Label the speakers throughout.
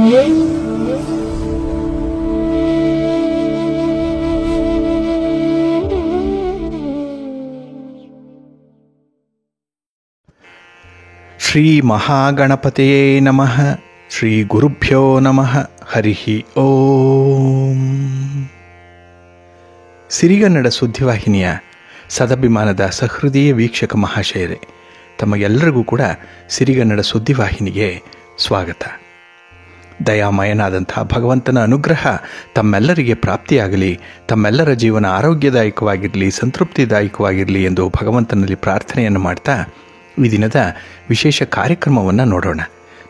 Speaker 1: ಶ್ರೀ ಮಹಾಗಣಪತಯೇ ನಮಃ. ಶ್ರೀ ಗುರುಭ್ಯೋ ನಮಃ. ಹರಿ ಓಂ. ಸಿರಿಗನ್ನಡ ಸುದ್ದಿವಾಹಿನಿಯ ಸದಭಿಮಾನದ ಸಹೃದಯ ವೀಕ್ಷಕ ಮಹಾಶಯರೇ, ತಮಗೆಲ್ಲರಿಗೂ ಕೂಡ ಸಿರಿಗನ್ನಡ ಸುದ್ದಿವಾಹಿನಿಗೆ ಸ್ವಾಗತ. ದಯಾಮಯನಾದಂಥ ಭಗವಂತನ ಅನುಗ್ರಹ ತಮ್ಮೆಲ್ಲರಿಗೆ ಪ್ರಾಪ್ತಿಯಾಗಲಿ, ತಮ್ಮೆಲ್ಲರ ಜೀವನ ಆರೋಗ್ಯದಾಯಕವಾಗಿರಲಿ, ಸಂತೃಪ್ತಿದಾಯಕವಾಗಿರಲಿ ಎಂದು ಭಗವಂತನಲ್ಲಿ ಪ್ರಾರ್ಥನೆಯನ್ನು ಮಾಡ್ತಾ ಈ ದಿನದ ವಿಶೇಷ ಕಾರ್ಯಕ್ರಮವನ್ನು ನೋಡೋಣ.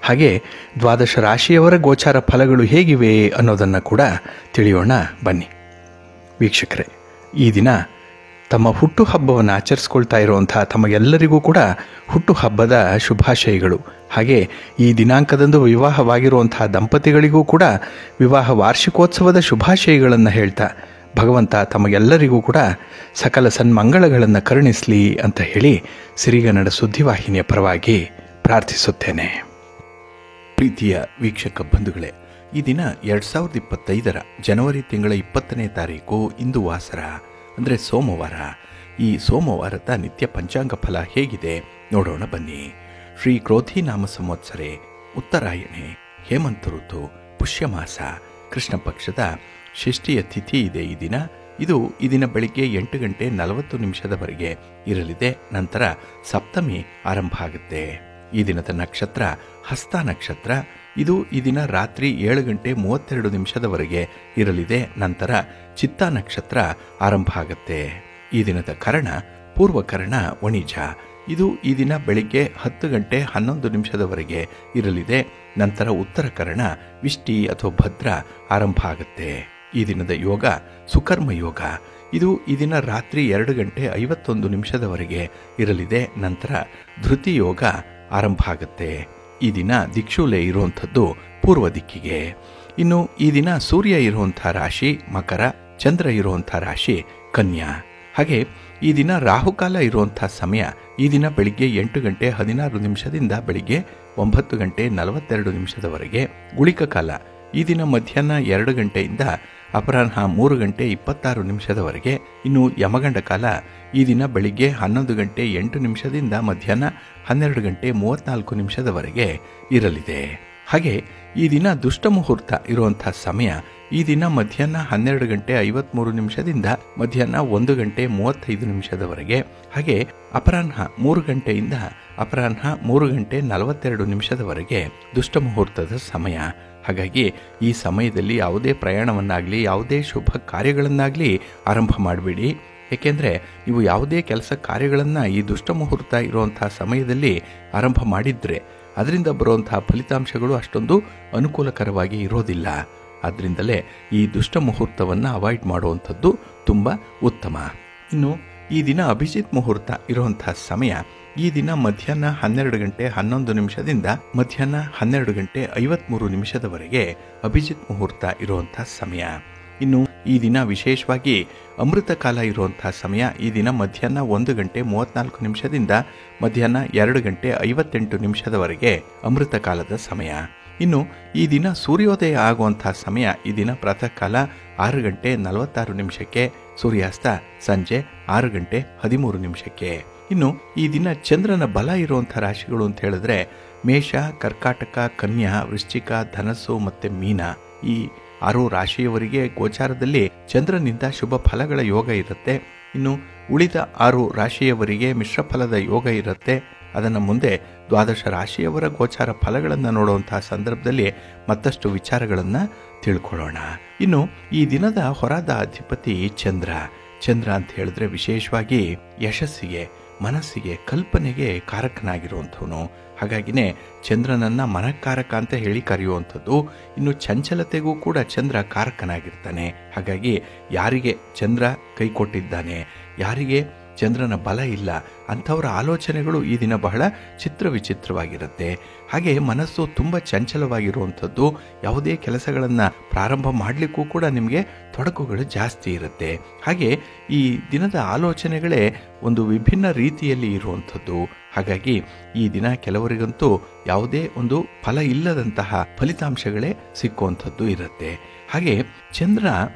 Speaker 1: ಹಾಗೆ ದ್ವಾದಶ ರಾಶಿಯವರ ಗೋಚಾರ ಫಲಗಳು ಹೇಗಿವೆ ಅನ್ನೋದನ್ನು ಕೂಡ ತಿಳಿಯೋಣ ಬನ್ನಿ. ವೀಕ್ಷಕರೇ, ಈ ದಿನ ತಮ್ಮ ಹುಟ್ಟುಹಬ್ಬವನ್ನು ಆಚರಿಸ್ಕೊಳ್ತಾ ಇರುವಂಥ ತಮಗೆಲ್ಲರಿಗೂ ಕೂಡ ಹುಟ್ಟುಹಬ್ಬದ ಶುಭಾಶಯಗಳು. ಹಾಗೆ ಈ ದಿನಾಂಕದಂದು ವಿವಾಹವಾಗಿರುವಂಥ ದಂಪತಿಗಳಿಗೂ ಕೂಡ ವಿವಾಹ ವಾರ್ಷಿಕೋತ್ಸವದ ಶುಭಾಶಯಗಳನ್ನು ಹೇಳ್ತಾ ಭಗವಂತ ತಮಗೆಲ್ಲರಿಗೂ ಕೂಡ ಸಕಲ ಸನ್ಮಂಗಳಗಳನ್ನು ಕರುಣಿಸಲಿ ಅಂತ ಹೇಳಿ ಸಿರಿಗನ್ನಡ ಸುದ್ದಿವಾಹಿನಿಯ ಪರವಾಗಿ ಪ್ರಾರ್ಥಿಸುತ್ತೇನೆ. ಪ್ರೀತಿಯ ವೀಕ್ಷಕ ಬಂಧುಗಳೇ, ಈ ದಿನ 2025 ಜನವರಿ ತಿಂಗಳ 20ನೇ ತಾರೀಕು, ಇಂದು ವಾಸರ ಅಂದರೆ ಸೋಮವಾರ. ಈ ಸೋಮವಾರದ ನಿತ್ಯ ಪಂಚಾಂಗ ಫಲ ಹೇಗಿದೆ ನೋಡೋಣ ಬನ್ನಿ. ಶ್ರೀ ಕ್ರೋಧಿ ನಾಮ ಸಂವತ್ಸರೆ, ಉತ್ತರಾಯಣೆ, ಹೇಮಂತ ಋತು, ಪುಷ್ಯಮಾಸ, ಕೃಷ್ಣ ಪಕ್ಷದ ಷಷ್ಠಿಯ ತಿಥಿ ಇದೆ ಈ ದಿನ. ಈ ದಿನ ಬೆಳಿಗ್ಗೆ 8 ಗಂಟೆ 40 ನಿಮಿಷದವರೆಗೆ ಇರಲಿದೆ. ನಂತರ ಸಪ್ತಮಿ ಆರಂಭ ಆಗುತ್ತೆ. ಈ ದಿನದ ನಕ್ಷತ್ರ ಹಸ್ತ ನಕ್ಷತ್ರ. ಈ ದಿನ ರಾತ್ರಿ 7 ಗಂಟೆ 32 ನಿಮಿಷದವರೆಗೆ ಇರಲಿದೆ. ನಂತರ ಚಿತ್ತಾ ನಕ್ಷತ್ರ ಆರಂಭ ಆಗುತ್ತೆ. ಈ ದಿನದ ಕರ್ಣ ಪೂರ್ವಕರ್ಣ ವಣಿಜ. ಈ ದಿನ ಬೆಳಿಗ್ಗೆ 10 ಗಂಟೆ 11 ನಿಮಿಷದವರೆಗೆ ಇರಲಿದೆ. ನಂತರ ಉತ್ತರ ಕರ್ಣ ವಿಷ್ಟಿ ಅಥವಾ ಭದ್ರ ಆರಂಭ ಆಗುತ್ತೆ. ಈ ದಿನದ ಯೋಗ ಸುಕರ್ಮ ಯೋಗ. ಈ ದಿನ ರಾತ್ರಿ 2 ಗಂಟೆ 51 ನಿಮಿಷದವರೆಗೆ ಇರಲಿದೆ. ನಂತರ ಧೃತಿ ಯೋಗ ಆರಂಭ ಆಗುತ್ತೆ. ಈ ದಿನ ದಿಕ್ಷೂಲೆ ಇರುವಂಥದ್ದು ಪೂರ್ವ ದಿಕ್ಕಿಗೆ. ಇನ್ನು ಈ ದಿನ ಸೂರ್ಯ ಇರುವಂಥ ರಾಶಿ ಮಕರ, ಚಂದ್ರ ಇರುವಂಥ ರಾಶಿ ಕನ್ಯಾ. ಹಾಗೆ ಈ ದಿನ ರಾಹುಕಾಲ ಇರುವಂಥ ಸಮಯ ಈ ದಿನ ಬೆಳಿಗ್ಗೆ 8 ಗಂಟೆ 16 ನಿಮಿಷದಿಂದ ಬೆಳಿಗ್ಗೆ 9 ಗಂಟೆ 42 ನಿಮಿಷದವರೆಗೆ. ಗುಳಿಕ ಕಾಲ ಈ ದಿನ ಮಧ್ಯಾಹ್ನ 2 ಗಂಟೆಯಿಂದ ಅಪರಾಹ್ನ 3 ಗಂಟೆ 26 ನಿಮಿಷದವರೆಗೆ. ಇನ್ನು ಯಮಗಂಡ ಕಾಲ ಈ ದಿನ ಬೆಳಿಗ್ಗೆ 11 ಗಂಟೆ 8 ನಿಮಿಷದಿಂದ ಮಧ್ಯಾಹ್ನ 12 ಗಂಟೆ 34 ನಿಮಿಷದವರೆಗೆ ಇರಲಿದೆ. ಹಾಗೆ ಈ ದಿನ ದುಷ್ಟ ಮುಹೂರ್ತ ಇರುವಂಥ ಸಮಯ ಈ ದಿನ ಮಧ್ಯಾಹ್ನ 12 ಗಂಟೆ 53 ನಿಮಿಷದಿಂದ ಮಧ್ಯಾಹ್ನ 1 ಗಂಟೆ 35 ನಿಮಿಷದವರೆಗೆ. ಹಾಗೆ ಅಪರಾಹ್ನ 3 ಗಂಟೆಯಿಂದ ಅಪರಾಹ್ನ 3 ಗಂಟೆ 42 ನಿಮಿಷದವರೆಗೆ ದುಷ್ಟ ಮುಹೂರ್ತದ ಸಮಯ. ಹಾಗಾಗಿ ಈ ಸಮಯದಲ್ಲಿ ಯಾವುದೇ ಪ್ರಯಾಣವನ್ನಾಗಲಿ ಯಾವುದೇ ಶುಭ ಕಾರ್ಯಗಳನ್ನಾಗಲಿ ಆರಂಭ ಮಾಡಬೇಡಿ. ಏಕೆಂದರೆ ನೀವು ಯಾವುದೇ ಕೆಲಸ ಕಾರ್ಯಗಳನ್ನು ಈ ದುಷ್ಟ ಮುಹೂರ್ತ ಇರುವಂಥ ಸಮಯದಲ್ಲಿ ಆರಂಭ ಮಾಡಿದರೆ ಅದರಿಂದ ಬರುವಂಥ ಫಲಿತಾಂಶಗಳು ಅಷ್ಟೊಂದು ಅನುಕೂಲಕರವಾಗಿ ಇರೋದಿಲ್ಲ. ಆದ್ದರಿಂದಲೇ ಈ ದುಷ್ಟ ಮುಹೂರ್ತವನ್ನು ಅವಾಯ್ಡ್ ಮಾಡುವಂಥದ್ದು ತುಂಬ ಉತ್ತಮ. ಇನ್ನು ಈ ದಿನ ಅಭಿಜಿತ್ ಮುಹೂರ್ತ ಇರುವಂಥ ಸಮಯ ಈ ದಿನ ಮಧ್ಯಾಹ್ನ 12 ಗಂಟೆ 11 ನಿಮಿಷದಿಂದ ಮಧ್ಯಾಹ್ನ 12 ಗಂಟೆ 53 ನಿಮಿಷದವರೆಗೆ ಅಭಿಜಿತ್ ಮುಹೂರ್ತ ಇರುವಂಥ ಸಮಯ. ಇನ್ನು ಈ ದಿನ ವಿಶೇಷವಾಗಿ ಅಮೃತ ಕಾಲ ಇರುವಂಥ ಸಮಯ ಈ ದಿನ ಮಧ್ಯಾಹ್ನ 1 ಗಂಟೆ 34 ನಿಮಿಷದಿಂದ ಮಧ್ಯಾಹ್ನ 2 ಗಂಟೆ 58 ನಿಮಿಷದವರೆಗೆ ಅಮೃತ ಕಾಲದ ಸಮಯ. ಇನ್ನು ಈ ದಿನ ಸೂರ್ಯೋದಯ ಆಗುವಂಥ ಸಮಯ ಈ ದಿನ ಪ್ರಾತಃ ಕಾಲ 6 ಗಂಟೆ 46 ನಿಮಿಷಕ್ಕೆ, ಸೂರ್ಯಾಸ್ತ ಸಂಜೆ 6 ಗಂಟೆ 13 ನಿಮಿಷಕ್ಕೆ. ಇನ್ನು ಈ ದಿನ ಚಂದ್ರನ ಬಲ ಇರುವಂಥ ರಾಶಿಗಳು ಅಂತ ಹೇಳಿದ್ರೆ ಮೇಷ, ಕರ್ಕಾಟಕ, ಕನ್ಯಾ, ವೃಶ್ಚಿಕ, ಧನಸ್ಸು ಮತ್ತು ಮೀನ. ಈ 6 ರಾಶಿಯವರಿಗೆ ಗೋಚಾರದಲ್ಲಿ ಚಂದ್ರನಿಂದ ಶುಭ ಫಲಗಳ ಯೋಗ ಇರುತ್ತೆ. ಇನ್ನು ಉಳಿದ 6 ರಾಶಿಯವರಿಗೆ ಮಿಶ್ರ ಫಲದ ಯೋಗ ಇರುತ್ತೆ. ಅದನ್ನು ಮುಂದೆ ದ್ವಾದಶ ರಾಶಿಯವರ ಗೋಚಾರ ಫಲಗಳನ್ನು ನೋಡುವಂತಹ ಸಂದರ್ಭದಲ್ಲಿ ಮತ್ತಷ್ಟು ವಿಚಾರಗಳನ್ನು ತಿಳ್ಕೊಳ್ಳೋಣ. ಇನ್ನು ಈ ದಿನದ ಹೊರದ ಅಧಿಪತಿ ಚಂದ್ರ. ಚಂದ್ರ ಅಂತ ಹೇಳಿದ್ರೆ ವಿಶೇಷವಾಗಿ ಯಶಸ್ಸಿಗೆ, ಮನಸ್ಸಿಗೆ, ಕಲ್ಪನೆಗೆ ಕಾರಕನಾಗಿರುವಂಥವನು. ಹಾಗಾಗಿನೇ ಚಂದ್ರನನ್ನು ಮನಕಾರಕ ಅಂತ ಹೇಳಿ ಕರೆಯುವಂಥದ್ದು. ಇನ್ನು ಚಂಚಲತೆಗೂ ಕೂಡ ಚಂದ್ರ ಕಾರಕನಾಗಿರ್ತಾನೆ. ಹಾಗಾಗಿ ಯಾರಿಗೆ ಚಂದ್ರ ಕೈ ಕೊಟ್ಟಿದ್ದಾನೆ, ಯಾರಿಗೆ ಚಂದ್ರನ ಬಲ ಇಲ್ಲ ಅಂಥವರ ಆಲೋಚನೆಗಳು ಈ ದಿನ ಬಹಳ ವಿಚಿತ್ರವಾಗಿರುತ್ತೆ. ಹಾಗೆ ಮನಸ್ಸು ತುಂಬ ಚಂಚಲವಾಗಿರುವಂಥದ್ದು. ಯಾವುದೇ ಕೆಲಸಗಳನ್ನು ಪ್ರಾರಂಭ ಮಾಡಲಿಕ್ಕೂ ಕೂಡ ನಿಮಗೆ ತೊಡಕುಗಳು ಜಾಸ್ತಿ ಇರುತ್ತೆ. ಹಾಗೆ ಈ ದಿನದ ಆಲೋಚನೆಗಳೇ ಒಂದು ವಿಭಿನ್ನ ರೀತಿಯಲ್ಲಿ ಇರುವಂಥದ್ದು. ಹಾಗಾಗಿ ಈ ದಿನ ಕೆಲವರಿಗಂತೂ ಯಾವುದೇ ಒಂದು ಫಲ ಇಲ್ಲದಂತಹ ಫಲಿತಾಂಶಗಳೇ ಸಿಕ್ಕುವಂಥದ್ದು ಇರುತ್ತೆ. ಹಾಗೆ ಚಂದ್ರ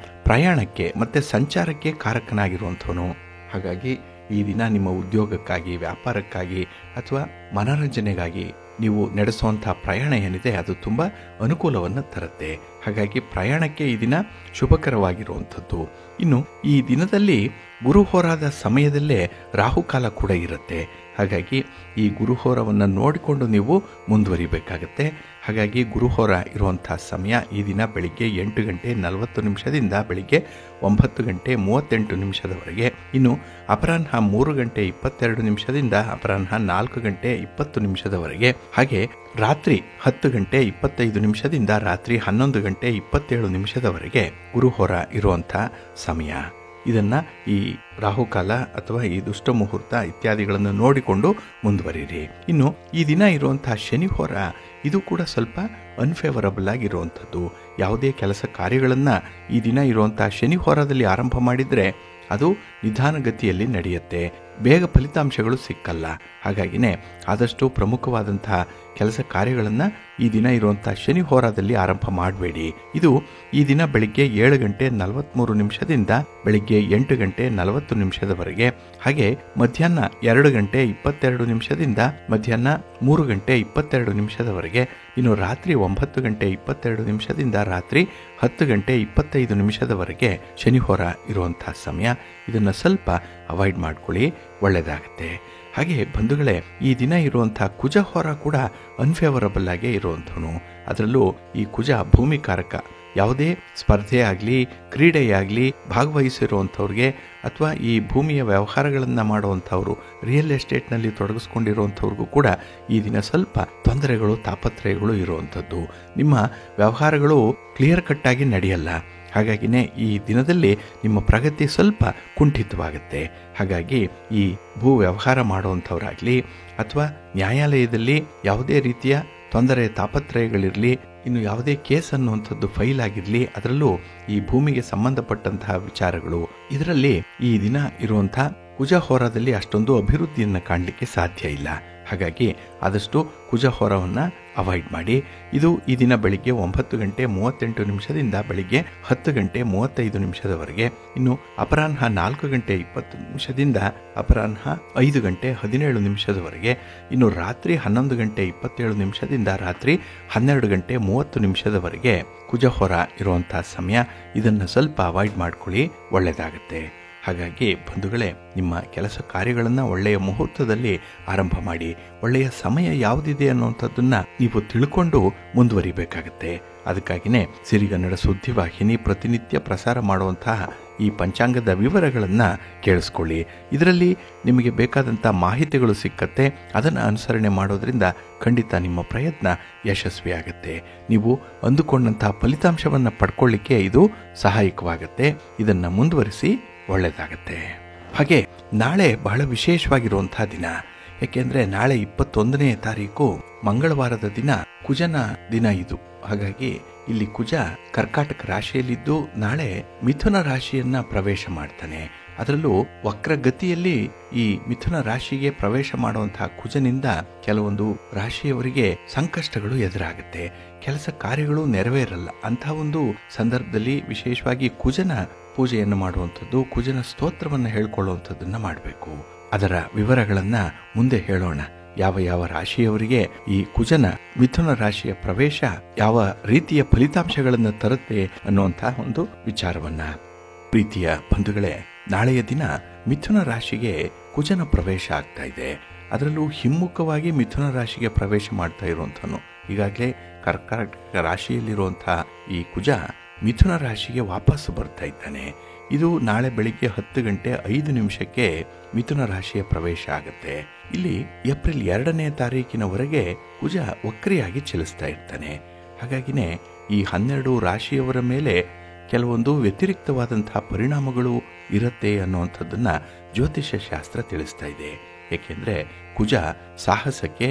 Speaker 1: ಪ್ರಯಾಣಕ್ಕೆ ಮತ್ತು ಸಂಚಾರಕ್ಕೆ ಕಾರಕನಾಗಿರುವಂಥವನು. ಹಾಗಾಗಿ ಈ ದಿನ ನಿಮ್ಮ ಉದ್ಯೋಗಕ್ಕಾಗಿ, ವ್ಯಾಪಾರಕ್ಕಾಗಿ ಅಥವಾ ಮನೋರಂಜನೆಗಾಗಿ ನೀವು ನಡೆಸುವಂಥ ಪ್ರಯಾಣ ಏನಿದೆ ಅದು ತುಂಬ ಅನುಕೂಲವನ್ನು ತರುತ್ತೆ. ಹಾಗಾಗಿ ಪ್ರಯಾಣಕ್ಕೆ ಈ ದಿನ ಶುಭಕರವಾಗಿರುವಂಥದ್ದು. ಇನ್ನು ಈ ದಿನದಲ್ಲಿ ಗುರುಹೋರಾದ ಸಮಯದಲ್ಲೇ ರಾಹುಕಾಲ ಕೂಡ ಇರುತ್ತೆ. ಹಾಗಾಗಿ ಈ ಗುರುಹೋರವನ್ನು ನೋಡಿಕೊಂಡು ನೀವು ಮುಂದುವರಿಬೇಕಾಗತ್ತೆ. ಹಾಗಾಗಿ ಗುರುಹೋರ ಇರುವಂಥ ಸಮಯ ಈ ದಿನ ಬೆಳಿಗ್ಗೆ 8 ಗಂಟೆ 40 ನಿಮಿಷದಿಂದ ಬೆಳಿಗ್ಗೆ 9 ಗಂಟೆ 38 ನಿಮಿಷದವರೆಗೆ. ಇನ್ನು ಅಪರಾಹ್ನ 3 ಗಂಟೆ 22 ನಿಮಿಷದಿಂದ ಅಪರಾಹ್ನ 4 ಗಂಟೆ 20 ನಿಮಿಷದವರೆಗೆ. ಹಾಗೆ ರಾತ್ರಿ 10 ಗಂಟೆ 25 ನಿಮಿಷದಿಂದ ರಾತ್ರಿ 11 ಗಂಟೆ 27 ನಿಮಿಷದವರೆಗೆ ಗುರುಹೋರ ಇರುವಂಥ ಸಮಯ. ಇದನ್ನು ಈ ರಾಹುಕಾಲ ಅಥವಾ ಈ ದುಷ್ಟ ಮುಹೂರ್ತ ಇತ್ಯಾದಿಗಳನ್ನು ನೋಡಿಕೊಂಡು ಮುಂದುವರಿರಿ. ಇನ್ನು ಈ ದಿನ ಇರುವಂತಹ ಶನಿಹೋರ ಇದು ಕೂಡ ಸ್ವಲ್ಪ ಅನ್ಫೇವರಬಲ್ ಆಗಿರುವಂಥದ್ದು. ಯಾವುದೇ ಕೆಲಸ ಕಾರ್ಯಗಳನ್ನು ಈ ದಿನ ಇರುವಂತಹ ಶನಿಹೋರದಲ್ಲಿ ಆರಂಭ ಮಾಡಿದರೆ ಅದು ನಿಧಾನಗತಿಯಲ್ಲಿ ನಡೆಯುತ್ತೆ, ಬೇಗ ಫಲಿತಾಂಶಗಳು ಸಿಕ್ಕಲ್ಲ. ಹಾಗಾಗಿನೇ ಆದಷ್ಟು ಪ್ರಮುಖವಾದಂತಹ ಕೆಲಸ ಕಾರ್ಯಗಳನ್ನು ಈ ದಿನ ಇರುವಂಥ ಶನಿ ಹೋರಾದಲ್ಲಿ ಆರಂಭ ಮಾಡಬೇಡಿ. ಇದು ಈ ದಿನ ಬೆಳಿಗ್ಗೆ 7 ಗಂಟೆ 43 ನಿಮಿಷದಿಂದ ಬೆಳಿಗ್ಗೆ 8 ಗಂಟೆ 40 ನಿಮಿಷದವರೆಗೆ. ಹಾಗೆ ಮಧ್ಯಾಹ್ನ 2 ಗಂಟೆ 22 ನಿಮಿಷದಿಂದ ಮಧ್ಯಾಹ್ನ 3 ಗಂಟೆ 22 ನಿಮಿಷದವರೆಗೆ. ಇನ್ನು ರಾತ್ರಿ 9 ಗಂಟೆ 22 ನಿಮಿಷದಿಂದ ರಾತ್ರಿ 10 ಗಂಟೆ 25 ನಿಮಿಷದವರೆಗೆ ಶನಿಹೋರ ಇರುವಂಥ ಸಮಯ. ಇದನ್ನು ಸ್ವಲ್ಪ ಅವಾಯ್ಡ್ ಮಾಡ್ಕೊಳ್ಳಿ, ಒಳ್ಳೆಯದಾಗತ್ತೆ. ಹಾಗೆ ಬಂಧುಗಳೇ, ಈ ದಿನ ಇರುವಂಥ ಕುಜಹೋರ ಕೂಡ ಅನ್ಫೇವರಬಲ್ ಆಗೇ ಇರುವಂಥವನು. ಅದರಲ್ಲೂ ಈ ಕುಜ ಭೂಮಿಕಾರಕ. ಯಾವುದೇ ಸ್ಪರ್ಧೆ ಆಗಲಿ, ಕ್ರೀಡೆಯಾಗಲಿ ಭಾಗವಹಿಸಿರುವಂಥವ್ರಿಗೆ ಅಥವಾ ಈ ಭೂಮಿಯ ವ್ಯವಹಾರಗಳನ್ನು ಮಾಡುವಂಥವ್ರು, ರಿಯಲ್ ಎಸ್ಟೇಟ್ನಲ್ಲಿ ತೊಡಗಿಸ್ಕೊಂಡಿರುವಂಥವ್ರಿಗೂ ಕೂಡ ಈ ದಿನ ಸ್ವಲ್ಪ ತೊಂದರೆಗಳು, ತಾಪತ್ರಯಗಳು ಇರುವಂಥದ್ದು. ನಿಮ್ಮ ವ್ಯವಹಾರಗಳು ಕ್ಲಿಯರ್ ಕಟ್ಟಾಗಿ ನಡೆಯಲ್ಲ. ಹಾಗಾಗಿನೇ ಈ ದಿನದಲ್ಲಿ ನಿಮ್ಮ ಪ್ರಗತಿ ಸ್ವಲ್ಪ ಕುಂಠಿತವಾಗುತ್ತೆ. ಹಾಗಾಗಿ ಈ ಭೂ ವ್ಯವಹಾರ ಮಾಡುವಂಥವ್ರಾಗಲಿ ಅಥವಾ ನ್ಯಾಯಾಲಯದಲ್ಲಿ ಯಾವುದೇ ರೀತಿಯ ತೊಂದರೆ ತಾಪತ್ರಯಗಳಿರಲಿ, ಇನ್ನು ಯಾವುದೇ ಕೇಸ್ ಅನ್ನುವಂಥದ್ದು ಫೈಲ್ ಆಗಿರಲಿ, ಅದರಲ್ಲೂ ಈ ಭೂಮಿಗೆ ಸಂಬಂಧಪಟ್ಟಂತಹ ವಿಚಾರಗಳು, ಇದರಲ್ಲಿ ಈ ದಿನ ಇರುವಂಥ ಕುಜಹೋರದಲ್ಲಿ ಅಷ್ಟೊಂದು ಅಭಿವೃದ್ಧಿಯನ್ನು ಕಾಣಲಿಕ್ಕೆ ಸಾಧ್ಯ ಇಲ್ಲ. ಹಾಗಾಗಿ ಆದಷ್ಟು ಕುಜಹೋರವನ್ನು ಅವಾಯ್ಡ್ ಮಾಡಿ. ಇದು ಈ ದಿನ ಬೆಳಿಗ್ಗೆ 9 ಗಂಟೆ 38 ನಿಮಿಷದಿಂದ ಬೆಳಿಗ್ಗೆ 10 ಗಂಟೆ 35 ನಿಮಿಷದವರೆಗೆ. ಇನ್ನು ಅಪರಾಹ್ನ 4 ಗಂಟೆ 20 ನಿಮಿಷದಿಂದ ಅಪರಾಹ್ನ 5 ಗಂಟೆ 17 ನಿಮಿಷದವರೆಗೆ. ಇನ್ನು ರಾತ್ರಿ 11 ಗಂಟೆ 27 ನಿಮಿಷದಿಂದ ರಾತ್ರಿ 12 ಗಂಟೆ 30 ನಿಮಿಷದವರೆಗೆ ಕುಜಹೋರ ಇರುವಂಥ ಸಮಯ. ಇದನ್ನು ಸ್ವಲ್ಪ ಅವಾಯ್ಡ್ ಮಾಡ್ಕೊಳ್ಳಿ, ಒಳ್ಳೆಯದಾಗತ್ತೆ. ಹಾಗಾಗಿ ಬಂಧುಗಳೇ, ನಿಮ್ಮ ಕೆಲಸ ಕಾರ್ಯಗಳನ್ನು ಒಳ್ಳೆಯ ಮುಹೂರ್ತದಲ್ಲಿ ಆರಂಭ ಮಾಡಿ. ಒಳ್ಳೆಯ ಸಮಯ ಯಾವುದಿದೆ ಅನ್ನುವಂಥದ್ದನ್ನು ನೀವು ತಿಳ್ಕೊಂಡು ಮುಂದುವರಿಬೇಕಾಗತ್ತೆ. ಅದಕ್ಕಾಗಿಯೇ ಸಿರಿಗನ್ನಡ ಸುದ್ದಿವಾಹಿನಿ ಪ್ರತಿನಿತ್ಯ ಪ್ರಸಾರ ಮಾಡುವಂತಹ ಈ ಪಂಚಾಂಗದ ವಿವರಗಳನ್ನು ಕೇಳಿಸ್ಕೊಳ್ಳಿ. ಇದರಲ್ಲಿ ನಿಮಗೆ ಬೇಕಾದಂಥ ಮಾಹಿತಿಗಳು ಸಿಕ್ಕತ್ತೆ. ಅದನ್ನು ಅನುಸರಣೆ ಮಾಡೋದ್ರಿಂದ ಖಂಡಿತ ನಿಮ್ಮ ಪ್ರಯತ್ನ ಯಶಸ್ವಿಯಾಗತ್ತೆ. ನೀವು ಅಂದುಕೊಂಡಂತಹ ಫಲಿತಾಂಶವನ್ನು ಪಡ್ಕೊಳ್ಳಿಕ್ಕೆ ಇದು ಸಹಾಯಕವಾಗತ್ತೆ. ಇದನ್ನು ಮುಂದುವರಿಸಿ, ಒಳ್ಳೆಯದಾಗತ್ತೆ. ಹಾಗೆ ನಾಳೆ ಬಹಳ ವಿಶೇಷವಾಗಿರುವಂತಹ ದಿನ. ಯಾಕೆಂದರೆ ನಾಳೆ 21ನೇ ತಾರೀಕು ಮಂಗಳವಾರದ ದಿನ, ಕುಜನ ದಿನ ಇದು. ಹಾಗಾಗಿ ಇಲ್ಲಿ ಕುಜ ಕರ್ಕಾಟಕ ರಾಶಿಯಲ್ಲಿದ್ದು ನಾಳೆ ಮಿಥುನ ರಾಶಿಯನ್ನ ಪ್ರವೇಶ ಮಾಡ್ತಾನೆ. ಅದರಲ್ಲೂ ವಕ್ರಗತಿಯಲ್ಲಿ ಈ ಮಿಥುನ ರಾಶಿಗೆ ಪ್ರವೇಶ ಮಾಡುವಂತಹ ಕುಜನಿಂದ ಕೆಲವೊಂದು ರಾಶಿಯವರಿಗೆ ಸಂಕಷ್ಟಗಳು ಎದುರಾಗುತ್ತೆ, ಕೆಲಸ ಕಾರ್ಯಗಳು ನೆರವೇರಲ್ಲ. ಅಂತಹ ಒಂದು ಸಂದರ್ಭದಲ್ಲಿ ವಿಶೇಷವಾಗಿ ಕುಜನ ಪೂಜೆಯನ್ನು ಮಾಡುವಂಥದ್ದು, ಕುಜನ ಸ್ತೋತ್ರವನ್ನು ಹೇಳ್ಕೊಳ್ಳುವಂಥದ್ದನ್ನು ಮಾಡಬೇಕು. ಅದರ ವಿವರಗಳನ್ನ ಮುಂದೆ ಹೇಳೋಣ. ಯಾವ ಯಾವ ರಾಶಿಯವರಿಗೆ ಈ ಕುಜನ ಮಿಥುನ ರಾಶಿಯ ಪ್ರವೇಶ ಯಾವ ರೀತಿಯ ಫಲಿತಾಂಶಗಳನ್ನು ತರುತ್ತೆ ಅನ್ನುವಂತಹ ಒಂದು ವಿಚಾರವನ್ನ. ಪ್ರೀತಿಯ ಬಂಧುಗಳೇ, ನಾಳೆಯ ದಿನ ಮಿಥುನ ರಾಶಿಗೆ ಕುಜನ ಪ್ರವೇಶ ಆಗ್ತಾ ಇದೆ. ಅದರಲ್ಲೂ ಹಿಮ್ಮುಖವಾಗಿ ಮಿಥುನ ರಾಶಿಗೆ ಪ್ರವೇಶ ಮಾಡ್ತಾ ಇರುವಂಥವನು. ಈಗಾಗಲೇ ಕರ್ಕಾಟಕ ರಾಶಿಯಲ್ಲಿರುವಂತಹ ಈ ಕುಜ ಮಿಥುನ ರಾಶಿಗೆ ವಾಪಸ್ಸು ಬರ್ತಾ ಇದ್ದಾನೆ. ಇದು ನಾಳೆ ಬೆಳಿಗ್ಗೆ 10 ಗಂಟೆ 5 ನಿಮಿಷಕ್ಕೆ ಮಿಥುನ ರಾಶಿಯ ಪ್ರವೇಶ ಆಗುತ್ತೆ. ಇಲ್ಲಿ ಏಪ್ರಿಲ್ 2ನೇ ತಾರೀಕಿನವರೆಗೆ ಕುಜ ವಕ್ರಿಯಾಗಿ ಚಲಿಸ್ತಾ ಇರ್ತಾನೆ. ಹಾಗಾಗಿನೇ ಈ 12 ರಾಶಿಯವರ ಮೇಲೆ ಕೆಲವೊಂದು ವ್ಯತಿರಿಕ್ತವಾದಂತಹ ಪರಿಣಾಮಗಳು ಇರುತ್ತೆ ಅನ್ನುವಂಥದ್ದನ್ನು ಜ್ಯೋತಿಷ್ಯ ಶಾಸ್ತ್ರ ತಿಳಿಸ್ತಾ ಇದೆ. ಏಕೆಂದರೆ ಕುಜ ಸಾಹಸಕ್ಕೆ,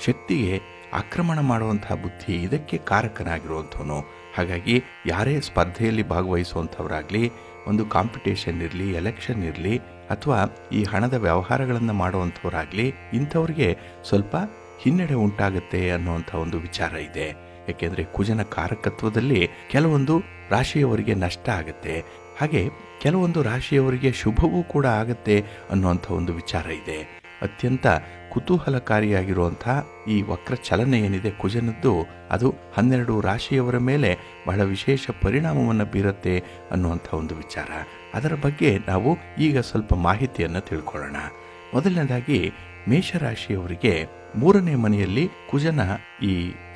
Speaker 1: ಶಕ್ತಿಗೆ, ಆಕ್ರಮಣ ಮಾಡುವಂತಹ ಬುದ್ಧಿ ಇದಕ್ಕೆ ಕಾರಕನಾಗಿರುವಂಥವನು. ಹಾಗಾಗಿ ಯಾರೇ ಸ್ಪರ್ಧೆಯಲ್ಲಿ ಭಾಗವಹಿಸುವಂಥವರಾಗಲಿ, ಒಂದು ಕಾಂಪಿಟೇಷನ್ ಇರಲಿ, ಎಲೆಕ್ಷನ್ ಇರಲಿ, ಅಥವಾ ಈ ಹಣದ ವ್ಯವಹಾರಗಳನ್ನು ಮಾಡುವಂಥವರಾಗಲಿ, ಇಂಥವ್ರಿಗೆ ಸ್ವಲ್ಪ ಹಿನ್ನಡೆ ಉಂಟಾಗುತ್ತೆ ಅನ್ನುವಂಥ ಒಂದು ವಿಚಾರ ಇದೆ. ಏಕೆಂದರೆ ಕುಜನ ಕಾರಕತ್ವದಲ್ಲಿ ಕೆಲವೊಂದು ರಾಶಿಯವರಿಗೆ ನಷ್ಟ ಆಗುತ್ತೆ, ಹಾಗೆ ಕೆಲವೊಂದು ರಾಶಿಯವರಿಗೆ ಶುಭವೂ ಕೂಡ ಆಗುತ್ತೆ ಅನ್ನುವಂಥ ಒಂದು ವಿಚಾರ ಇದೆ. ಅತ್ಯಂತ ಕುತೂಹಲಕಾರಿಯಾಗಿರುವಂಥ ಈ ವಕ್ರ ಚಲನೆ ಏನಿದೆ ಕುಜನದ್ದು, ಅದು 12 ರಾಶಿಯವರ ಮೇಲೆ ಬಹಳ ವಿಶೇಷ ಪರಿಣಾಮವನ್ನು ಬೀರುತ್ತೆ ಅನ್ನುವಂಥ ಒಂದು ವಿಚಾರ. ಅದರ ಬಗ್ಗೆ ನಾವು ಈಗ ಸ್ವಲ್ಪ ಮಾಹಿತಿಯನ್ನು ತಿಳ್ಕೊಳ್ಳೋಣ. ಮೊದಲನೇದಾಗಿ ಮೇಷರಾಶಿಯವರಿಗೆ 3ನೇ ಮನೆಯಲ್ಲಿ ಕುಜನ ಈ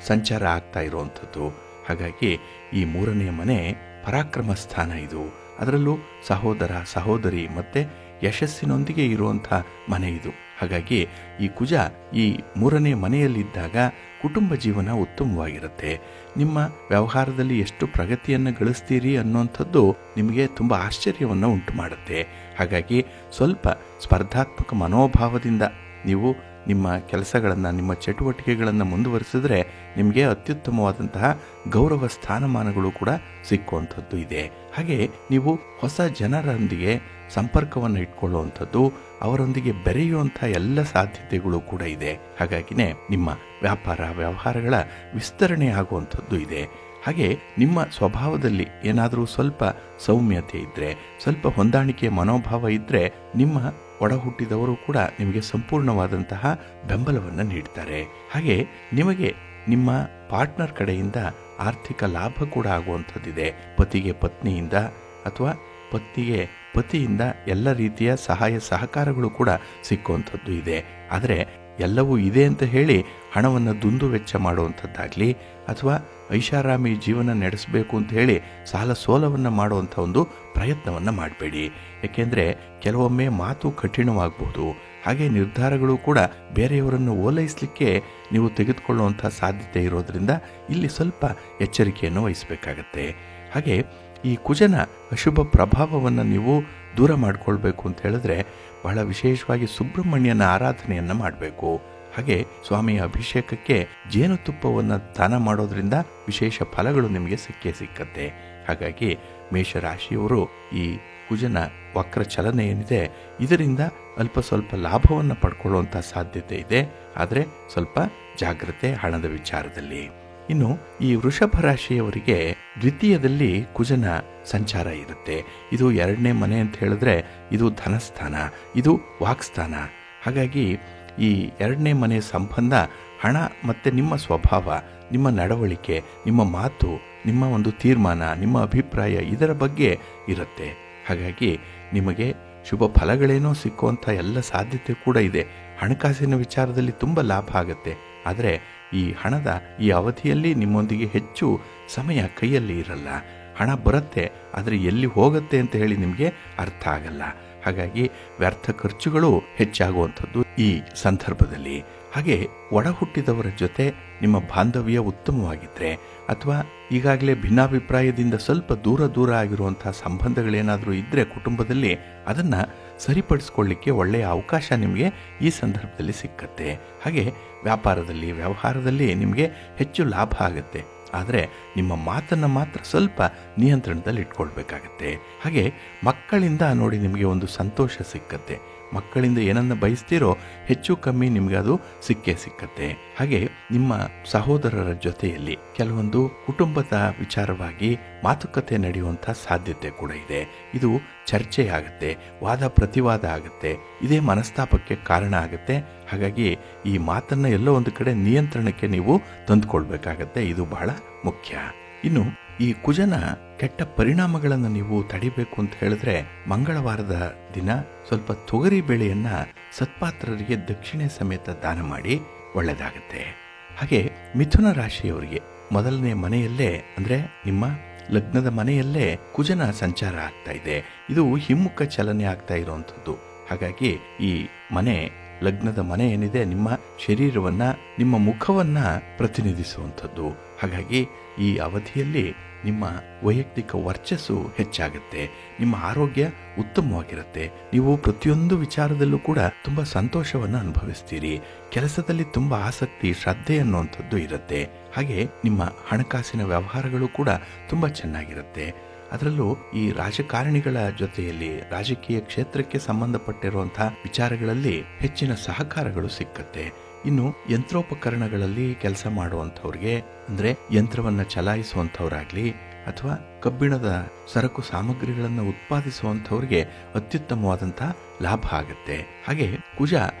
Speaker 1: ಸಂಚಾರ ಆಗ್ತಾ ಇರುವಂಥದ್ದು. ಹಾಗಾಗಿ ಈ 3ನೇ ಮನೆ ಪರಾಕ್ರಮ ಸ್ಥಾನ. ಇದು ಅದರಲ್ಲೂ ಸಹೋದರ, ಸಹೋದರಿ ಮತ್ತು ಯಶಸ್ಸಿನೊಂದಿಗೆ ಇರುವಂಥ ಮನೆ ಇದು. ಹಾಗಾಗಿ ಈ ಕುಜ ಈ 3ನೇ ಮನೆಯಲ್ಲಿದ್ದಾಗ ಕುಟುಂಬ ಜೀವನ ಉತ್ತಮವಾಗಿರುತ್ತೆ. ನಿಮ್ಮ ವ್ಯವಹಾರದಲ್ಲಿ ಎಷ್ಟು ಪ್ರಗತಿಯನ್ನು ಗಳಿಸ್ತೀರಿ ಅನ್ನುವಂಥದ್ದು ನಿಮಗೆ ತುಂಬ ಆಶ್ಚರ್ಯವನ್ನು ಉಂಟು ಮಾಡುತ್ತೆ. ಹಾಗಾಗಿ ಸ್ವಲ್ಪ ಸ್ಪರ್ಧಾತ್ಮಕ ಮನೋಭಾವದಿಂದ ನೀವು ನಿಮ್ಮ ಕೆಲಸಗಳನ್ನು, ನಿಮ್ಮ ಚಟುವಟಿಕೆಗಳನ್ನು ಮುಂದುವರಿಸಿದ್ರೆ ನಿಮಗೆ ಅತ್ಯುತ್ತಮವಾದಂತಹ ಗೌರವ ಸ್ಥಾನಮಾನಗಳು ಕೂಡ ಸಿಕ್ಕುವಂಥದ್ದು ಇದೆ. ಹಾಗೆ ನೀವು ಹೊಸ ಜನರೊಂದಿಗೆ ಸಂಪರ್ಕವನ್ನು ಇಟ್ಕೊಳ್ಳುವಂಥದ್ದು, ಅವರೊಂದಿಗೆ ಬೆರೆಯುವಂಥ ಎಲ್ಲ ಸಾಧ್ಯತೆಗಳು ಕೂಡ ಇದೆ. ಹಾಗಾಗಿನೇ ನಿಮ್ಮ ವ್ಯಾಪಾರ ವ್ಯವಹಾರಗಳ ವಿಸ್ತರಣೆ ಆಗುವಂಥದ್ದು ಇದೆ. ಹಾಗೆ ನಿಮ್ಮ ಸ್ವಭಾವದಲ್ಲಿ ಏನಾದರೂ ಸ್ವಲ್ಪ ಸೌಮ್ಯತೆ ಇದ್ದರೆ, ಸ್ವಲ್ಪ ಹೊಂದಾಣಿಕೆ ಮನೋಭಾವ ಇದ್ದರೆ, ನಿಮ್ಮ ಒಡ ಹುಟ್ಟಿದವರು ಕೂಡ ನಿಮಗೆ ಸಂಪೂರ್ಣವಾದಂತಹ ಬೆಂಬಲವನ್ನು ನೀಡ್ತಾರೆ. ಹಾಗೆ ನಿಮಗೆ ನಿಮ್ಮ ಪಾರ್ಟ್ನರ್ ಕಡೆಯಿಂದ ಆರ್ಥಿಕ ಲಾಭ ಕೂಡ ಆಗುವಂಥದ್ದಿದೆ. ಪತಿಗೆ ಪತ್ನಿಯಿಂದ ಅಥವಾ ಪತ್ನಿಗೆ ಪತಿಯಿಂದ ಎಲ್ಲ ರೀತಿಯ ಸಹಾಯ ಸಹಕಾರಗಳು ಕೂಡ ಸಿಕ್ಕುವಂಥದ್ದು ಇದೆ. ಆದರೆ ಎಲ್ಲವೂ ಇದೆ ಅಂತ ಹೇಳಿ ಹಣವನ್ನು ದುಂದು ವೆಚ್ಚ ಮಾಡುವಂಥದ್ದಾಗಲಿ ಅಥವಾ ಐಷಾರಾಮಿ ಜೀವನ ನಡೆಸಬೇಕು ಅಂತ ಹೇಳಿ ಸಾಲ ಸೋಲವನ್ನು ಮಾಡುವಂಥ ಒಂದು ಪ್ರಯತ್ನವನ್ನು ಮಾಡಬೇಡಿ. ಏಕೆಂದರೆ ಕೆಲವೊಮ್ಮೆ ಮಾತು ಕಠಿಣವಾಗಬಹುದು. ಹಾಗೆ ನಿರ್ಧಾರಗಳು ಕೂಡ ಬೇರೆಯವರನ್ನು ಓಲೈಸಲಿಕ್ಕೆ ನೀವು ತೆಗೆದುಕೊಳ್ಳುವಂಥ ಸಾಧ್ಯತೆ ಇರೋದರಿಂದ ಇಲ್ಲಿ ಸ್ವಲ್ಪ ಎಚ್ಚರಿಕೆಯನ್ನು ವಹಿಸಬೇಕಾಗತ್ತೆ. ಹಾಗೆ ಈ ಕುಜನ ಅಶುಭ ಪ್ರಭಾವವನ್ನು ನೀವು ದೂರ ಮಾಡಿಕೊಳ್ಬೇಕು ಅಂತ ಹೇಳಿದ್ರೆ ಬಹಳ ವಿಶೇಷವಾಗಿ ಸುಬ್ರಹ್ಮಣ್ಯನ ಆರಾಧನೆಯನ್ನು ಮಾಡಬೇಕು. ಹಾಗೆ ಸ್ವಾಮಿಯ ಅಭಿಷೇಕಕ್ಕೆ ಜೇನುತುಪ್ಪವನ್ನು ದಾನ ಮಾಡೋದ್ರಿಂದ ವಿಶೇಷ ಫಲಗಳು ನಿಮಗೆ ಸಿಕ್ಕತ್ತೆ. ಹಾಗಾಗಿ ಮೇಷರಾಶಿಯವರು ಈ ಕುಜನ ವಕ್ರ ಚಲನೆ ಏನಿದೆ ಇದರಿಂದ ಅಲ್ಪ ಸ್ವಲ್ಪ ಲಾಭವನ್ನು ಪಡ್ಕೊಳ್ಳುವಂಥ ಸಾಧ್ಯತೆ ಇದೆ. ಆದರೆ ಸ್ವಲ್ಪ ಜಾಗ್ರತೆ ಹಣದ ವಿಚಾರದಲ್ಲಿ. ಇನ್ನು ಈ ವೃಷಭ ರಾಶಿಯವರಿಗೆ ದ್ವಿತೀಯದಲ್ಲಿ ಕುಜನ ಸಂಚಾರ ಇರುತ್ತೆ. ಇದು 2ನೇ ಮನೆ ಅಂತ ಹೇಳಿದ್ರೆ ಇದು ಧನಸ್ಥಾನ, ಇದು ವಾಕ್ಸ್ಥಾನ. ಹಾಗಾಗಿ ಈ 2ನೇ ಮನೆ ಸಂಬಂಧ ಹಣ ಮತ್ತು ನಿಮ್ಮ ಸ್ವಭಾವ, ನಿಮ್ಮ ನಡವಳಿಕೆ, ನಿಮ್ಮ ಮಾತು, ನಿಮ್ಮ ಒಂದು ತೀರ್ಮಾನ, ನಿಮ್ಮ ಅಭಿಪ್ರಾಯ ಇದರ ಬಗ್ಗೆ ಇರುತ್ತೆ. ಹಾಗಾಗಿ ನಿಮಗೆ ಶುಭ ಫಲಗಳೇನೋ ಸಿಕ್ಕುವಂಥ ಎಲ್ಲ ಸಾಧ್ಯತೆ ಕೂಡ ಇದೆ. ಹಣಕಾಸಿನ ವಿಚಾರದಲ್ಲಿ ತುಂಬ ಲಾಭ ಆಗುತ್ತೆ. ಆದರೆ ಈ ಹಣದ ಈ ಅವಧಿಯಲ್ಲಿ ನಿಮ್ಮೊಂದಿಗೆ ಹೆಚ್ಚು ಸಮಯ ಕೈಯಲ್ಲಿ ಇರಲ್ಲ. ಹಣ ಬರುತ್ತೆ, ಆದರೆ ಎಲ್ಲಿ ಹೋಗುತ್ತೆ ಅಂತ ಹೇಳಿ ನಿಮಗೆ ಅರ್ಥ ಆಗಲ್ಲ. ಹಾಗಾಗಿ ವ್ಯರ್ಥ ಖರ್ಚುಗಳು ಹೆಚ್ಚಾಗುವಂಥದ್ದು ಈ ಸಂದರ್ಭದಲ್ಲಿ. ಹಾಗೆ ಒಡ ಹುಟ್ಟಿದವರ ಜೊತೆ ನಿಮ್ಮ ಬಾಂಧವ್ಯ ಉತ್ತಮವಾಗಿದ್ದರೆ ಅಥವಾ ಈಗಾಗಲೇ ಭಿನ್ನಾಭಿಪ್ರಾಯದಿಂದ ಸ್ವಲ್ಪ ದೂರ ಆಗಿರುವಂಥ ಸಂಬಂಧಗಳೇನಾದರೂ ಇದ್ದರೆ ಕುಟುಂಬದಲ್ಲಿ ಅದನ್ನು ಸರಿಪಡಿಸ್ಕೊಳ್ಳಿಕ್ಕೆ ಒಳ್ಳೆಯ ಅವಕಾಶ ನಿಮಗೆ ಈ ಸಂದರ್ಭದಲ್ಲಿ ಸಿಕ್ಕತ್ತೆ. ಹಾಗೆ ವ್ಯಾಪಾರದಲ್ಲಿ ವ್ಯವಹಾರದಲ್ಲಿ ನಿಮಗೆ ಹೆಚ್ಚು ಲಾಭ ಆಗುತ್ತೆ. ಆದರೆ ನಿಮ್ಮ ಮಾತನ್ನು ಮಾತ್ರ ಸ್ವಲ್ಪ ನಿಯಂತ್ರಣದಲ್ಲಿ ಇಟ್ಕೊಳ್ಬೇಕಾಗತ್ತೆ. ಹಾಗೆ ಮಕ್ಕಳಿಂದ ನೋಡಿ ನಿಮಗೆ ಒಂದು ಸಂತೋಷ ಸಿಕ್ಕತ್ತೆ. ಮಕ್ಕಳಿಂದ ಏನನ್ನು ಬಯಸ್ತೀರೋ ಹೆಚ್ಚು ಕಮ್ಮಿ ನಿಮಗೆ ಅದು ಸಿಕ್ಕತ್ತೆ. ಹಾಗೆ ನಿಮ್ಮ ಸಹೋದರರ ಜೊತೆಯಲ್ಲಿ ಕೆಲವೊಂದು ಕುಟುಂಬದ ವಿಚಾರವಾಗಿ ಮಾತುಕತೆ ನಡೆಯುವಂಥ ಸಾಧ್ಯತೆ ಕೂಡ ಇದೆ. ಇದು ಚರ್ಚೆಯಾಗುತ್ತೆ, ವಾದ ಪ್ರತಿವಾದ ಆಗುತ್ತೆ, ಇದೇ ಮನಸ್ತಾಪಕ್ಕೆ ಕಾರಣ ಆಗುತ್ತೆ. ಹಾಗಾಗಿ ಈ ಮಾತನ್ನು ಎಲ್ಲೋ ಒಂದು ಕಡೆ ನಿಯಂತ್ರಣಕ್ಕೆ ನೀವು ತಂದುಕೊಳ್ಬೇಕಾಗತ್ತೆ. ಇದು ಬಹಳ ಮುಖ್ಯ. ಇನ್ನು ಈ ಕುಜನ ಕೆಟ್ಟ ಪರಿಣಾಮಗಳನ್ನು ನೀವು ತಡಿಬೇಕು ಅಂತ ಹೇಳಿದ್ರೆ ಮಂಗಳವಾರದ ದಿನ ಸ್ವಲ್ಪ ತೊಗರಿ ಬೇಳೆಯನ್ನು ಸತ್ಪಾತ್ರರಿಗೆ ದಕ್ಷಿಣೆ ಸಮೇತ ದಾನ ಮಾಡಿ ಒಳ್ಳೆಯದಾಗತ್ತೆ. ಹಾಗೆ ಮಿಥುನ ರಾಶಿಯವರಿಗೆ 1ನೇ ಮನೆಯಲ್ಲೇ ಅಂದರೆ ನಿಮ್ಮ ಲಗ್ನದ ಮನೆಯಲ್ಲೇ ಕುಜನ ಸಂಚಾರ ಆಗ್ತಾ ಇದೆ. ಇದು ಹಿಮ್ಮುಖ ಚಲನೆ ಆಗ್ತಾ ಇರುವಂಥದ್ದು. ಹಾಗಾಗಿ ಈ ಮನೆ, ಲಗ್ನದ ಮನೆ ಏನಿದೆ, ನಿಮ್ಮ ಶರೀರವನ್ನ, ನಿಮ್ಮ ಮುಖವನ್ನ ಪ್ರತಿನಿಧಿಸುವಂಥದ್ದು. ಹಾಗಾಗಿ ಈ ಅವಧಿಯಲ್ಲಿ ನಿಮ್ಮ ವೈಯಕ್ತಿಕ ವರ್ಚಸ್ಸು ಹೆಚ್ಚಾಗುತ್ತೆ, ನಿಮ್ಮ ಆರೋಗ್ಯ ಉತ್ತಮವಾಗಿರುತ್ತೆ, ನೀವು ಪ್ರತಿಯೊಂದು ವಿಚಾರದಲ್ಲೂ ಕೂಡ ತುಂಬ ಸಂತೋಷವನ್ನು ಅನುಭವಿಸ್ತೀರಿ, ಕೆಲಸದಲ್ಲಿ ತುಂಬ ಆಸಕ್ತಿ, ಶ್ರದ್ಧೆ ಅನ್ನುವಂಥದ್ದು ಇರುತ್ತೆ. ಹಾಗೆ ನಿಮ್ಮ ಹಣಕಾಸಿನ ವ್ಯವಹಾರಗಳು ಕೂಡ ತುಂಬ ಚೆನ್ನಾಗಿರುತ್ತೆ. ಅದರಲ್ಲೂ ಈ ರಾಜಕಾರಣಿಗಳ ಜೊತೆಯಲ್ಲಿ ರಾಜಕೀಯ ಕ್ಷೇತ್ರಕ್ಕೆ ಸಂಬಂಧಪಟ್ಟಿರುವಂತಹ ವಿಚಾರಗಳಲ್ಲಿ ಹೆಚ್ಚಿನ ಸಹಕಾರಗಳು ಸಿಕ್ಕತ್ತೆ. ಇನ್ನು ಯಂತ್ರೋಪಕರಣಗಳಲ್ಲಿ ಕೆಲಸ ಮಾಡುವಂಥವ್ರಿಗೆ, ಅಂದ್ರೆ ಯಂತ್ರವನ್ನ ಚಲಾಯಿಸುವಂಥವ್ರಾಗ್ಲಿ ಅಥವಾ ಕಬ್ಬಿಣದ ಸರಕು ಸಾಮಗ್ರಿಗಳನ್ನು ಉತ್ಪಾದಿಸುವಂಥವ್ರಿಗೆ ಅತ್ಯುತ್ತಮವಾದಂತಹ ಲಾಭ ಆಗುತ್ತೆ. ಹಾಗೆ ಕುಜ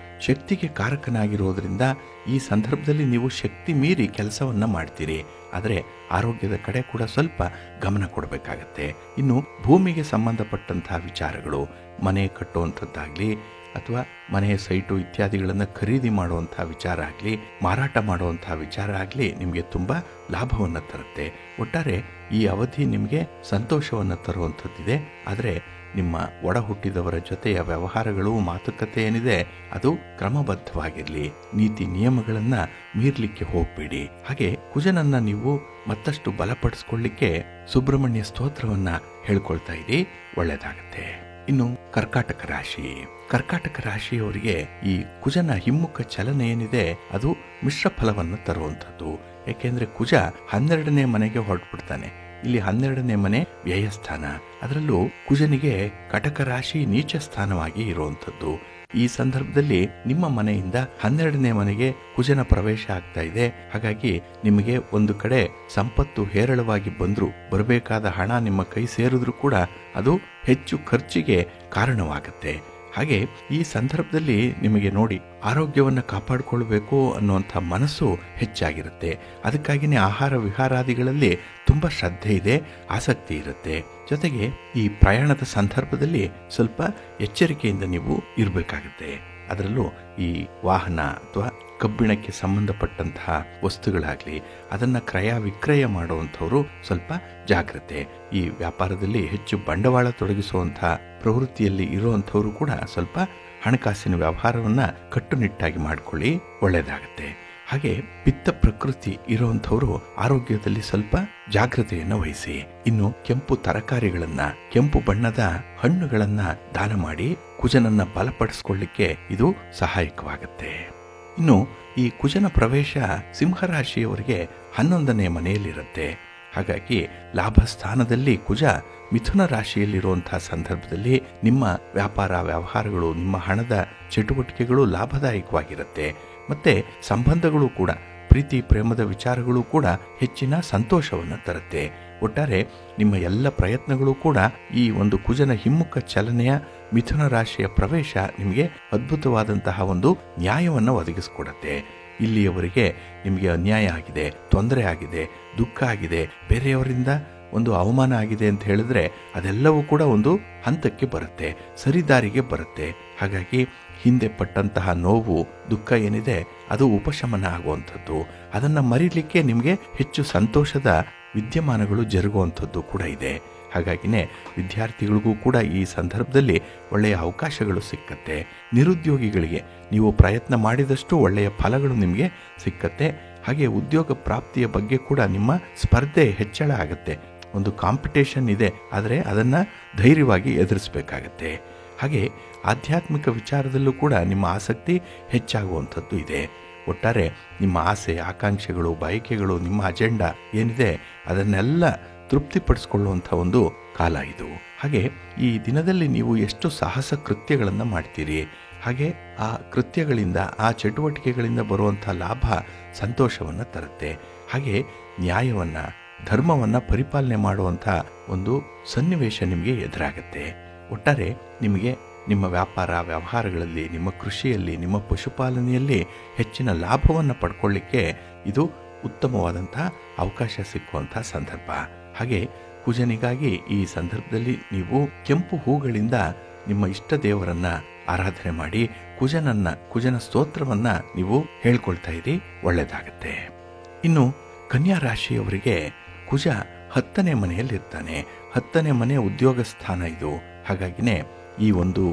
Speaker 1: ಶಕ್ತಿಗೆ ಕಾರಕನಾಗಿರೋದ್ರಿಂದ ಈ ಸಂದರ್ಭದಲ್ಲಿ ನೀವು ಶಕ್ತಿ ಮೀರಿ ಕೆಲಸವನ್ನ ಮಾಡ್ತೀರಿ. ಆದರೆ ಆರೋಗ್ಯದ ಕಡೆ ಕೂಡ ಸ್ವಲ್ಪ ಗಮನ ಕೊಡಬೇಕಾಗತ್ತೆ. ಇನ್ನು ಭೂಮಿಗೆ ಸಂಬಂಧಪಟ್ಟಂತಹ ವಿಚಾರಗಳು, ಮನೆ ಕಟ್ಟುವಂಥದ್ದಾಗ್ಲಿ ಅಥವಾ ಮನೆಯ ಸೈಟು ಇತ್ಯಾದಿಗಳನ್ನು ಖರೀದಿ ಮಾಡುವಂತಹ ವಿಚಾರ ಆಗಲಿ, ಮಾರಾಟ ಮಾಡುವಂತಹ ವಿಚಾರ ಆಗಲಿ ನಿಮಗೆ ತುಂಬ ಲಾಭವನ್ನು ತರುತ್ತೆ. ಒಟ್ಟಾರೆ ಈ ಅವಧಿ ನಿಮಗೆ ಸಂತೋಷವನ್ನು ತರುವಂಥದ್ದಿದೆ. ಆದರೆ ನಿಮ್ಮ ಒಡ ಹುಟ್ಟಿದವರ ಜೊತೆಯ ವ್ಯವಹಾರಗಳು, ಮಾತುಕತೆ ಏನಿದೆ ಅದು ಕ್ರಮಬದ್ಧವಾಗಿರಲಿ, ನೀತಿ ನಿಯಮಗಳನ್ನು ಮೀರ್ಲಿಕ್ಕೆ ಹೋಗ್ಬೇಡಿ. ಹಾಗೆ ಕುಜನನ್ನ ನೀವು ಮತ್ತಷ್ಟು ಬಲಪಡಿಸ್ಕೊಳ್ಳಿಕ್ಕೆ ಸುಬ್ರಹ್ಮಣ್ಯ ಸ್ತೋತ್ರವನ್ನ ಹೇಳ್ಕೊಳ್ತಾ ಇರಿ, ಒಳ್ಳೆಯದಾಗತ್ತೆ. ಇನ್ನು ಕರ್ಕಾಟಕ ರಾಶಿ. ಕರ್ಕಾಟಕ ರಾಶಿಯವರಿಗೆ ಈ ಕುಜನ ಹಿಮ್ಮುಖ ಚಲನೆ ಏನಿದೆ ಅದು ಮಿಶ್ರ ಫಲವನ್ನು ತರುವಂಥದ್ದು. ಯಾಕೆಂದ್ರೆ ಕುಜ 12ನೇ ಮನೆಗೆ ಹೊರಟ್ಬಿಡ್ತಾನೆ. ಇಲ್ಲಿ 12ನೇ ಮನೆ ವ್ಯಯಸ್ಥಾನ, ಅದರಲ್ಲೂ ಕುಜನಿಗೆ ಕಟಕ ರಾಶಿ ನೀಚ ಸ್ಥಾನವಾಗಿ ಇರುವಂಥದ್ದು. ಈ ಸಂದರ್ಭದಲ್ಲಿ ನಿಮ್ಮ ಮನೆಯಿಂದ 12ನೇ ಮನೆಗೆ ಕುಜನ ಪ್ರವೇಶ ಆಗ್ತಾ ಇದೆ. ಹಾಗಾಗಿ ನಿಮಗೆ ಒಂದು ಕಡೆ ಸಂಪತ್ತು ಹೇರಳವಾಗಿ ಬಂದ್ರು, ಬರಬೇಕಾದ ಹಣ ನಿಮ್ಮ ಕೈ ಸೇರಿದ್ರೂ ಕೂಡ ಅದು ಹೆಚ್ಚು ಖರ್ಚಿಗೆ ಕಾರಣವಾಗುತ್ತೆ. ಹಾಗೆ ಈ ಸಂದರ್ಭದಲ್ಲಿ ನಿಮಗೆ ನೋಡಿ ಆರೋಗ್ಯವನ್ನು ಕಾಪಾಡಿಕೊಳ್ಬೇಕು ಅನ್ನುವಂಥ ಮನಸ್ಸು ಹೆಚ್ಚಾಗಿರುತ್ತೆ. ಅದಕ್ಕಾಗಿಯೇ ಆಹಾರ ವಿಹಾರಾದಿಗಳಲ್ಲಿ ತುಂಬ ಶ್ರದ್ಧೆ ಇದೆ, ಆಸಕ್ತಿ ಇರುತ್ತೆ. ಜೊತೆಗೆ ಈ ಪ್ರಯಾಣದ ಸಂದರ್ಭದಲ್ಲಿ ಸ್ವಲ್ಪ ಎಚ್ಚರಿಕೆಯಿಂದ ನೀವು ಇರಬೇಕಾಗುತ್ತೆ. ಅದರಲ್ಲೂ ಈ ವಾಹನ ಅಥವಾ ಕಬ್ಬಿಣಕ್ಕೆ ಸಂಬಂಧಪಟ್ಟಂತಹ ವಸ್ತುಗಳಾಗಲಿ ಅದನ್ನು ಕ್ರಯ ವಿಕ್ರಯ ಮಾಡುವಂಥವರು ಸ್ವಲ್ಪ ಜಾಗ್ರತೆ. ಈ ವ್ಯಾಪಾರದಲ್ಲಿ ಹೆಚ್ಚು ಬಂಡವಾಳ ತೊಡಗಿಸುವಂತಹ ಪ್ರವೃತ್ತಿಯಲ್ಲಿ ಇರುವಂಥವರು ಕೂಡ ಸ್ವಲ್ಪ ಹಣಕಾಸಿನ ವ್ಯವಹಾರವನ್ನು ಕಟ್ಟುನಿಟ್ಟಾಗಿ ಮಾಡಿಕೊಳ್ಳಿ, ಒಳ್ಳೆಯದಾಗತ್ತೆ. ಹಾಗೆ ಪಿತ್ತ ಪ್ರಕೃತಿ ಇರುವಂಥವರು ಆರೋಗ್ಯದಲ್ಲಿ ಸ್ವಲ್ಪ ಜಾಗ್ರತೆಯನ್ನು ವಹಿಸಿ. ಇನ್ನು ಕೆಂಪು ತರಕಾರಿಗಳನ್ನ, ಕೆಂಪು ಬಣ್ಣದ ಹಣ್ಣುಗಳನ್ನ ದಾನ ಮಾಡಿ ಕುಜನನ್ನ ಬಲಪಡಿಸ್ಕೊಳ್ಳಿಕ್ಕೆ ಇದು ಸಹಾಯಕವಾಗುತ್ತೆ. ಇನ್ನು ಈ ಕುಜನ ಪ್ರವೇಶ ಸಿಂಹರಾಶಿಯವರಿಗೆ 11ನೇ ಮನೆಯಲ್ಲಿರುತ್ತೆ. ಹಾಗಾಗಿ ಲಾಭ ಸ್ಥಾನದಲ್ಲಿ ಕುಜ ಮಿಥುನ ರಾಶಿಯಲ್ಲಿರುವಂತಹ ಸಂದರ್ಭದಲ್ಲಿ ನಿಮ್ಮ ವ್ಯಾಪಾರ ವ್ಯವಹಾರಗಳು, ನಿಮ್ಮ ಹಣದ ಚಟುವಟಿಕೆಗಳು ಲಾಭದಾಯಕವಾಗಿರುತ್ತೆ. ಮತ್ತೆ ಸಂಬಂಧಗಳು ಕೂಡ, ಪ್ರೀತಿ ಪ್ರೇಮದ ವಿಚಾರಗಳು ಕೂಡ ಹೆಚ್ಚಿನ ಸಂತೋಷವನ್ನು ತರುತ್ತೆ. ಒಟ್ಟಾರೆ ನಿಮ್ಮ ಎಲ್ಲ ಪ್ರಯತ್ನಗಳು ಕೂಡ ಈ ಒಂದು ಕುಜನ ಹಿಮ್ಮುಖ ಚಲನೆಯ ಮಿಥುನ ರಾಶಿಯ ಪ್ರವೇಶ ನಿಮಗೆ ಅದ್ಭುತವಾದಂತಹ ಒಂದು ನ್ಯಾಯವನ್ನು ಒದಗಿಸಿಕೊಡುತ್ತೆ. ಇಲ್ಲಿಯವರೆಗೆ ನಿಮಗೆ ಅನ್ಯಾಯ ಆಗಿದೆ, ತೊಂದರೆ ಆಗಿದೆ, ದುಃಖ ಆಗಿದೆ, ಬೇರೆಯವರಿಂದ ಒಂದು ಅವಮಾನ ಆಗಿದೆ ಅಂತ ಹೇಳಿದ್ರೆ ಅದೆಲ್ಲವೂ ಕೂಡ ಒಂದು ಹಂತಕ್ಕೆ ಬರುತ್ತೆ, ಸರಿದಾರಿಗೆ ಬರುತ್ತೆ. ಹಾಗಾಗಿ ಹಿಂದೆ ಪಟ್ಟಂತಹ ನೋವು, ದುಃಖ ಏನಿದೆ ಅದು ಉಪಶಮನ ಆಗುವಂಥದ್ದು. ಅದನ್ನು ಮರೀಲಿಕ್ಕೆ ನಿಮಗೆ ಹೆಚ್ಚು ಸಂತೋಷದ ವಿದ್ಯಮಾನಗಳು ಜರುಗುವಂಥದ್ದು ಕೂಡ ಇದೆ. ಹಾಗಾಗಿನೇ ವಿದ್ಯಾರ್ಥಿಗಳಿಗೂ ಕೂಡ ಈ ಸಂದರ್ಭದಲ್ಲಿ ಒಳ್ಳೆಯ ಅವಕಾಶಗಳು ಸಿಕ್ಕತ್ತೆ. ನಿರುದ್ಯೋಗಿಗಳಿಗೆ ನೀವು ಪ್ರಯತ್ನ ಮಾಡಿದಷ್ಟು ಒಳ್ಳೆಯ ಫಲಗಳು ನಿಮಗೆ ಸಿಕ್ಕತ್ತೆ. ಹಾಗೆ ಉದ್ಯೋಗ ಪ್ರಾಪ್ತಿಯ ಬಗ್ಗೆ ಕೂಡ ನಿಮ್ಮ ಸ್ಪರ್ಧೆ ಹೆಚ್ಚಳ ಆಗುತ್ತೆ. ಒಂದು ಕಾಂಪಿಟೇಷನ್ ಇದೆ, ಆದರೆ ಅದನ್ನು ಧೈರ್ಯವಾಗಿ ಎದುರಿಸಬೇಕಾಗತ್ತೆ. ಹಾಗೆ ಆಧ್ಯಾತ್ಮಿಕ ವಿಚಾರದಲ್ಲೂ ಕೂಡ ನಿಮ್ಮ ಆಸಕ್ತಿ ಹೆಚ್ಚಾಗುವಂಥದ್ದು ಇದೆ. ಒಟ್ಟಾರೆ ನಿಮ್ಮ ಆಸೆ, ಆಕಾಂಕ್ಷೆಗಳು, ಬಯಕೆಗಳು, ನಿಮ್ಮ ಅಜೆಂಡಾ ಏನಿದೆ ಅದನ್ನೆಲ್ಲ ತೃಪ್ತಿಪಡಿಸ್ಕೊಳ್ಳುವಂಥ ಒಂದು ಕಾಲ ಇದು. ಹಾಗೆ ಈ ದಿನದಲ್ಲಿ ನೀವು ಎಷ್ಟು ಸಾಹಸ ಕೃತ್ಯಗಳನ್ನು ಮಾಡ್ತೀರಿ, ಹಾಗೆ ಆ ಕೃತ್ಯಗಳಿಂದ, ಆ ಚಟುವಟಿಕೆಗಳಿಂದ ಬರುವಂಥ ಲಾಭ ಸಂತೋಷವನ್ನು ತರುತ್ತೆ. ಹಾಗೆ ನ್ಯಾಯವನ್ನು, ಧರ್ಮವನ್ನು ಪರಿಪಾಲನೆ ಮಾಡುವಂಥ ಒಂದು ಸನ್ನಿವೇಶ ನಿಮಗೆ ಎದುರಾಗುತ್ತೆ. ಒಟ್ಟಾರೆ ನಿಮಗೆ ನಿಮ್ಮ ವ್ಯಾಪಾರ ವ್ಯವಹಾರಗಳಲ್ಲಿ, ನಿಮ್ಮ ಕೃಷಿಯಲ್ಲಿ, ನಿಮ್ಮ ಪಶುಪಾಲನೆಯಲ್ಲಿ ಹೆಚ್ಚಿನ ಲಾಭವನ್ನು ಪಡ್ಕೊಳ್ಳಿಕ್ಕೆ ಇದು ಉತ್ತಮವಾದಂಥ ಅವಕಾಶ ಸಿಕ್ಕುವಂಥ ಸಂದರ್ಭ. ಹಾಗೆ ಕುಜನಿಗಾಗಿ ಈ ಸಂದರ್ಭದಲ್ಲಿ ನೀವು ಕೆಂಪು ಹೂಗಳಿಂದ ನಿಮ್ಮ ಇಷ್ಟ ದೇವರನ್ನ ಆರಾಧನೆ ಮಾಡಿ ಕುಜನ ಸ್ತೋತ್ರವನ್ನ ನೀವು ಹೇಳ್ಕೊಳ್ತಾ ಇರಿ, ಒಳ್ಳೆಯದಾಗತ್ತೆ. ಇನ್ನು ಕನ್ಯಾ ರಾಶಿಯವರಿಗೆ ಕುಜ 10ನೇ ಮನೆಯಲ್ಲಿರ್ತಾನೆ. 10ನೇ ಮನೆ ಉದ್ಯೋಗ ಸ್ಥಾನ ಇದು. ಹಾಗಾಗಿನೇ ಈ ಒಂದು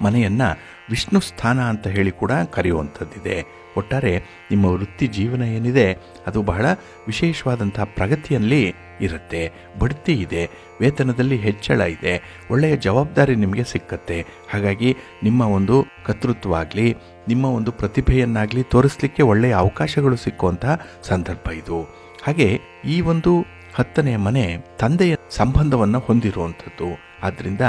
Speaker 1: ಮನೆಯನ್ನು ವಿಷ್ಣು ಸ್ಥಾನ ಅಂತ ಹೇಳಿ ಕೂಡ ಕರೆಯುವಂಥದ್ದಿದೆ. ಒಟ್ಟಾರೆ ನಿಮ್ಮ ವೃತ್ತಿ ಜೀವನ ಏನಿದೆ ಅದು ಬಹಳ ವಿಶೇಷವಾದಂಥ ಪ್ರಗತಿಯಲ್ಲಿ ಇರುತ್ತೆ. ಬಡ್ತಿ ಇದೆ, ವೇತನದಲ್ಲಿ ಹೆಚ್ಚಳ ಇದೆ, ಒಳ್ಳೆಯ ಜವಾಬ್ದಾರಿ ನಿಮಗೆ ಸಿಕ್ಕತ್ತೆ. ಹಾಗಾಗಿ ನಿಮ್ಮ ಒಂದು ಕರ್ತೃತ್ವ ಆಗಲಿ, ನಿಮ್ಮ ಒಂದು ಪ್ರತಿಭೆಯನ್ನಾಗಲಿ ತೋರಿಸಲಿಕ್ಕೆ ಒಳ್ಳೆಯ ಅವಕಾಶಗಳು ಸಿಕ್ಕುವಂಥ ಸಂದರ್ಭ ಇದು. ಹಾಗೆ ಈ ಒಂದು 10ನೇ ಮನೆ ತಂದೆಯ ಸಂಬಂಧವನ್ನು ಹೊಂದಿರುವಂಥದ್ದು. ಆದ್ದರಿಂದ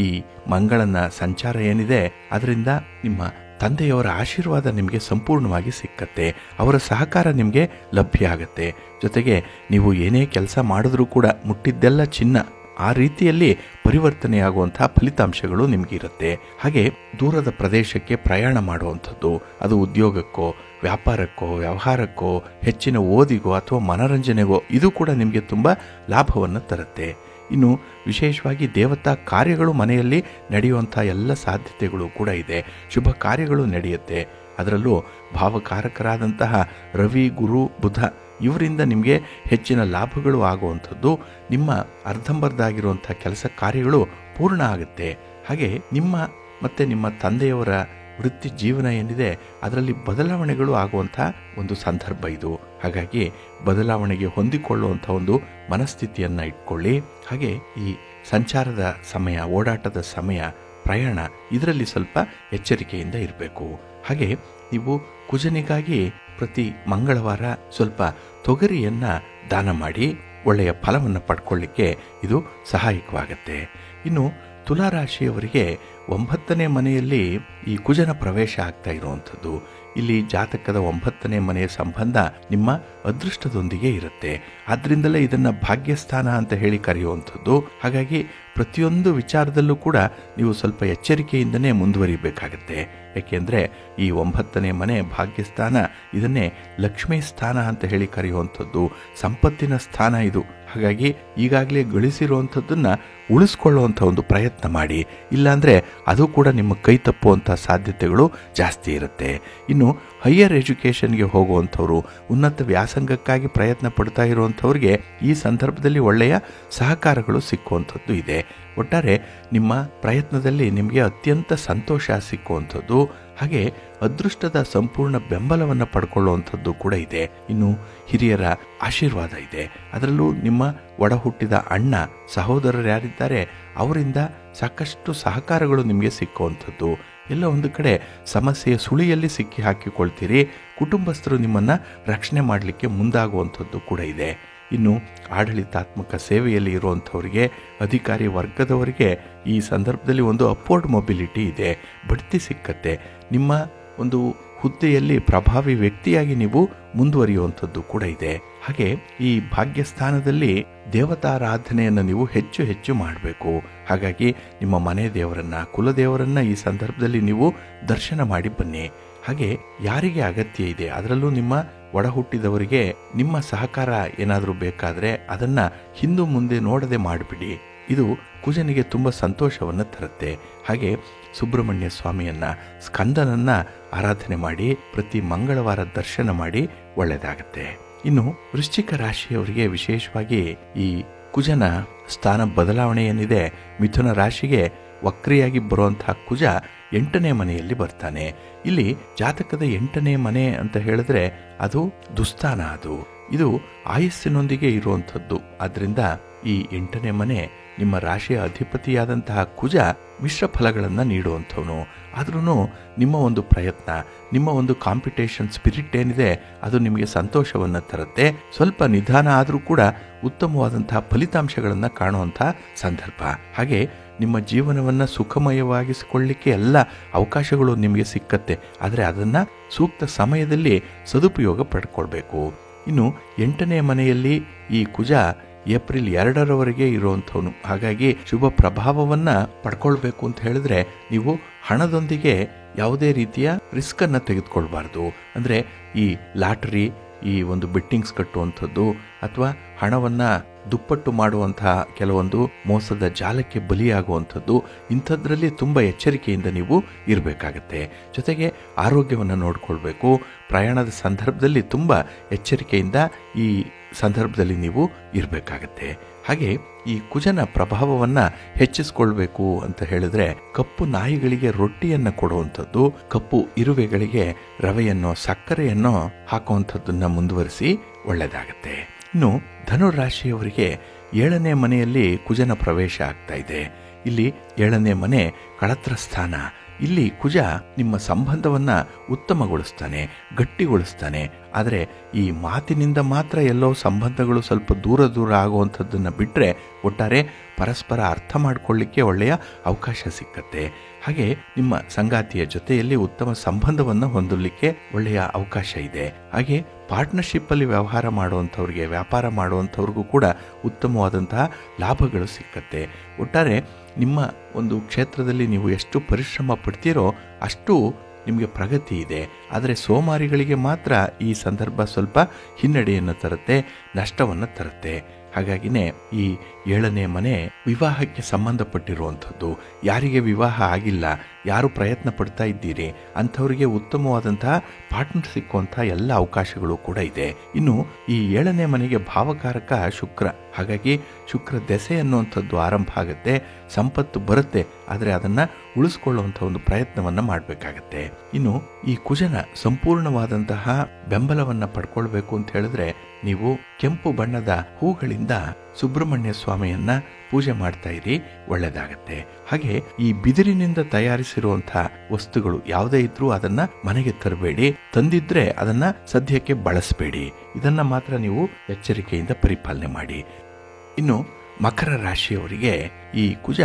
Speaker 1: ಈ ಮಂಗಳನ ಸಂಚಾರ ಏನಿದೆ ಅದರಿಂದ ನಿಮ್ಮ ತಂದೆಯವರ ಆಶೀರ್ವಾದ ನಿಮಗೆ ಸಂಪೂರ್ಣವಾಗಿ ಸಿಕ್ಕತ್ತೆ. ಅವರ ಸಹಕಾರ ನಿಮಗೆ ಲಭ್ಯ ಆಗತ್ತೆ. ಜೊತೆಗೆ ನೀವು ಏನೇ ಕೆಲಸ ಮಾಡಿದ್ರೂ ಕೂಡ ಮುಟ್ಟಿದ್ದೆಲ್ಲ ಚಿನ್ನ, ಆ ರೀತಿಯಲ್ಲಿ ಪರಿವರ್ತನೆಯಾಗುವಂತಹ ಫಲಿತಾಂಶಗಳು ನಿಮಗಿರುತ್ತೆ. ಹಾಗೆ ದೂರದ ಪ್ರದೇಶಕ್ಕೆ ಪ್ರಯಾಣ ಮಾಡುವಂಥದ್ದು, ಅದು ಉದ್ಯೋಗಕ್ಕೋ, ವ್ಯಾಪಾರಕ್ಕೋ, ವ್ಯವಹಾರಕ್ಕೋ, ಹೆಚ್ಚಿನ ಓದಿಗೋ ಅಥವಾ ಮನರಂಜನೆಗೋ, ಇದು ಕೂಡ ನಿಮಗೆ ತುಂಬ ಲಾಭವನ್ನು ತರುತ್ತೆ. ಇನ್ನು ವಿಶೇಷವಾಗಿ ದೇವತಾ ಕಾರ್ಯಗಳು ಮನೆಯಲ್ಲಿ ನಡೆಯುವಂಥ ಎಲ್ಲ ಸಾಧ್ಯತೆಗಳು ಕೂಡ ಇದೆ. ಶುಭ ಕಾರ್ಯಗಳು ನಡೆಯುತ್ತೆ. ಅದರಲ್ಲೂ ಭಾವಕಾರಕರಾದಂತಹ ರವಿ, ಗುರು, ಬುಧ ಇವರಿಂದ ನಿಮಗೆ ಹೆಚ್ಚಿನ ಲಾಭಗಳು ಆಗುವಂಥದ್ದು. ನಿಮ್ಮ ಅರ್ಧಂಬರ್ಧ ಆಗಿರುವಂಥ ಕೆಲಸ ಕಾರ್ಯಗಳು ಪೂರ್ಣ ಆಗುತ್ತೆ. ಹಾಗೆ ನಿಮ್ಮ ಮತ್ತು ನಿಮ್ಮ ತಂದೆಯವರ ವೃತ್ತಿ ಜೀವನ ಏನಿದೆ ಅದರಲ್ಲಿ ಬದಲಾವಣೆಗಳು ಆಗುವಂಥ ಒಂದು ಸಂದರ್ಭ ಇದು. ಹಾಗಾಗಿ ಬದಲಾವಣೆಗೆ ಹೊಂದಿಕೊಳ್ಳುವಂಥ ಒಂದು ಮನಸ್ಥಿತಿಯನ್ನು ಇಟ್ಕೊಳ್ಳಿ. ಹಾಗೆ ಈ ಸಂಚಾರದ ಸಮಯ, ಓಡಾಟದ ಸಮಯ, ಪ್ರಯಾಣ ಇದರಲ್ಲಿ ಸ್ವಲ್ಪ ಎಚ್ಚರಿಕೆಯಿಂದ ಇರಬೇಕು. ಹಾಗೆ ನೀವು ಕುಜನಿಗಾಗಿ ಪ್ರತಿ ಮಂಗಳವಾರ ಸ್ವಲ್ಪ ತೊಗರಿಯನ್ನು ದಾನ ಮಾಡಿ ಒಳ್ಳೆಯ ಫಲವನ್ನು ಪಡ್ಕೊಳ್ಳಿಕ್ಕೆ ಇದು ಸಹಾಯಕವಾಗುತ್ತೆ. ಇನ್ನು ತುಲಾರಾಶಿಯವರಿಗೆ 9ನೇ ಮನೆಯಲ್ಲಿ ಈ ಕುಜನ ಪ್ರವೇಶ ಆಗ್ತಾ ಇರುವಂಥದ್ದು. ಇಲ್ಲಿ ಜಾತಕದ 9ನೇ ಮನೆಯ ಸಂಬಂಧ ನಿಮ್ಮ ಅದೃಷ್ಟದೊಂದಿಗೆ ಇರುತ್ತೆ. ಆದ್ದರಿಂದಲೇ ಇದನ್ನು ಭಾಗ್ಯಸ್ಥಾನ ಅಂತ ಹೇಳಿ ಕರೆಯುವಂಥದ್ದು. ಹಾಗಾಗಿ ಪ್ರತಿಯೊಂದು ವಿಚಾರದಲ್ಲೂ ಕೂಡ ನೀವು ಸ್ವಲ್ಪ ಎಚ್ಚರಿಕೆಯಿಂದನೇ ಮುಂದುವರಿಬೇಕಾಗತ್ತೆ. ಏಕೆಂದರೆ ಈ 9ನೇ ಮನೆ ಭಾಗ್ಯಸ್ಥಾನ, ಇದನ್ನೇ ಲಕ್ಷ್ಮೀ ಸ್ಥಾನ ಅಂತ ಹೇಳಿ ಕರೆಯುವಂಥದ್ದು, ಸಂಪತ್ತಿನ ಸ್ಥಾನ ಇದು. ಹಾಗಾಗಿ ಈಗಾಗಲೇ ಗಳಿಸಿರುವಂಥದ್ದನ್ನು ಉಳಿಸ್ಕೊಳ್ಳುವಂಥ ಒಂದು ಪ್ರಯತ್ನ ಮಾಡಿ, ಇಲ್ಲಾಂದರೆ ಅದು ಕೂಡ ನಿಮ್ಮ ಕೈ ತಪ್ಪುವಂಥ ಸಾಧ್ಯತೆಗಳು ಜಾಸ್ತಿ ಇರುತ್ತೆ. ಇನ್ನು ಹೈಯರ್ ಎಜುಕೇಷನ್ಗೆ ಹೋಗುವಂಥವ್ರು, ಉನ್ನತ ವ್ಯಾಸಂಗಕ್ಕಾಗಿ ಪ್ರಯತ್ನ ಪಡ್ತಾ ಇರುವಂಥವ್ರಿಗೆ ಈ ಸಂದರ್ಭದಲ್ಲಿ ಒಳ್ಳೆಯ ಸಹಕಾರಗಳು ಸಿಕ್ಕುವಂಥದ್ದು ಇದೆ. ಒಟ್ಟಾರೆ ನಿಮ್ಮ ಪ್ರಯತ್ನದಲ್ಲಿ ನಿಮಗೆ ಅತ್ಯಂತ ಸಂತೋಷ ಸಿಕ್ಕುವಂಥದ್ದು, ಹಾಗೆ ಅದೃಷ್ಟದ ಸಂಪೂರ್ಣ ಬೆಂಬಲವನ್ನು ಪಡ್ಕೊಳ್ಳುವಂಥದ್ದು ಕೂಡ ಇದೆ. ಇನ್ನು ಹಿರಿಯರ ಆಶೀರ್ವಾದ ಇದೆ. ಅದರಲ್ಲೂ ನಿಮ್ಮ ಒಡ ಹುಟ್ಟಿದ ಅಣ್ಣ ಸಹೋದರರು ಯಾರಿದ್ದಾರೆ ಅವರಿಂದ ಸಾಕಷ್ಟು ಸಹಕಾರಗಳು ನಿಮಗೆ ಸಿಕ್ಕುವಂಥದ್ದು. ಎಲ್ಲ ಒಂದು ಕಡೆ ಸಮಸ್ಯೆಯ ಸುಳಿಯಲ್ಲಿ ಸಿಕ್ಕಿ ಹಾಕಿಕೊಳ್ತೀರಿ. ಕುಟುಂಬಸ್ಥರು ನಿಮ್ಮನ್ನು ರಕ್ಷಣೆ ಮಾಡಲಿಕ್ಕೆ ಮುಂದಾಗುವಂಥದ್ದು ಕೂಡ ಇದೆ. ಇನ್ನು ಆಡಳಿತಾತ್ಮಕ ಸೇವೆಯಲ್ಲಿ ಇರುವಂಥವರಿಗೆ, ಅಧಿಕಾರಿ ವರ್ಗದವರಿಗೆ ಈ ಸಂದರ್ಭದಲ್ಲಿ ಒಂದು ಅಪ್ವರ್ಡ್ ಮೊಬಿಲಿಟಿ ಇದೆ, ಬಡ್ತಿ ಸಿಕ್ಕತ್ತೆ. ನಿಮ್ಮ ಒಂದು ಹುದ್ದೆಯಲ್ಲಿ ಪ್ರಭಾವಿ ವ್ಯಕ್ತಿಯಾಗಿ ನೀವು ಮುಂದುವರಿಯುವಂಥದ್ದು ಕೂಡ ಇದೆ. ಹಾಗೆ ಈ ಭಾಗ್ಯಸ್ಥಾನದಲ್ಲಿ ದೇವತಾರಾಧನೆಯನ್ನು ನೀವು ಹೆಚ್ಚು ಹೆಚ್ಚು ಮಾಡಬೇಕು. ಹಾಗಾಗಿ ನಿಮ್ಮ ಮನೆ ದೇವರನ್ನ, ಕುಲದೇವರನ್ನ ಈ ಸಂದರ್ಭದಲ್ಲಿ ನೀವು ದರ್ಶನ ಮಾಡಿ ಬನ್ನಿ. ಹಾಗೆ ಯಾರಿಗೆ ಅಗತ್ಯ ಇದೆ, ಅದರಲ್ಲೂ ನಿಮ್ಮ ಒಡ ಹುಟ್ಟಿದವರಿಗೆ ನಿಮ್ಮ ಸಹಕಾರ ಏನಾದರೂ ಬೇಕಾದರೆ ಅದನ್ನು ಹಿಂದು ಮುಂದೆ ನೋಡದೆ ಮಾಡಿಬಿಡಿ. ಇದು ಕುಜನಿಗೆ ತುಂಬ ಸಂತೋಷವನ್ನು ತರುತ್ತೆ. ಹಾಗೆ ಸುಬ್ರಹ್ಮಣ್ಯ ಸ್ವಾಮಿಯನ್ನ, ಸ್ಕಂದನನ್ನ ಆರಾಧನೆ ಮಾಡಿ ಪ್ರತಿ ಮಂಗಳವಾರ ದರ್ಶನ ಮಾಡಿ ಒಳ್ಳೆಯದಾಗತ್ತೆ. ಇನ್ನು ವೃಶ್ಚಿಕ ರಾಶಿಯವರಿಗೆ ವಿಶೇಷವಾಗಿ ಈ ಕುಜನ ಸ್ಥಾನ ಬದಲಾವಣೆ ಏನಿದೆ, ಮಿಥುನ ರಾಶಿಗೆ ವಕ್ರಿಯಾಗಿ ಬರುವಂತಹ ಕುಜ 8ನೇ ಮನೆಯಲ್ಲಿ ಬರ್ತಾನೆ. ಇಲ್ಲಿ ಜಾತಕದ 8ನೇ ಮನೆ ಅಂತ ಹೇಳಿದ್ರೆ ಅದು ದುಸ್ಥಾನ, ಇದು ಆಯಸ್ಸಿನೊಂದಿಗೆ ಇರುವಂಥದ್ದು. ಆದ್ರಿಂದ ಈ 8ನೇ ಮನೆ ನಿಮ್ಮ ರಾಶಿಯ ಅಧಿಪತಿಯಾದಂತಹ ಕುಜ ಮಿಶ್ರ ಫಲಗಳನ್ನು ನೀಡುವಂಥವನು. ಆದ್ರೂ ನಿಮ್ಮ ಒಂದು ಪ್ರಯತ್ನ, ನಿಮ್ಮ ಒಂದು ಕಾಂಪಿಟೇಷನ್ ಸ್ಪಿರಿಟ್ ಏನಿದೆ ಅದು ನಿಮಗೆ ಸಂತೋಷವನ್ನು ತರುತ್ತೆ. ಸ್ವಲ್ಪ ನಿಧಾನ ಆದರೂ ಕೂಡ ಉತ್ತಮವಾದಂತಹ ಫಲಿತಾಂಶಗಳನ್ನು ಕಾಣುವಂಥ ಸಂದರ್ಭ. ಹಾಗೆ ನಿಮ್ಮ ಜೀವನವನ್ನು ಸುಖಮಯವಾಗಿಸಿಕೊಳ್ಳಲಿಕ್ಕೆ ಎಲ್ಲ ಅವಕಾಶಗಳು ನಿಮಗೆ ಸಿಕ್ಕತ್ತೆ. ಆದರೆ ಅದನ್ನು ಸೂಕ್ತ ಸಮಯದಲ್ಲಿ ಸದುಪಯೋಗ ಪಡ್ಕೊಳ್ಬೇಕು. ಇನ್ನು 8ನೇ ಮನೆಯಲ್ಲಿ ಈ ಕುಜ ಏಪ್ರಿಲ್ 2ರವರೆಗೆ ಇರುವಂಥವನು. ಹಾಗಾಗಿ ಶುಭ ಪ್ರಭಾವವನ್ನು ಪಡ್ಕೊಳ್ಬೇಕು ಅಂತ ಹೇಳಿದ್ರೆ ನೀವು ಹಣದೊಂದಿಗೆ ಯಾವುದೇ ರೀತಿಯ ರಿಸ್ಕ್ ಅನ್ನು ತೆಗೆದುಕೊಳ್ಬಾರ್ದು. ಅಂದರೆ ಈ ಲಾಟರಿ, ಈ ಒಂದು ಬೆಟ್ಟಿಂಗ್ಸ್ ಕಟ್ಟುವಂಥದ್ದು ಅಥವಾ ಹಣವನ್ನು ದುಪ್ಪಟ್ಟು ಮಾಡುವಂತಹ ಕೆಲವೊಂದು ಮೋಸದ ಜಾಲಕ್ಕೆ ಬಲಿಯಾಗುವಂಥದ್ದು, ಇಂಥದ್ರಲ್ಲಿ ತುಂಬ ಎಚ್ಚರಿಕೆಯಿಂದ ನೀವು ಇರಬೇಕಾಗತ್ತೆ. ಜೊತೆಗೆ ಆರೋಗ್ಯವನ್ನು ನೋಡಿಕೊಳ್ಬೇಕು. ಪ್ರಯಾಣದ ಸಂದರ್ಭದಲ್ಲಿ ತುಂಬ ಎಚ್ಚರಿಕೆಯಿಂದ ಈ ಸಂದರ್ಭದಲ್ಲಿ ನೀವು ಇರಬೇಕಾಗತ್ತೆ. ಹಾಗೆ ಈ ಕುಜನ ಪ್ರಭಾವವನ್ನ ಹೆಚ್ಚಿಸ್ಕೊಳ್ಬೇಕು ಅಂತ ಹೇಳಿದ್ರೆ ಕಪ್ಪು ನಾಯಿಗಳಿಗೆ ರೊಟ್ಟಿಯನ್ನ ಕೊಡುವಂಥದ್ದು, ಕಪ್ಪು ಇರುವೆಗಳಿಗೆ ರವೆಯನ್ನೋ ಸಕ್ಕರೆಯನ್ನೋ ಹಾಕುವಂಥದ್ದನ್ನ ಮುಂದುವರಿಸಿ ಒಳ್ಳೆಯದಾಗತ್ತೆ. ಇನ್ನು ಧನುರಾಶಿಯವರಿಗೆ 7ನೇ ಮನೆಯಲ್ಲಿ ಕುಜನ ಪ್ರವೇಶ ಆಗ್ತಾ ಇದೆ. ಇಲ್ಲಿ 7ನೇ ಮನೆ ಕಳತ್ರ ಸ್ಥಾನ. ಇಲ್ಲಿ ಕುಜ ನಿಮ್ಮ ಸಂಬಂಧವನ್ನ ಉತ್ತಮಗೊಳಿಸ್ತಾನೆ, ಗಟ್ಟಿಗೊಳಿಸ್ತಾನೆ. ಆದರೆ ಈ ಮಾತಿನಿಂದ ಮಾತ್ರ ಎಲ್ಲೋ ಸಂಬಂಧಗಳು ಸ್ವಲ್ಪ ದೂರ ದೂರ ಆಗುವಂಥದ್ದನ್ನು ಬಿಟ್ಟರೆ ಒಟ್ಟಾರೆ ಪರಸ್ಪರ ಅರ್ಥ ಮಾಡಿಕೊಳ್ಳಿಕ್ಕೆ ಒಳ್ಳೆಯ ಅವಕಾಶ ಸಿಕ್ಕತ್ತೆ. ಹಾಗೆ ನಿಮ್ಮ ಸಂಗಾತಿಯ ಜೊತೆಯಲ್ಲಿ ಉತ್ತಮ ಸಂಬಂಧವನ್ನು ಹೊಂದಲಿಕ್ಕೆ ಒಳ್ಳೆಯ ಅವಕಾಶ ಇದೆ. ಹಾಗೆ ಪಾರ್ಟ್ನರ್ಶಿಪ್ಪಲ್ಲಿ ವ್ಯವಹಾರ ಮಾಡುವಂಥವ್ರಿಗೆ, ವ್ಯಾಪಾರ ಮಾಡುವಂಥವ್ರಿಗೂ ಕೂಡ ಉತ್ತಮವಾದಂತಹ ಲಾಭಗಳು ಸಿಕ್ಕತ್ತೆ. ಒಟ್ಟಾರೆ ನಿಮ್ಮ ಒಂದು ಕ್ಷೇತ್ರದಲ್ಲಿ ನೀವು ಎಷ್ಟು ಪರಿಶ್ರಮ ಪಡ್ತೀರೋ ಅಷ್ಟು ನಿಮಗೆ ಪ್ರಗತಿ ಇದೆ. ಆದರೆ ಸೋಮಾರಿಗಳಿಗೆ ಮಾತ್ರ ಈ ಸಂದರ್ಭ ಸ್ವಲ್ಪ ಹಿನ್ನಡೆಯನ್ನು ತರುತ್ತೆ, ನಷ್ಟವನ್ನು ತರುತ್ತೆ. ಹಾಗಾಗಿನೇ ಈ 7ನೇ ಮನೆ ವಿವಾಹಕ್ಕೆ ಸಂಬಂಧಪಟ್ಟಿರುವಂಥದ್ದು. ಯಾರಿಗೆ ವಿವಾಹ ಆಗಿಲ್ಲ, ಯಾರು ಪ್ರಯತ್ನ ಪಡ್ತಾ ಇದ್ದೀರಿ ಅಂಥವರಿಗೆ ಉತ್ತಮವಾದಂತಹ ಪಾರ್ಟ್ನರ್ ಸಿಕ್ಕುವಂಥ ಎಲ್ಲ ಅವಕಾಶಗಳು ಕೂಡ ಇದೆ. ಇನ್ನು ಈ 7ನೇ ಮನೆಗೆ ಭಾವಕಾರಕ ಶುಕ್ರ. ಹಾಗಾಗಿ ಶುಕ್ರ ದೆಸೆ ಅನ್ನುವಂಥದ್ದು ಆರಂಭ ಆಗುತ್ತೆ, ಸಂಪತ್ತು ಬರುತ್ತೆ. ಆದರೆ ಅದನ್ನು ಉಳಿಸ್ಕೊಳ್ಳುವಂಥ ಒಂದು ಪ್ರಯತ್ನವನ್ನು ಮಾಡಬೇಕಾಗತ್ತೆ. ಇನ್ನು ಈ ಕುಜನ ಸಂಪೂರ್ಣವಾದಂತಹ ಬೆಂಬಲವನ್ನು ಪಡ್ಕೊಳ್ಬೇಕು ಅಂತ ಹೇಳಿದ್ರೆ ನೀವು ಕೆಂಪು ಬಣ್ಣದ ಹೂಗಳಿಂದ ಸುಬ್ರಹ್ಮಣ್ಯ ಸ್ವಾಮಿಯನ್ನ ಪೂಜೆ ಮಾಡ್ತಾ ಇರಿ, ಒಳ್ಳೆಯದಾಗತ್ತೆ. ಹಾಗೆ ಈ ಬಿದಿರಿನಿಂದ ತಯಾರಿಸಿರುವಂತಹ ವಸ್ತುಗಳು ಯಾವುದೇ ಇದ್ರೂ ಅದನ್ನ ಮನೆಗೆ ತರಬೇಡಿ, ತಂದಿದ್ರೆ ಅದನ್ನ ಸದ್ಯಕ್ಕೆ ಬಳಸಬೇಡಿ. ಇದನ್ನ ಮಾತ್ರ ನೀವು ಎಚ್ಚರಿಕೆಯಿಂದ ಪರಿಪಾಲನೆ ಮಾಡಿ. ಇನ್ನು ಮಕರ ರಾಶಿಯವರಿಗೆ ಈ ಕುಜ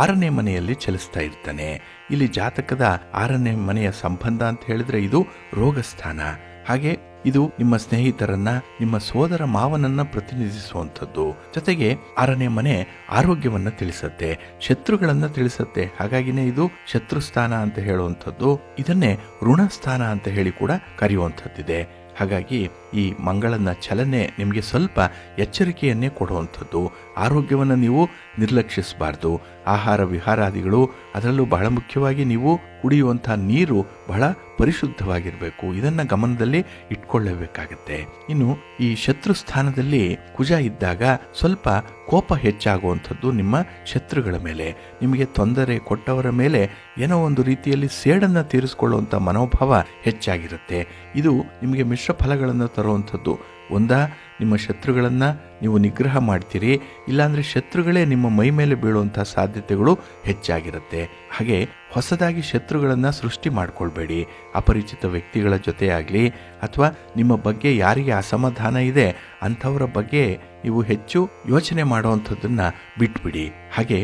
Speaker 1: 6ನೇ ಮನೆಯಲ್ಲಿ ಚಲಿಸ್ತಾ ಇರ್ತಾನೆ. ಇಲ್ಲಿ ಜಾತಕದ 6ನೇ ಮನೆಯ ಸಂಬಂಧ ಅಂತ ಹೇಳಿದ್ರೆ ಇದು ರೋಗಸ್ಥಾನ. ಹಾಗೆ ಇದು ನಿಮ್ಮ ಸ್ನೇಹಿತರನ್ನ, ನಿಮ್ಮ ಸೋದರ ಮಾವನನ್ನ ಪ್ರತಿನಿಧಿಸುವಂಥದ್ದು. ಜೊತೆಗೆ 6ನೇ ಮನೆ ಆರೋಗ್ಯವನ್ನ ತಿಳಿಸತ್ತೆ, ಶತ್ರುಗಳನ್ನ ತಿಳಿಸತ್ತೆ. ಹಾಗಾಗಿನೇ ಇದು ಶತ್ರುಸ್ಥಾನ ಅಂತ ಹೇಳುವಂಥದ್ದು. ಇದನ್ನೇ ಋಣಸ್ಥಾನ ಅಂತ ಹೇಳಿ ಕೂಡ ಕರೆಯುವಂಥದ್ದಿದೆ. ಹಾಗಾಗಿ ಈ ಮಂಗಳನ ಚಲನೆ ನಿಮಗೆ ಸ್ವಲ್ಪ ಎಚ್ಚರಿಕೆಯನ್ನೇ ಕೊಡುವಂಥದ್ದು. ಆರೋಗ್ಯವನ್ನು ನೀವು ನಿರ್ಲಕ್ಷಿಸಬಾರ್ದು. ಆಹಾರ ವಿಹಾರಾದಿಗಳು, ಅದರಲ್ಲೂ ಬಹಳ ಮುಖ್ಯವಾಗಿ ನೀವು ಕುಡಿಯುವಂಥ ನೀರು ಬಹಳ ಪರಿಶುದ್ಧವಾಗಿರಬೇಕು. ಇದನ್ನ ಗಮನದಲ್ಲಿ ಇಟ್ಕೊಳ್ಳಬೇಕಾಗತ್ತೆ. ಇನ್ನು ಈ ಶತ್ರು ಸ್ಥಾನದಲ್ಲಿ ಕುಜ ಇದ್ದಾಗ ಸ್ವಲ್ಪ ಕೋಪ ಹೆಚ್ಚಾಗುವಂಥದ್ದು ನಿಮ್ಮ ಶತ್ರುಗಳ ಮೇಲೆ. ನಿಮಗೆ ತೊಂದರೆ ಕೊಟ್ಟವರ ಮೇಲೆ ಏನೋ ಒಂದು ರೀತಿಯಲ್ಲಿ ಸೇಡನ್ನು ತೀರಿಸಿಕೊಳ್ಳುವಂಥ ಮನೋಭಾವ ಹೆಚ್ಚಾಗಿರುತ್ತೆ. ಇದು ನಿಮಗೆ ಮಿಶ್ರ ಫಲಗಳನ್ನು ತರುವಂಥದ್ದು. ಒಂದಾ ನಿಮ್ಮ ಶತ್ರುಗಳನ್ನು ನೀವು ನಿಗ್ರಹ ಮಾಡ್ತೀರಿ, ಇಲ್ಲಾಂದರೆ ಶತ್ರುಗಳೇ ನಿಮ್ಮ ಮೈ ಮೇಲೆ ಬೀಳುವಂಥ ಸಾಧ್ಯತೆಗಳು ಹೆಚ್ಚಾಗಿರುತ್ತೆ. ಹಾಗೆ ಹೊಸದಾಗಿ ಶತ್ರುಗಳನ್ನು ಸೃಷ್ಟಿ ಮಾಡ್ಕೊಳ್ಬೇಡಿ. ಅಪರಿಚಿತ ವ್ಯಕ್ತಿಗಳ ಜೊತೆ ಆಗಲಿ ಅಥವಾ ನಿಮ್ಮ ಬಗ್ಗೆ ಯಾರಿಗೆ ಅಸಮಾಧಾನ ಇದೆ ಅಂಥವರ ಬಗ್ಗೆ ನೀವು ಹೆಚ್ಚು ಯೋಚನೆ ಮಾಡುವಂಥದ್ದನ್ನು ಬಿಟ್ಬಿಡಿ. ಹಾಗೆ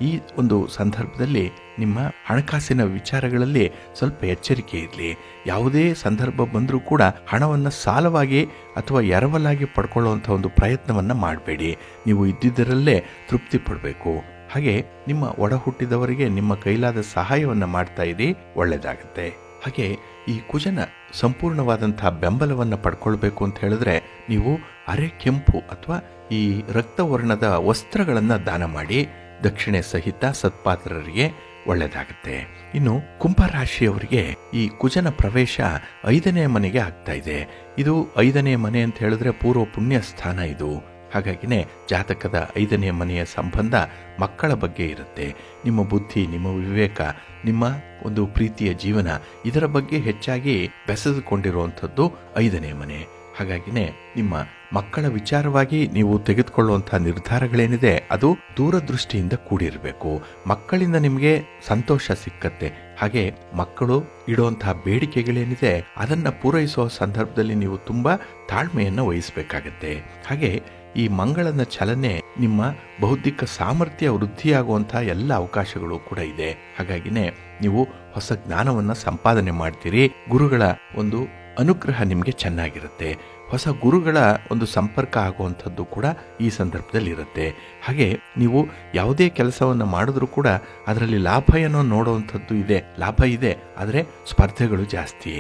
Speaker 1: ಈ ಒಂದು ಸಂದರ್ಭದಲ್ಲಿ ನಿಮ್ಮ ಹಣಕಾಸಿನ ವಿಚಾರಗಳಲ್ಲಿ ಸ್ವಲ್ಪ ಎಚ್ಚರಿಕೆ ಇರಲಿ. ಯಾವುದೇ ಸಂದರ್ಭ ಬಂದರೂ ಕೂಡ ಹಣವನ್ನು ಸಾಲವಾಗಿ ಅಥವಾ ಎರವಲಾಗಿ ಪಡ್ಕೊಳ್ಳುವಂಥ ಒಂದು ಪ್ರಯತ್ನವನ್ನು ಮಾಡಬೇಡಿ. ನೀವು ಇದ್ದಿದ್ದರಲ್ಲೇ ತೃಪ್ತಿ ಪಡಬೇಕು. ಹಾಗೆ ನಿಮ್ಮ ಒಡ ಹುಟ್ಟಿದವರಿಗೆ ನಿಮ್ಮ ಕೈಲಾದ ಸಹಾಯವನ್ನು ಮಾಡ್ತಾ ಇರಿ, ಒಳ್ಳೆಯದಾಗುತ್ತೆ. ಹಾಗೆ ಈ ಕುಜನ ಸಂಪೂರ್ಣವಾದಂತಹ ಬೆಂಬಲವನ್ನು ಪಡ್ಕೊಳ್ಬೇಕು ಅಂತ ಹೇಳಿದ್ರೆ ನೀವು ಅರೆ ಕೆಂಪು ಅಥವಾ ಈ ರಕ್ತವರ್ಣದ ವಸ್ತ್ರಗಳನ್ನು ದಾನ ಮಾಡಿ, ದಕ್ಷಿಣೆ ಸಹಿತ ಸತ್ಪಾತ್ರರಿಗೆ ಒಳ್ಳೆಯದಾಗುತ್ತೆ. ಇನ್ನು ಕುಂಭರಾಶಿಯವರಿಗೆ ಈ ಕುಜನ ಪ್ರವೇಶ 5ನೇ ಮನೆಗೆ ಆಗ್ತಾ ಇದೆ. ಇದು 5ನೇ ಮನೆ ಅಂತ ಹೇಳಿದ್ರೆ ಪೂರ್ವ ಪುಣ್ಯ ಸ್ಥಾನ ಇದು. ಹಾಗಾಗಿನೇ ಜಾತಕದ 5ನೇ ಮನೆಯ ಸಂಬಂಧ ಮಕ್ಕಳ ಬಗ್ಗೆ ಇರುತ್ತೆ. ನಿಮ್ಮ ಬುದ್ಧಿ, ನಿಮ್ಮ ವಿವೇಕ, ನಿಮ್ಮ ಒಂದು ಪ್ರೀತಿಯ ಜೀವನ, ಇದರ ಬಗ್ಗೆ ಹೆಚ್ಚಾಗಿ ಬೆಸೆದುಕೊಂಡಿರುವಂಥದ್ದು 5ನೇ ಮನೆ. ಹಾಗಾಗಿನೇ ನಿಮ್ಮ ಮಕ್ಕಳ ವಿಚಾರವಾಗಿ ನೀವು ತೆಗೆದುಕೊಳ್ಳುವಂತಹ ನಿರ್ಧಾರಗಳೇನಿದೆ ಅದು ದೂರದೃಷ್ಟಿಯಿಂದ ಕೂಡಿರಬೇಕು. ಮಕ್ಕಳಿಂದ ನಿಮಗೆ ಸಂತೋಷ ಸಿಕ್ಕತ್ತೆ. ಹಾಗೆ ಮಕ್ಕಳು ಇಡುವಂತಹ ಬೇಡಿಕೆಗಳೇನಿದೆ ಅದನ್ನ ಪೂರೈಸುವ ಸಂದರ್ಭದಲ್ಲಿ ನೀವು ತುಂಬಾ ತಾಳ್ಮೆಯನ್ನು ವಹಿಸಬೇಕಾಗತ್ತೆ. ಹಾಗೆ ಈ ಮಂಗಳನ ಚಲನೆ ನಿಮ್ಮ ಬೌದ್ಧಿಕ ಸಾಮರ್ಥ್ಯ ವೃದ್ಧಿಯಾಗುವಂತಹ ಎಲ್ಲ ಅವಕಾಶಗಳು ಕೂಡ ಇದೆ. ಹಾಗಾಗಿನೇ ನೀವು ಹೊಸ ಜ್ಞಾನವನ್ನ ಸಂಪಾದನೆ ಮಾಡ್ತೀರಿ. ಗುರುಗಳ ಒಂದು ಅನುಗ್ರಹ ನಿಮಗೆ ಚೆನ್ನಾಗಿರುತ್ತೆ. ಹೊಸ ಗುರುಗಳ ಒಂದು ಸಂಪರ್ಕ ಆಗುವಂಥದ್ದು ಕೂಡ ಈ ಸಂದರ್ಭದಲ್ಲಿ ಇರುತ್ತೆ. ಹಾಗೆ ನೀವು ಯಾವುದೇ ಕೆಲಸವನ್ನು ಮಾಡಿದ್ರೂ ಕೂಡ ಅದರಲ್ಲಿ ಲಾಭ ಏನೋ ನೋಡುವಂಥದ್ದು ಇದೆ, ಲಾಭ ಇದೆ. ಆದರೆ ಸ್ಪರ್ಧೆಗಳು ಜಾಸ್ತಿ,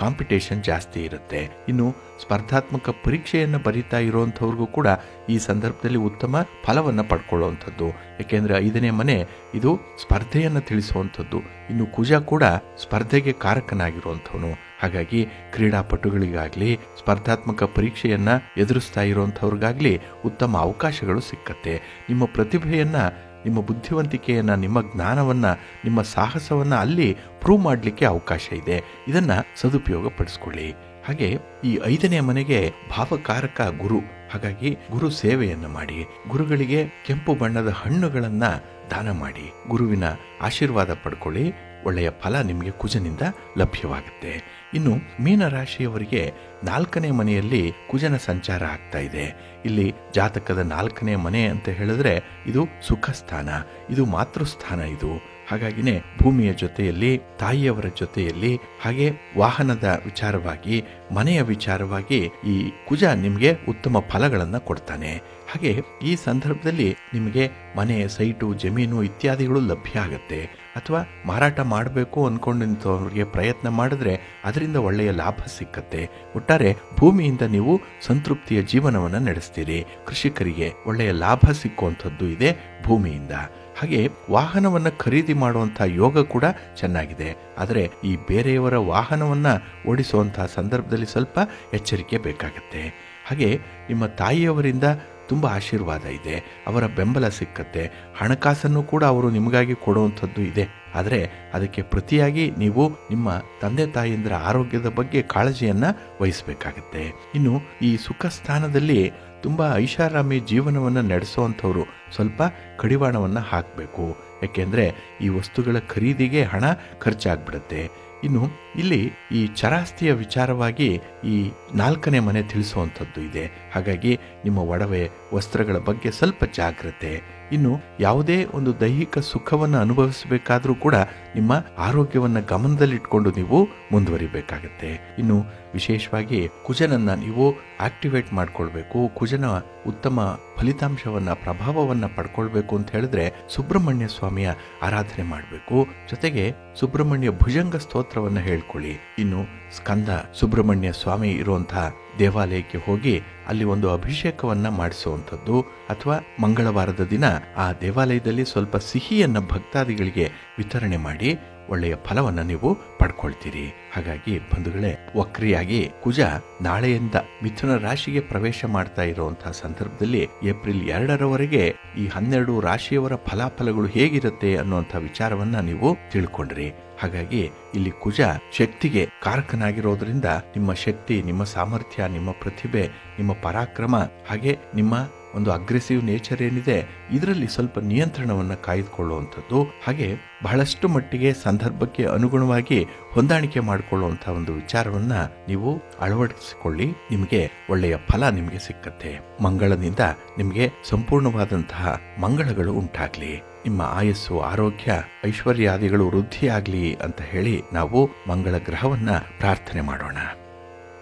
Speaker 1: ಕಾಂಪಿಟೇಷನ್ ಜಾಸ್ತಿ ಇರುತ್ತೆ. ಇನ್ನು ಸ್ಪರ್ಧಾತ್ಮಕ ಪರೀಕ್ಷೆಯನ್ನು ಬರೀತಾ ಇರುವಂಥವ್ರಿಗೂ ಕೂಡ ಈ ಸಂದರ್ಭದಲ್ಲಿ ಉತ್ತಮ ಫಲವನ್ನು ಪಡ್ಕೊಳ್ಳುವಂಥದ್ದು. ಏಕೆಂದರೆ 5ನೇ ಮನೆ ಇದು ಸ್ಪರ್ಧೆಯನ್ನು ತಿಳಿಸುವಂಥದ್ದು. ಇನ್ನು ಕುಜ ಕೂಡ ಸ್ಪರ್ಧೆಗೆ ಕಾರಕನಾಗಿರುವಂಥವನು. ಹಾಗಾಗಿ ಕ್ರೀಡಾಪಟುಗಳಿಗಾಗ್ಲಿ, ಸ್ಪರ್ಧಾತ್ಮಕ ಪರೀಕ್ಷೆಯನ್ನ ಎದುರಿಸ್ತಾ ಇರುವಂಥವ್ರಿಗಾಗ್ಲಿ ಉತ್ತಮ ಅವಕಾಶಗಳು ಸಿಕ್ಕತ್ತೆ. ನಿಮ್ಮ ಪ್ರತಿಭೆಯನ್ನ, ನಿಮ್ಮ ಬುದ್ಧಿವಂತಿಕೆಯನ್ನ, ನಿಮ್ಮ ಜ್ಞಾನವನ್ನ, ನಿಮ್ಮ ಸಾಹಸವನ್ನ ಅಲ್ಲಿ ಪ್ರೂವ್ ಮಾಡಲಿಕ್ಕೆ ಅವಕಾಶ ಇದೆ. ಇದನ್ನ ಸದುಪಯೋಗ ಪಡಿಸ್ಕೊಳ್ಳಿ. ಹಾಗೆ ಈ 5ನೇ ಮನೆಗೆ ಭಾವಕಾರಕ ಗುರು. ಹಾಗಾಗಿ ಗುರು ಸೇವೆಯನ್ನ ಮಾಡಿ, ಗುರುಗಳಿಗೆ ಕೆಂಪು ಬಣ್ಣದ ಹಣ್ಣುಗಳನ್ನ ದಾನ ಮಾಡಿ, ಗುರುವಿನ ಆಶೀರ್ವಾದ ಪಡ್ಕೊಳ್ಳಿ. ಒಳ್ಳೆಯ ಫಲ ನಿಮಗೆ ಕುಜನಿಂದ ಲಭ್ಯವಾಗುತ್ತೆ. ಇನ್ನು ಮೀನರಾಶಿಯವರಿಗೆ 4ನೇ ಮನೆಯಲ್ಲಿ ಕುಜನ ಸಂಚಾರ ಆಗ್ತಾ ಇದೆ. ಇಲ್ಲಿ ಜಾತಕದ 4ನೇ ಮನೆ ಅಂತ ಹೇಳಿದ್ರೆ ಇದು ಸುಖ ಸ್ಥಾನ, ಇದು ಮಾತೃಸ್ಥಾನ. ಇದು ಹಾಗಾಗಿನೇ ಭೂಮಿಯ ಜೊತೆಯಲ್ಲಿ, ತಾಯಿಯವರ ಜೊತೆಯಲ್ಲಿ, ಹಾಗೆ ವಾಹನದ ವಿಚಾರವಾಗಿ, ಮನೆಯ ವಿಚಾರವಾಗಿ ಈ ಕುಜ ನಿಮಗೆ ಉತ್ತಮ ಫಲಗಳನ್ನು ಕೊಡ್ತಾನೆ. ಹಾಗೆ ಈ ಸಂದರ್ಭದಲ್ಲಿ ನಿಮಗೆ ಮನೆ, ಸೈಟು, ಜಮೀನು ಇತ್ಯಾದಿಗಳು ಲಭ್ಯ ಆಗುತ್ತೆ. ಅಥವಾ ಮಾರಾಟ ಮಾಡಬೇಕು ಅಂದ್ಕೊಂಡಂಥವ್ರಿಗೆ ಪ್ರಯತ್ನ ಮಾಡಿದ್ರೆ ಅದರಿಂದ ಒಳ್ಳೆಯ ಲಾಭ ಸಿಕ್ಕತ್ತೆ. ಒಟ್ಟಾರೆ ಭೂಮಿಯಿಂದ ನೀವು ಸಂತೃಪ್ತಿಯ ಜೀವನವನ್ನು ನಡೆಸ್ತೀರಿ. ಕೃಷಿಕರಿಗೆ ಒಳ್ಳೆಯ ಲಾಭ ಸಿಕ್ಕುವಂಥದ್ದು ಇದೆ ಭೂಮಿಯಿಂದ. ಹಾಗೆ ವಾಹನವನ್ನು ಖರೀದಿ ಮಾಡುವಂಥ ಯೋಗ ಕೂಡ ಚೆನ್ನಾಗಿದೆ. ಆದರೆ ಈ ಬೇರೆಯವರ ವಾಹನವನ್ನು ಓಡಿಸುವಂತಹ ಸಂದರ್ಭದಲ್ಲಿ ಸ್ವಲ್ಪ ಎಚ್ಚರಿಕೆ ಬೇಕಾಗತ್ತೆ. ಹಾಗೆ ನಿಮ್ಮ ತಾಯಿಯವರಿಂದ ತುಂಬ ಆಶೀರ್ವಾದ ಇದೆ, ಅವರ ಬೆಂಬಲ ಸಿಕ್ಕತ್ತೆ. ಹಣಕಾಸನ್ನು ಕೂಡ ಅವರು ನಿಮಗಾಗಿ ಕೊಡುವಂಥದ್ದು ಇದೆ. ಆದರೆ ಅದಕ್ಕೆ ಪ್ರತಿಯಾಗಿ ನೀವು ನಿಮ್ಮ ತಂದೆ ತಾಯಿಯಂದ್ರ ಆರೋಗ್ಯದ ಬಗ್ಗೆ ಕಾಳಜಿಯನ್ನು ವಹಿಸಬೇಕಾಗತ್ತೆ. ಇನ್ನು ಈ ಸುಖ ಸ್ಥಾನದಲ್ಲಿ ತುಂಬ ಐಷಾರಾಮಿ ಜೀವನವನ್ನು ನಡೆಸುವಂಥವ್ರು ಸ್ವಲ್ಪ ಕಡಿವಾಣವನ್ನು ಹಾಕಬೇಕು. ಯಾಕೆಂದರೆ ಈ ವಸ್ತುಗಳ ಖರೀದಿಗೆ ಹಣ ಖರ್ಚಾಗ್ಬಿಡುತ್ತೆ. ಇನ್ನು ಇಲ್ಲಿ ಈ ಚರಾಸ್ತಿಯ ವಿಚಾರವಾಗಿ ಈ 4ನೇ ಮನೆ ತಿಳಿಸುವಂಥದ್ದು ಇದೆ. ಹಾಗಾಗಿ ನಿಮ್ಮ ಒಡವೆ, ವಸ್ತ್ರಗಳ ಬಗ್ಗೆ ಸ್ವಲ್ಪ ಜಾಗ್ರತೆ. ಇನ್ನು ಯಾವುದೇ ಒಂದು ದೈಹಿಕ ಸುಖವನ್ನು ಅನುಭವಿಸಬೇಕಾದ್ರೂ ಕೂಡ ನಿಮ್ಮ ಆರೋಗ್ಯವನ್ನು ಗಮನದಲ್ಲಿಟ್ಕೊಂಡು ನೀವು ಮುಂದುವರಿಬೇಕಾಗತ್ತೆ. ಇನ್ನು ವಿಶೇಷವಾಗಿ ಕುಜನನ್ನ ನೀವು ಆಕ್ಟಿವೇಟ್ ಮಾಡ್ಕೊಳ್ಬೇಕು. ಕುಜನ ಉತ್ತಮ ಫಲಿತಾಂಶವನ್ನ, ಪ್ರಭಾವವನ್ನ ಪಡ್ಕೊಳ್ಬೇಕು ಅಂತ ಹೇಳಿದ್ರೆ ಸುಬ್ರಹ್ಮಣ್ಯ ಸ್ವಾಮಿಯ ಆರಾಧನೆ ಮಾಡಬೇಕು. ಜೊತೆಗೆ ಸುಬ್ರಹ್ಮಣ್ಯ ಭುಜಂಗ ಸ್ತೋತ್ರವನ್ನ ಹೇಳ್ಕೊಳ್ಳಿ. ಇನ್ನು ಸ್ಕಂದ ಸುಬ್ರಹ್ಮಣ್ಯ ಸ್ವಾಮಿ ಇರುವಂತಹ ದೇವಾಲಯಕ್ಕೆ ಹೋಗಿ ಅಲ್ಲಿ ಒಂದು ಅಭಿಷೇಕವನ್ನ ಮಾಡಿಸುವಂಥದ್ದು, ಅಥವಾ ಮಂಗಳವಾರದ ದಿನ ಆ ದೇವಾಲಯದಲ್ಲಿ ಸ್ವಲ್ಪ ಸಿಹಿಯನ್ನ ಭಕ್ತಾದಿಗಳಿಗೆ ವಿತರಣೆ ಮಾಡಿ ಒಳ್ಳೆಯ ಫಲವನ್ನ ನೀವು ಪಡ್ಕೊಳ್ತೀರಿ. ಹಾಗಾಗಿ ಬಂಧುಗಳೇ, ವಕ್ರಿಯಾಗಿ ಕುಜ ನಾಳೆಯಿಂದ ಮಿಥುನ ರಾಶಿಗೆ ಪ್ರವೇಶ ಮಾಡ್ತಾ ಇರುವಂತಹ ಸಂದರ್ಭದಲ್ಲಿ ಏಪ್ರಿಲ್ 2ರವರೆಗೆ ಈ 12 ರಾಶಿಯವರ ಫಲಾಫಲಗಳು ಹೇಗಿರುತ್ತೆ ಅನ್ನುವಂಥ ವಿಚಾರವನ್ನ ನೀವು ತಿಳ್ಕೊಂಡ್ರಿ. ಹಾಗಾಗಿ ಇಲ್ಲಿ ಕುಜ ಶಕ್ತಿಗೆ ಕಾರಕನಾಗಿರೋದ್ರಿಂದ ನಿಮ್ಮ ಶಕ್ತಿ, ನಿಮ್ಮ ಸಾಮರ್ಥ್ಯ, ನಿಮ್ಮ ಪ್ರತಿಭೆ, ನಿಮ್ಮ ಪರಾಕ್ರಮ, ಹಾಗೆ ನಿಮ್ಮ ಒಂದು ಅಗ್ರೆಸಿವ್ ನೇಚರ್ ಏನಿದೆ ಇದರಲ್ಲಿ ಸ್ವಲ್ಪ ನಿಯಂತ್ರಣವನ್ನು ಕಾಯ್ದುಕೊಳ್ಳುವಂಥದ್ದು, ಹಾಗೆ ಬಹಳಷ್ಟು ಮಟ್ಟಿಗೆ ಸಂದರ್ಭಕ್ಕೆ ಅನುಗುಣವಾಗಿ ಹೊಂದಾಣಿಕೆ ಮಾಡಿಕೊಳ್ಳುವಂಥ ಒಂದು ವಿಚಾರವನ್ನ ನೀವು ಅಳವಡಿಸಿಕೊಳ್ಳಿ. ನಿಮಗೆ ಒಳ್ಳೆಯ ಫಲ ನಿಮಗೆ ಸಿಕ್ಕತ್ತೆ. ಮಂಗಳದಿಂದ ನಿಮಗೆ ಸಂಪೂರ್ಣವಾದಂತಹ ಮಂಗಳಗಳು ಉಂಟಾಗ್ಲಿ. ನಿಮ್ಮ ಆಯಸ್ಸು, ಆರೋಗ್ಯ, ಐಶ್ವರ್ಯಾದಿಗಳು ವೃದ್ಧಿಯಾಗ್ಲಿ ಅಂತ ಹೇಳಿ ನಾವು ಮಂಗಳ ಗ್ರಹವನ್ನ ಪ್ರಾರ್ಥನೆ ಮಾಡೋಣ.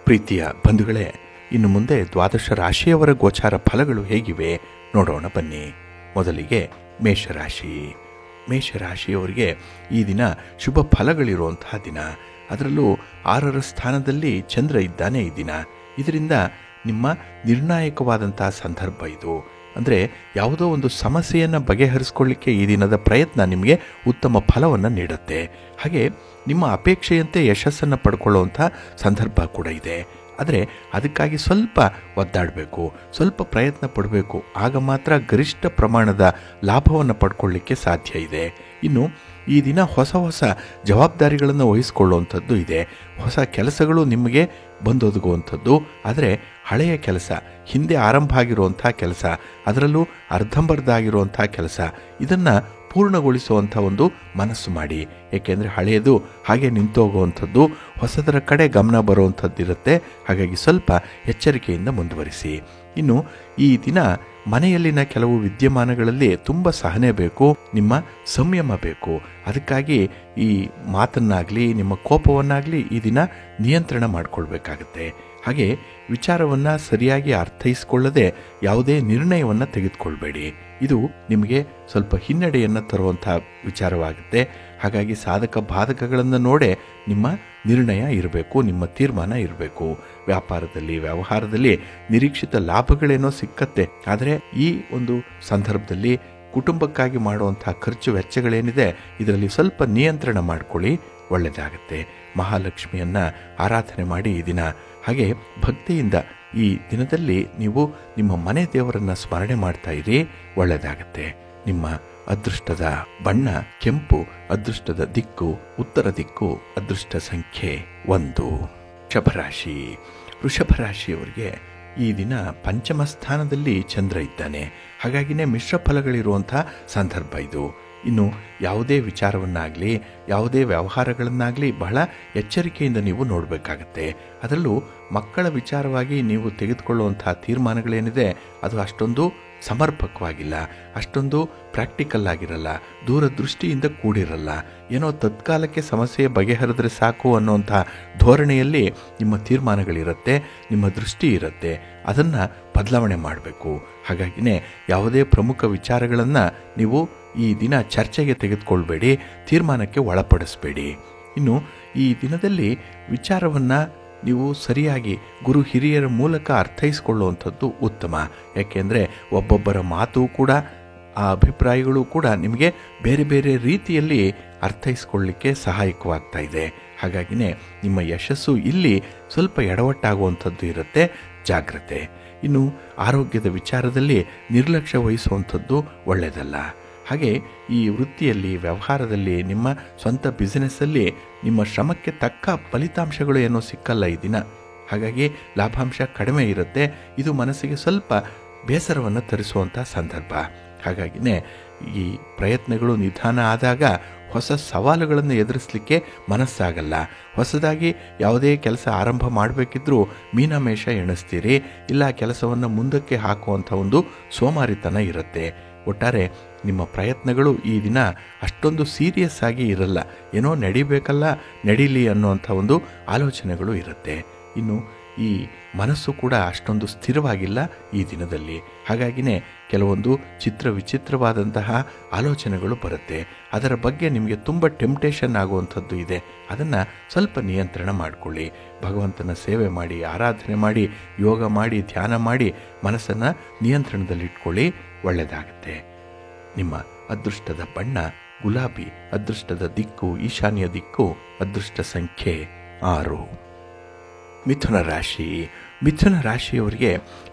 Speaker 1: ಪ್ರೀತಿಯ ಬಂಧುಗಳೇ, ಇನ್ನು ಮುಂದೆ 12 ರಾಶಿಯವರ ಗೋಚಾರ ಫಲಗಳು ಹೇಗಿವೆ ನೋಡೋಣ ಬನ್ನಿ. ಮೊದಲಿಗೆ ಮೇಷರಾಶಿ. ಮೇಷರಾಶಿಯವರಿಗೆ ಈ ದಿನ ಶುಭ ಫಲಗಳಿರುವಂತಹ ದಿನ. ಅದರಲ್ಲೂ 6ರ ಸ್ಥಾನದಲ್ಲಿ ಚಂದ್ರ ಇದ್ದಾನೆ ಈ ದಿನ. ಇದರಿಂದ ನಿಮ್ಮ ನಿರ್ಣಾಯಕವಾದಂತಹ ಸಂದರ್ಭ ಇದು. ಅಂದರೆ ಯಾವುದೋ ಒಂದು ಸಮಸ್ಯೆಯನ್ನು ಬಗೆಹರಿಸ್ಕೊಳ್ಳಿಕ್ಕೆ ಈ ದಿನದ ಪ್ರಯತ್ನ ನಿಮಗೆ ಉತ್ತಮ ಫಲವನ್ನು ನೀಡುತ್ತೆ. ಹಾಗೆ ನಿಮ್ಮ ಅಪೇಕ್ಷೆಯಂತೆ ಯಶಸ್ಸನ್ನು ಪಡ್ಕೊಳ್ಳುವಂಥ ಸಂದರ್ಭ ಕೂಡ ಇದೆ. ಆದರೆ ಅದಕ್ಕಾಗಿ ಸ್ವಲ್ಪ ಒದ್ದಾಡಬೇಕು, ಸ್ವಲ್ಪ ಪ್ರಯತ್ನ ಪಡಬೇಕು. ಆಗ ಮಾತ್ರ ಗರಿಷ್ಠ ಪ್ರಮಾಣದ ಲಾಭವನ್ನು ಪಡ್ಕೊಳ್ಳಿಕ್ಕೆ ಸಾಧ್ಯ ಇದೆ. ಇನ್ನು ಈ ದಿನ ಹೊಸ ಹೊಸ ಜವಾಬ್ದಾರಿಗಳನ್ನು ವಹಿಸ್ಕೊಳ್ಳುವಂಥದ್ದು ಇದೆ. ಹೊಸ ಕೆಲಸಗಳು ನಿಮಗೆ ಬಂದೊದಗುವಂಥದ್ದು. ಆದರೆ ಹಳೆಯ ಕೆಲಸ, ಹಿಂದೆ ಆರಂಭ ಆಗಿರುವಂಥ ಕೆಲಸ, ಅದರಲ್ಲೂ ಅರ್ಧಂಬರ್ಧ ಆಗಿರುವಂಥ ಕೆಲಸ, ಇದನ್ನು ಪೂರ್ಣಗೊಳಿಸುವಂಥ ಒಂದು ಮನಸ್ಸು ಮಾಡಿ. ಏಕೆಂದರೆ ಹಳೆಯದು ಹಾಗೆ ನಿಂತೋಗುವಂಥದ್ದು, ಹೊಸದರ ಕಡೆ ಗಮನ ಬರುವಂಥದ್ದು ಇರುತ್ತೆ. ಹಾಗಾಗಿ ಸ್ವಲ್ಪ ಎಚ್ಚರಿಕೆಯಿಂದ ಮುಂದುವರಿಸಿ. ಇನ್ನು ಈ ದಿನ ಮನೆಯಲ್ಲಿನ ಕೆಲವು ವಿದ್ಯಮಾನಗಳಲ್ಲಿ ತುಂಬ ಸಹನೆ ಬೇಕು, ನಿಮ್ಮ ಸಂಯಮ ಬೇಕು. ಅದಕ್ಕಾಗಿ ಈ ಮಾತನ್ನಾಗಲಿ ನಿಮ್ಮ ಕೋಪವನ್ನಾಗಲಿ ಈ ದಿನ ನಿಯಂತ್ರಣ ಮಾಡಿಕೊಳ್ಬೇಕಾಗತ್ತೆ. ಹಾಗೆ ವಿಚಾರವನ್ನು ಸರಿಯಾಗಿ ಅರ್ಥೈಸಿಕೊಳ್ಳದೆ ಯಾವುದೇ ನಿರ್ಣಯವನ್ನು ತೆಗೆದುಕೊಳ್ಬೇಡಿ. ಇದು ನಿಮಗೆ ಸ್ವಲ್ಪ ಹಿನ್ನಡೆಯನ್ನು ತರುವಂಥ ವಿಚಾರವಾಗುತ್ತೆ. ಹಾಗಾಗಿ ಸಾಧಕ ಬಾಧಕಗಳನ್ನು ನೋಡೇ ನಿಮ್ಮ ನಿರ್ಣಯ ಇರಬೇಕು, ನಿಮ್ಮ ತೀರ್ಮಾನ ಇರಬೇಕು. ವ್ಯಾಪಾರದಲ್ಲಿ, ವ್ಯವಹಾರದಲ್ಲಿ ನಿರೀಕ್ಷಿತ ಲಾಭಗಳೇನೋ ಸಿಕ್ಕತ್ತೆ. ಆದರೆ ಈ ಒಂದು ಸಂದರ್ಭದಲ್ಲಿ ಕುಟುಂಬಕ್ಕಾಗಿ ಮಾಡುವಂತಹ ಖರ್ಚು ವೆಚ್ಚಗಳೇನಿದೆ ಇದರಲ್ಲಿ ಸ್ವಲ್ಪ ನಿಯಂತ್ರಣ ಮಾಡಿಕೊಳ್ಳಿ. ಒಳ್ಳೆಯದಾಗುತ್ತೆ. ಮಹಾಲಕ್ಷ್ಮಿಯನ್ನು ಆರಾಧನೆ ಮಾಡಿ ಈ ದಿನ, ಹಾಗೆ ಭಕ್ತಿಯಿಂದ ಈ ದಿನದಲ್ಲಿ ನೀವು ನಿಮ್ಮ ಮನೆ ದೇವರನ್ನು ಸ್ಮರಣೆ ಮಾಡ್ತಾ ಇರಿ, ಒಳ್ಳೆಯದಾಗತ್ತೆ. ನಿಮ್ಮ ಅದೃಷ್ಟದ ಬಣ್ಣ ಕೆಂಪು, ಅದೃಷ್ಟದ ದಿಕ್ಕು ಉತ್ತರ ದಿಕ್ಕು, ಅದೃಷ್ಟ ಸಂಖ್ಯೆ 1. ವೃಷಭರಾಶಿ. ವೃಷಭರಾಶಿಯವರಿಗೆ ಈ ದಿನ ಪಂಚಮ ಸ್ಥಾನದಲ್ಲಿ ಚಂದ್ರ ಇದ್ದಾನೆ. ಹಾಗಾಗಿನೇ ಮಿಶ್ರ ಫಲಗಳಿರುವಂಥ ಸಂದರ್ಭ ಇದು. ಇನ್ನು ಯಾವುದೇ ವಿಚಾರವನ್ನಾಗಲಿ ಯಾವುದೇ ವ್ಯವಹಾರಗಳನ್ನಾಗಲಿ ಬಹಳ ಎಚ್ಚರಿಕೆಯಿಂದ ನೀವು ನೋಡಬೇಕಾಗತ್ತೆ. ಅದರಲ್ಲೂ ಮಕ್ಕಳ ವಿಚಾರವಾಗಿ ನೀವು ತೆಗೆದುಕೊಳ್ಳುವಂಥ ತೀರ್ಮಾನಗಳೇನಿದೆ ಅದು ಅಷ್ಟೊಂದು ಸಮರ್ಪಕವಾಗಿಲ್ಲ, ಅಷ್ಟೊಂದು ಪ್ರಾಕ್ಟಿಕಲ್ ಆಗಿರಲ್ಲ, ದೂರದೃಷ್ಟಿಯಿಂದ ಕೂಡಿರಲ್ಲ. ಏನೋ ತತ್ಕಾಲಕ್ಕೆ ಸಮಸ್ಯೆ ಬಗೆಹರಿದ್ರೆ ಸಾಕು ಅನ್ನೋಂಥ ಧೋರಣೆಯಲ್ಲಿ ನಿಮ್ಮ ತೀರ್ಮಾನಗಳಿರುತ್ತೆ, ನಿಮ್ಮ ದೃಷ್ಟಿ ಇರುತ್ತೆ. ಅದನ್ನು ಬದಲಾವಣೆ ಮಾಡಬೇಕು. ಹಾಗಾಗಿನೇ ಯಾವುದೇ ಪ್ರಮುಖ ವಿಚಾರಗಳನ್ನು ನೀವು ಈ ದಿನ ಚರ್ಚೆಗೆ ತೆಗೆದುಕೊಳ್ಬೇಡಿ, ತೀರ್ಮಾನಕ್ಕೆ ಒಳಪಡಿಸಬೇಡಿ. ಇನ್ನು ಈ ದಿನದಲ್ಲಿ ವಿಚಾರವನ್ನು ನೀವು ಸರಿಯಾಗಿ ಗುರು ಹಿರಿಯರ ಮೂಲಕ ಅರ್ಥೈಸಿಕೊಳ್ಳುವಂಥದ್ದು ಉತ್ತಮ. ಯಾಕೆಂದರೆ ಒಬ್ಬೊಬ್ಬರ ಮಾತು ಕೂಡ, ಆ ಅಭಿಪ್ರಾಯಗಳು ಕೂಡ ನಿಮಗೆ ಬೇರೆ ಬೇರೆ ರೀತಿಯಲ್ಲಿ ಅರ್ಥೈಸ್ಕೊಳ್ಳಿಕ್ಕೆ ಸಹಾಯಕವಾಗ್ತಾ ಇದೆ. ಹಾಗಾಗಿನೇ ನಿಮ್ಮ ಯಶಸ್ಸು ಇಲ್ಲಿ ಸ್ವಲ್ಪ ಎಡವಟ್ಟಾಗುವಂಥದ್ದು ಇರುತ್ತೆ, ಜಾಗ್ರತೆ. ಇನ್ನು ಆರೋಗ್ಯದ ವಿಚಾರದಲ್ಲಿ ನಿರ್ಲಕ್ಷ್ಯ ವಹಿಸುವಂಥದ್ದು ಒಳ್ಳೆಯದಲ್ಲ. ಹಾಗೆ ಈ ವೃತ್ತಿಯಲ್ಲಿ, ವ್ಯವಹಾರದಲ್ಲಿ, ನಿಮ್ಮ ಸ್ವಂತ ಬಿಸ್ನೆಸ್ಸಲ್ಲಿ ನಿಮ್ಮ ಶ್ರಮಕ್ಕೆ ತಕ್ಕ ಫಲಿತಾಂಶಗಳು ಏನೋ ಸಿಕ್ಕಲ್ಲ ಈ ದಿನ. ಹಾಗಾಗಿ ಲಾಭಾಂಶ ಕಡಿಮೆ ಇರುತ್ತೆ. ಇದು ಮನಸ್ಸಿಗೆ ಸ್ವಲ್ಪ ಬೇಸರವನ್ನು ತರಿಸುವಂಥ ಸಂದರ್ಭ. ಹಾಗಾಗಿನೇ ಈ ಪ್ರಯತ್ನಗಳು ನಿಧಾನ ಆದಾಗ ಹೊಸ ಸವಾಲುಗಳನ್ನು ಎದುರಿಸಲಿಕ್ಕೆ ಮನಸ್ಸಾಗಲ್ಲ. ಹೊಸದಾಗಿ ಯಾವುದೇ ಕೆಲಸ ಆರಂಭ ಮಾಡಬೇಕಿದ್ರೂ ಮೀನಮೇಷ ಎಣಿಸ್ತೀರಿ, ಇಲ್ಲ ಕೆಲಸವನ್ನು ಮುಂದಕ್ಕೆ ಹಾಕುವಂಥ ಒಂದು ಸೋಮಾರಿತನ ಇರುತ್ತೆ. ಒಟ್ಟಾರೆ ನಿಮ್ಮ ಪ್ರಯತ್ನಗಳು ಈ ದಿನ ಅಷ್ಟೊಂದು ಸೀರಿಯಸ್ ಆಗಿ ಇರಲ್ಲ. ಏನೋ ನಡಿಬೇಕಲ್ಲ, ನಡೀಲಿ ಅನ್ನುವಂಥ ಒಂದು ಆಲೋಚನೆಗಳು ಇರುತ್ತೆ. ಇನ್ನು ಈ ಮನಸ್ಸು ಕೂಡ ಅಷ್ಟೊಂದು ಸ್ಥಿರವಾಗಿಲ್ಲ ಈ ದಿನದಲ್ಲಿ. ಹಾಗಾಗಿನೇ ಕೆಲವೊಂದು ವಿಚಿತ್ರವಾದಂತಹ ಆಲೋಚನೆಗಳು ಬರುತ್ತೆ. ಅದರ ಬಗ್ಗೆ ನಿಮಗೆ ತುಂಬ ಟೆಂಪ್ಟೇಷನ್ ಆಗುವಂಥದ್ದು ಇದೆ. ಅದನ್ನು ಸ್ವಲ್ಪ ನಿಯಂತ್ರಣ ಮಾಡಿಕೊಳ್ಳಿ. ಭಗವಂತನ ಸೇವೆ ಮಾಡಿ, ಆರಾಧನೆ ಮಾಡಿ, ಯೋಗ ಮಾಡಿ, ಧ್ಯಾನ ಮಾಡಿ ಮನಸ್ಸನ್ನು ನಿಯಂತ್ರಣದಲ್ಲಿಟ್ಕೊಳ್ಳಿ, ಒಳ್ಳೆಯದಾಗುತ್ತೆ. ನಿಮ್ಮ ಅದೃಷ್ಟದ ಬಣ್ಣ ಗುಲಾಬಿ, ಅದೃಷ್ಟದ ದಿಕ್ಕು ಈಶಾನ್ಯ ದಿಕ್ಕು, ಅದೃಷ್ಟ ಸಂಖ್ಯೆ 6. ಮಿಥುನ ರಾಶಿ. ಮಿಥುನ ರಾಶಿಯವರಿಗೆ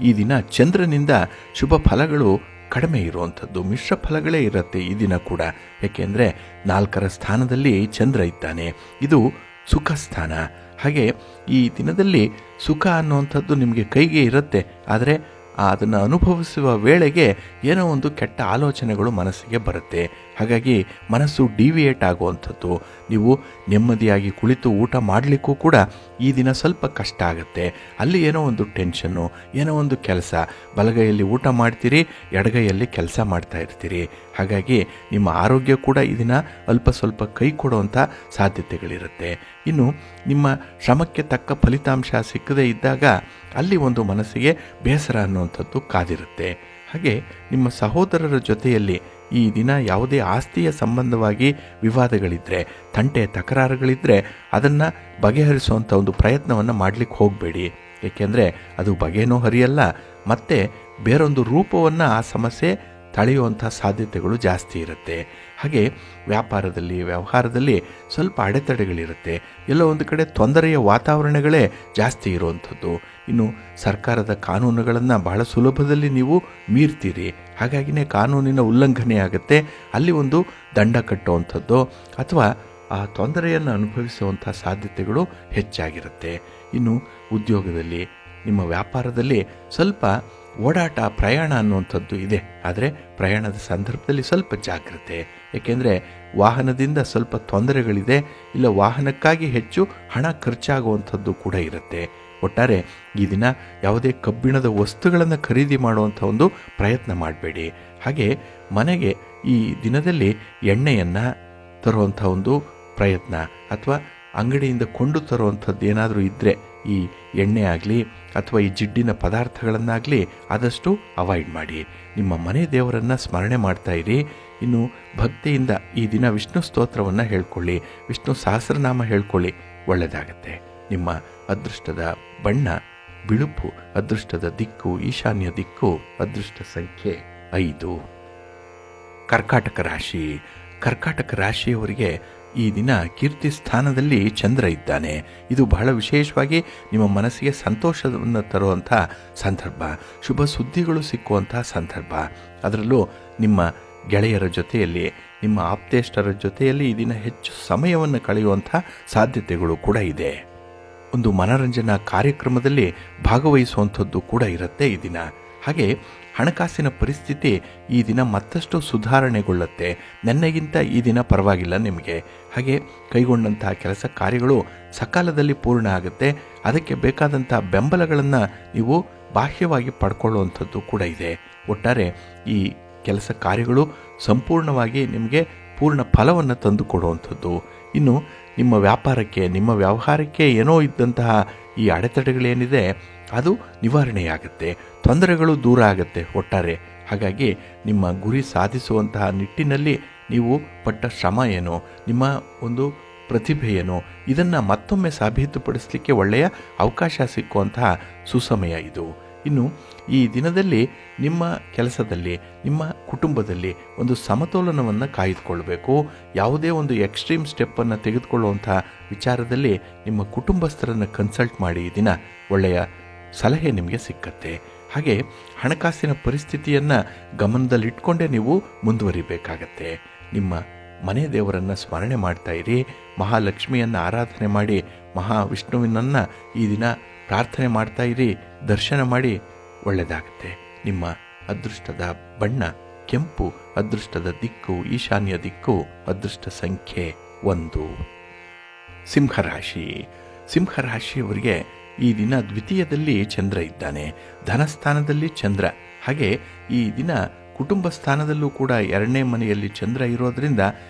Speaker 1: ಈ ದಿನ ಚಂದ್ರನಿಂದ ಶುಭ ಫಲಗಳು ಕಡಿಮೆ ಇರುವಂಥದ್ದು, ಮಿಶ್ರ ಫಲಗಳೇ ಇರುತ್ತೆ ಈ ದಿನ ಕೂಡ. ಏಕೆಂದರೆ 4ರ ಸ್ಥಾನದಲ್ಲಿ ಚಂದ್ರ ಇದ್ದಾನೆ. ಇದು ಸುಖ ಸ್ಥಾನ. ಹಾಗೆ ಈ ದಿನದಲ್ಲಿ ಸುಖ ಅನ್ನುವಂಥದ್ದು ನಿಮಗೆ ಕೈಗೆ ಇರುತ್ತೆ, ಆದರೆ ಅದನ್ನು ಅನುಭವಿಸುವ ವೇಳೆಗೆ ಏನೋ ಒಂದು ಕೆಟ್ಟ ಆಲೋಚನೆಗಳು ಮನಸ್ಸಿಗೆ ಬರುತ್ತೆ. ಹಾಗಾಗಿ ಮನಸ್ಸು ಡಿವಿಯೇಟ್ ಆಗುವಂಥದ್ದು. ನೀವು ನೆಮ್ಮದಿಯಾಗಿ ಕುಳಿತು ಊಟ ಮಾಡಲಿಕ್ಕೂ ಕೂಡ ಈ ದಿನ ಸ್ವಲ್ಪ ಕಷ್ಟ ಆಗುತ್ತೆ. ಅಲ್ಲಿ ಏನೋ ಒಂದು ಟೆನ್ಷನ್ನು, ಏನೋ ಒಂದು ಕೆಲಸ. ಬಲಗೈಯಲ್ಲಿ ಊಟ ಮಾಡ್ತೀರಿ, ಎಡಗೈಯಲ್ಲಿ ಕೆಲಸ ಮಾಡ್ತಾ ಇರ್ತೀರಿ. ಹಾಗಾಗಿ ನಿಮ್ಮ ಆರೋಗ್ಯ ಕೂಡ ಈ ದಿನ ಅಲ್ಪ ಸ್ವಲ್ಪ ಕೈ ಕೊಡುವಂಥ ಸಾಧ್ಯತೆಗಳಿರುತ್ತೆ. ಇನ್ನು ನಿಮ್ಮ ಶ್ರಮಕ್ಕೆ ತಕ್ಕ ಫಲಿತಾಂಶ ಸಿಕ್ಕದೇ ಇದ್ದಾಗ ಅಲ್ಲಿ ಒಂದು ಮನಸ್ಸಿಗೆ ಬೇಸರ ಅನ್ನುವಂಥದ್ದು ಕಾದಿರುತ್ತೆ. ಹಾಗೆ ನಿಮ್ಮ ಸಹೋದರರ ಜೊತೆಯಲ್ಲಿ ಈ ದಿನ ಯಾವುದೇ ಆಸ್ತಿಯ ಸಂಬಂಧವಾಗಿ ವಿವಾದಗಳಿದ್ದರೆ, ತಂಟೆ ತಕರಾರುಗಳಿದ್ದರೆ ಅದನ್ನು ಬಗೆಹರಿಸುವಂಥ ಒಂದು ಪ್ರಯತ್ನವನ್ನು ಮಾಡಲಿಕ್ಕೆ ಹೋಗಬೇಡಿ. ಏಕೆಂದರೆ ಅದು ಬಗೆನೂ ಹರಿಯಲ್ಲ, ಮತ್ತು ಬೇರೊಂದು ರೂಪವನ್ನು ಆ ಸಮಸ್ಯೆ ತಳೆಯುವಂಥ ಸಾಧ್ಯತೆಗಳು ಜಾಸ್ತಿ ಇರುತ್ತೆ. ಹಾಗೆ ವ್ಯಾಪಾರದಲ್ಲಿ, ವ್ಯವಹಾರದಲ್ಲಿ ಸ್ವಲ್ಪ ಅಡೆತಡೆಗಳಿರುತ್ತೆ. ಎಲ್ಲೋ ಒಂದು ಕಡೆ ತೊಂದರೆಯ ವಾತಾವರಣಗಳೇ ಜಾಸ್ತಿ ಇರುವಂಥದ್ದು. ಇನ್ನು ಸರ್ಕಾರದ ಕಾನೂನುಗಳನ್ನು ಬಹಳ ಸುಲಭದಲ್ಲಿ ನೀವು ಮೀರ್ತೀರಿ. ಹಾಗಾಗಿನೇ ಕಾನೂನಿನ ಉಲ್ಲಂಘನೆ ಆಗುತ್ತೆ. ಅಲ್ಲಿ ಒಂದು ದಂಡ ಕಟ್ಟುವಂಥದ್ದು ಅಥವಾ ಆ ತೊಂದರೆಯನ್ನು ಅನುಭವಿಸುವಂಥ ಸಾಧ್ಯತೆಗಳು ಹೆಚ್ಚಾಗಿರುತ್ತೆ. ಇನ್ನು ಉದ್ಯೋಗದಲ್ಲಿ, ನಿಮ್ಮ ವ್ಯಾಪಾರದಲ್ಲಿ ಸ್ವಲ್ಪ ಓಡಾಟ, ಪ್ರಯಾಣ ಅನ್ನುವಂಥದ್ದು ಇದೆ. ಆದರೆ ಪ್ರಯಾಣದ ಸಂದರ್ಭದಲ್ಲಿ ಸ್ವಲ್ಪ ಜಾಗ್ರತೆ. ಏಕೆಂದರೆ ವಾಹನದಿಂದ ಸ್ವಲ್ಪ ತೊಂದರೆಗಳಿದೆ, ಇಲ್ಲ ವಾಹನಕ್ಕಾಗಿ ಹೆಚ್ಚು ಹಣ ಖರ್ಚಾಗುವಂಥದ್ದು ಕೂಡ ಇರುತ್ತೆ. ಒಟ್ಟಾರೆ ಈ ದಿನ ಯಾವುದೇ ಕಬ್ಬಿಣದ ವಸ್ತುಗಳನ್ನು ಖರೀದಿ ಮಾಡುವಂಥ ಒಂದು ಪ್ರಯತ್ನ ಮಾಡಬೇಡಿ. ಹಾಗೆ ಮನೆಗೆ ಈ ದಿನದಲ್ಲಿ ಎಣ್ಣೆಯನ್ನು ತರುವಂಥ ಒಂದು ಪ್ರಯತ್ನ, ಅಥವಾ ಅಂಗಡಿಯಿಂದ ಕೊಂಡು ತರುವಂಥದ್ದು ಏನಾದರೂ ಇದ್ದರೆ ಈ ಎಣ್ಣೆ ಆಗಲಿ ಅಥವಾ ಈ ಜಿಡ್ಡಿನ ಪದಾರ್ಥಗಳನ್ನಾಗಲಿ ಆದಷ್ಟು ಅವಾಯ್ಡ್ ಮಾಡಿ. ನಿಮ್ಮ ಮನೆ ದೇವರನ್ನು ಸ್ಮರಣೆ ಮಾಡ್ತಾ ಇರಿ. ಇನ್ನು ಭಕ್ತಿಯಿಂದ ಈ ದಿನ ವಿಷ್ಣು ಸ್ತೋತ್ರವನ್ನು ಹೇಳ್ಕೊಳ್ಳಿ, ವಿಷ್ಣು ಸಹಸ್ರನಾಮ ಹೇಳ್ಕೊಳ್ಳಿ, ಒಳ್ಳೆಯದಾಗತ್ತೆ. ನಿಮ್ಮ ಅದೃಷ್ಟದ ಬಣ್ಣ ಬಿಳುಪು, ಅದೃಷ್ಟದ ದಿಕ್ಕು ಈಶಾನ್ಯ ದಿಕ್ಕು, ಅದೃಷ್ಟ ಸಂಖ್ಯೆ 5. ಕರ್ಕಾಟಕ ರಾಶಿ. ಕರ್ಕಾಟಕ ರಾಶಿಯವರಿಗೆ ಈ ದಿನ ಕೀರ್ತಿ ಸ್ಥಾನದಲ್ಲಿ ಚಂದ್ರ ಇದ್ದಾನೆ. ಇದು ಬಹಳ ವಿಶೇಷವಾಗಿ ನಿಮ್ಮ ಮನಸ್ಸಿಗೆ ಸಂತೋಷವನ್ನು ತರುವಂಥ ಸಂದರ್ಭ, ಶುಭ ಸುದ್ದಿಗಳು ಸಿಕ್ಕುವಂಥ ಸಂದರ್ಭ. ಅದರಲ್ಲೂ ನಿಮ್ಮ ಗೆಳೆಯರ ಜೊತೆಯಲ್ಲಿ, ನಿಮ್ಮ ಆಪ್ತೇಷ್ಟರ ಜೊತೆಯಲ್ಲಿ ಈ ದಿನ ಹೆಚ್ಚು ಸಮಯವನ್ನು ಕಳೆಯುವಂಥ ಸಾಧ್ಯತೆಗಳು ಕೂಡ ಇದೆ. ಒಂದು ಮನರಂಜನಾ ಕಾರ್ಯಕ್ರಮದಲ್ಲಿ ಭಾಗವಹಿಸುವಂಥದ್ದು ಕೂಡ ಇರುತ್ತೆ ಈ ದಿನ. ಹಾಗೆ ಹಣಕಾಸಿನ ಪರಿಸ್ಥಿತಿ ಈ ದಿನ ಮತ್ತಷ್ಟು ಸುಧಾರಣೆಗೊಳ್ಳುತ್ತೆ. ನೆನ್ನೆಗಿಂತ ಈ ದಿನ ಪರವಾಗಿಲ್ಲ ನಿಮಗೆ. ಹಾಗೆ ಕೈಗೊಂಡಂತಹ ಕೆಲಸ ಕಾರ್ಯಗಳು ಸಕಾಲದಲ್ಲಿ ಪೂರ್ಣ ಆಗುತ್ತೆ. ಅದಕ್ಕೆ ಬೇಕಾದಂಥ ಬೆಂಬಲಗಳನ್ನು ನೀವು ಬಾಹ್ಯವಾಗಿ ಪಡ್ಕೊಳ್ಳುವಂಥದ್ದು ಕೂಡ ಇದೆ. ಒಟ್ಟಾರೆ ಈ ಕೆಲಸ ಕಾರ್ಯಗಳು ಸಂಪೂರ್ಣವಾಗಿ ನಿಮಗೆ ಪೂರ್ಣ ಫಲವನ್ನು ತಂದು ಕೊಡುವಂಥದ್ದು. ಇನ್ನು ನಿಮ್ಮ ವ್ಯಾಪಾರಕ್ಕೆ, ನಿಮ್ಮ ವ್ಯವಹಾರಕ್ಕೆ ಏನೋ ಇದ್ದಂತಹ ಈ ಅಡೆತಡೆಗಳೇನಿದೆ ಅದು ನಿವಾರಣೆಯಾಗುತ್ತೆ, ತೊಂದರೆಗಳು ದೂರ ಆಗುತ್ತೆ ಒಟ್ಟಾರೆ. ಹಾಗಾಗಿ ನಿಮ್ಮ ಗುರಿ ಸಾಧಿಸುವಂತಹ ನಿಟ್ಟಿನಲ್ಲಿ ನೀವು ಪಟ್ಟ ಶ್ರಮ ಏನೋ, ನಿಮ್ಮ ಒಂದು ಪ್ರತಿಭೆ ಏನೋ, ಇದನ್ನು ಮತ್ತೊಮ್ಮೆ ಸಾಬೀತುಪಡಿಸಲಿಕ್ಕೆ ಒಳ್ಳೆಯ ಅವಕಾಶ ಸಿಕ್ಕುವಂತಹ ಸುಸಮಯ ಇದು. ಇನ್ನು ಈ ದಿನದಲ್ಲಿ ನಿಮ್ಮ ಕೆಲಸದಲ್ಲಿ, ನಿಮ್ಮ ಕುಟುಂಬದಲ್ಲಿ ಒಂದು ಸಮತೋಲನವನ್ನು ಕಾಯ್ದುಕೊಳ್ಬೇಕು. ಯಾವುದೇ ಒಂದು ಎಕ್ಸ್ಟ್ರೀಮ್ ಸ್ಟೆಪ್ಪನ್ನು ತೆಗೆದುಕೊಳ್ಳುವಂಥ ವಿಚಾರದಲ್ಲಿ ನಿಮ್ಮ ಕುಟುಂಬಸ್ಥರನ್ನು ಕನ್ಸಲ್ಟ್ ಮಾಡಿ. ಈ ದಿನ ಒಳ್ಳೆಯ ಸಲಹೆ ನಿಮಗೆ ಸಿಕ್ಕತ್ತೆ. ಹಾಗೆ ಹಣಕಾಸಿನ ಪರಿಸ್ಥಿತಿಯನ್ನು ಗಮನದಲ್ಲಿಟ್ಕೊಂಡೇ ನೀವು ಮುಂದುವರಿಬೇಕಾಗತ್ತೆ. ನಿಮ್ಮ ಮನೆ ದೇವರನ್ನು ಸ್ಮರಣೆ ಮಾಡ್ತಾ ಇರಿ. ಮಹಾಲಕ್ಷ್ಮಿಯನ್ನು ಆರಾಧನೆ ಮಾಡಿ, ಮಹಾವಿಷ್ಣುವಿನನ್ನು ಈ ದಿನ ಪ್ರಾರ್ಥನೆ ಮಾಡ್ತಾ ಇರಿ, ದರ್ಶನ ಮಾಡಿ. ಒಳ್ಳೆಯದಾಗತ್ತೆ. ನಿಮ್ಮ ಅದೃಷ್ಟದ ಬಣ್ಣ ಕೆಂಪು, ಅದೃಷ್ಟದ ದಿಕ್ಕು ಈಶಾನ್ಯ ದಿಕ್ಕು, ಅದೃಷ್ಟ ಸಂಖ್ಯೆ 1. ಸಿಂಹರಾಶಿ. ಸಿಂಹರಾಶಿಯವರಿಗೆ ಈ ದಿನ ದ್ವಿತೀಯದಲ್ಲಿ ಚಂದ್ರ ಇದ್ದಾನೆ, ಧನಸ್ಥಾನದಲ್ಲಿ ಚಂದ್ರ. ಹಾಗೆ ಈ ದಿನ ಕುಟುಂಬ ಸ್ಥಾನದಲ್ಲೂ ಕೂಡ 2ನೇ ಮನೆಯಲ್ಲಿ ಚಂದ್ರ ಇರೋದರಿಂದ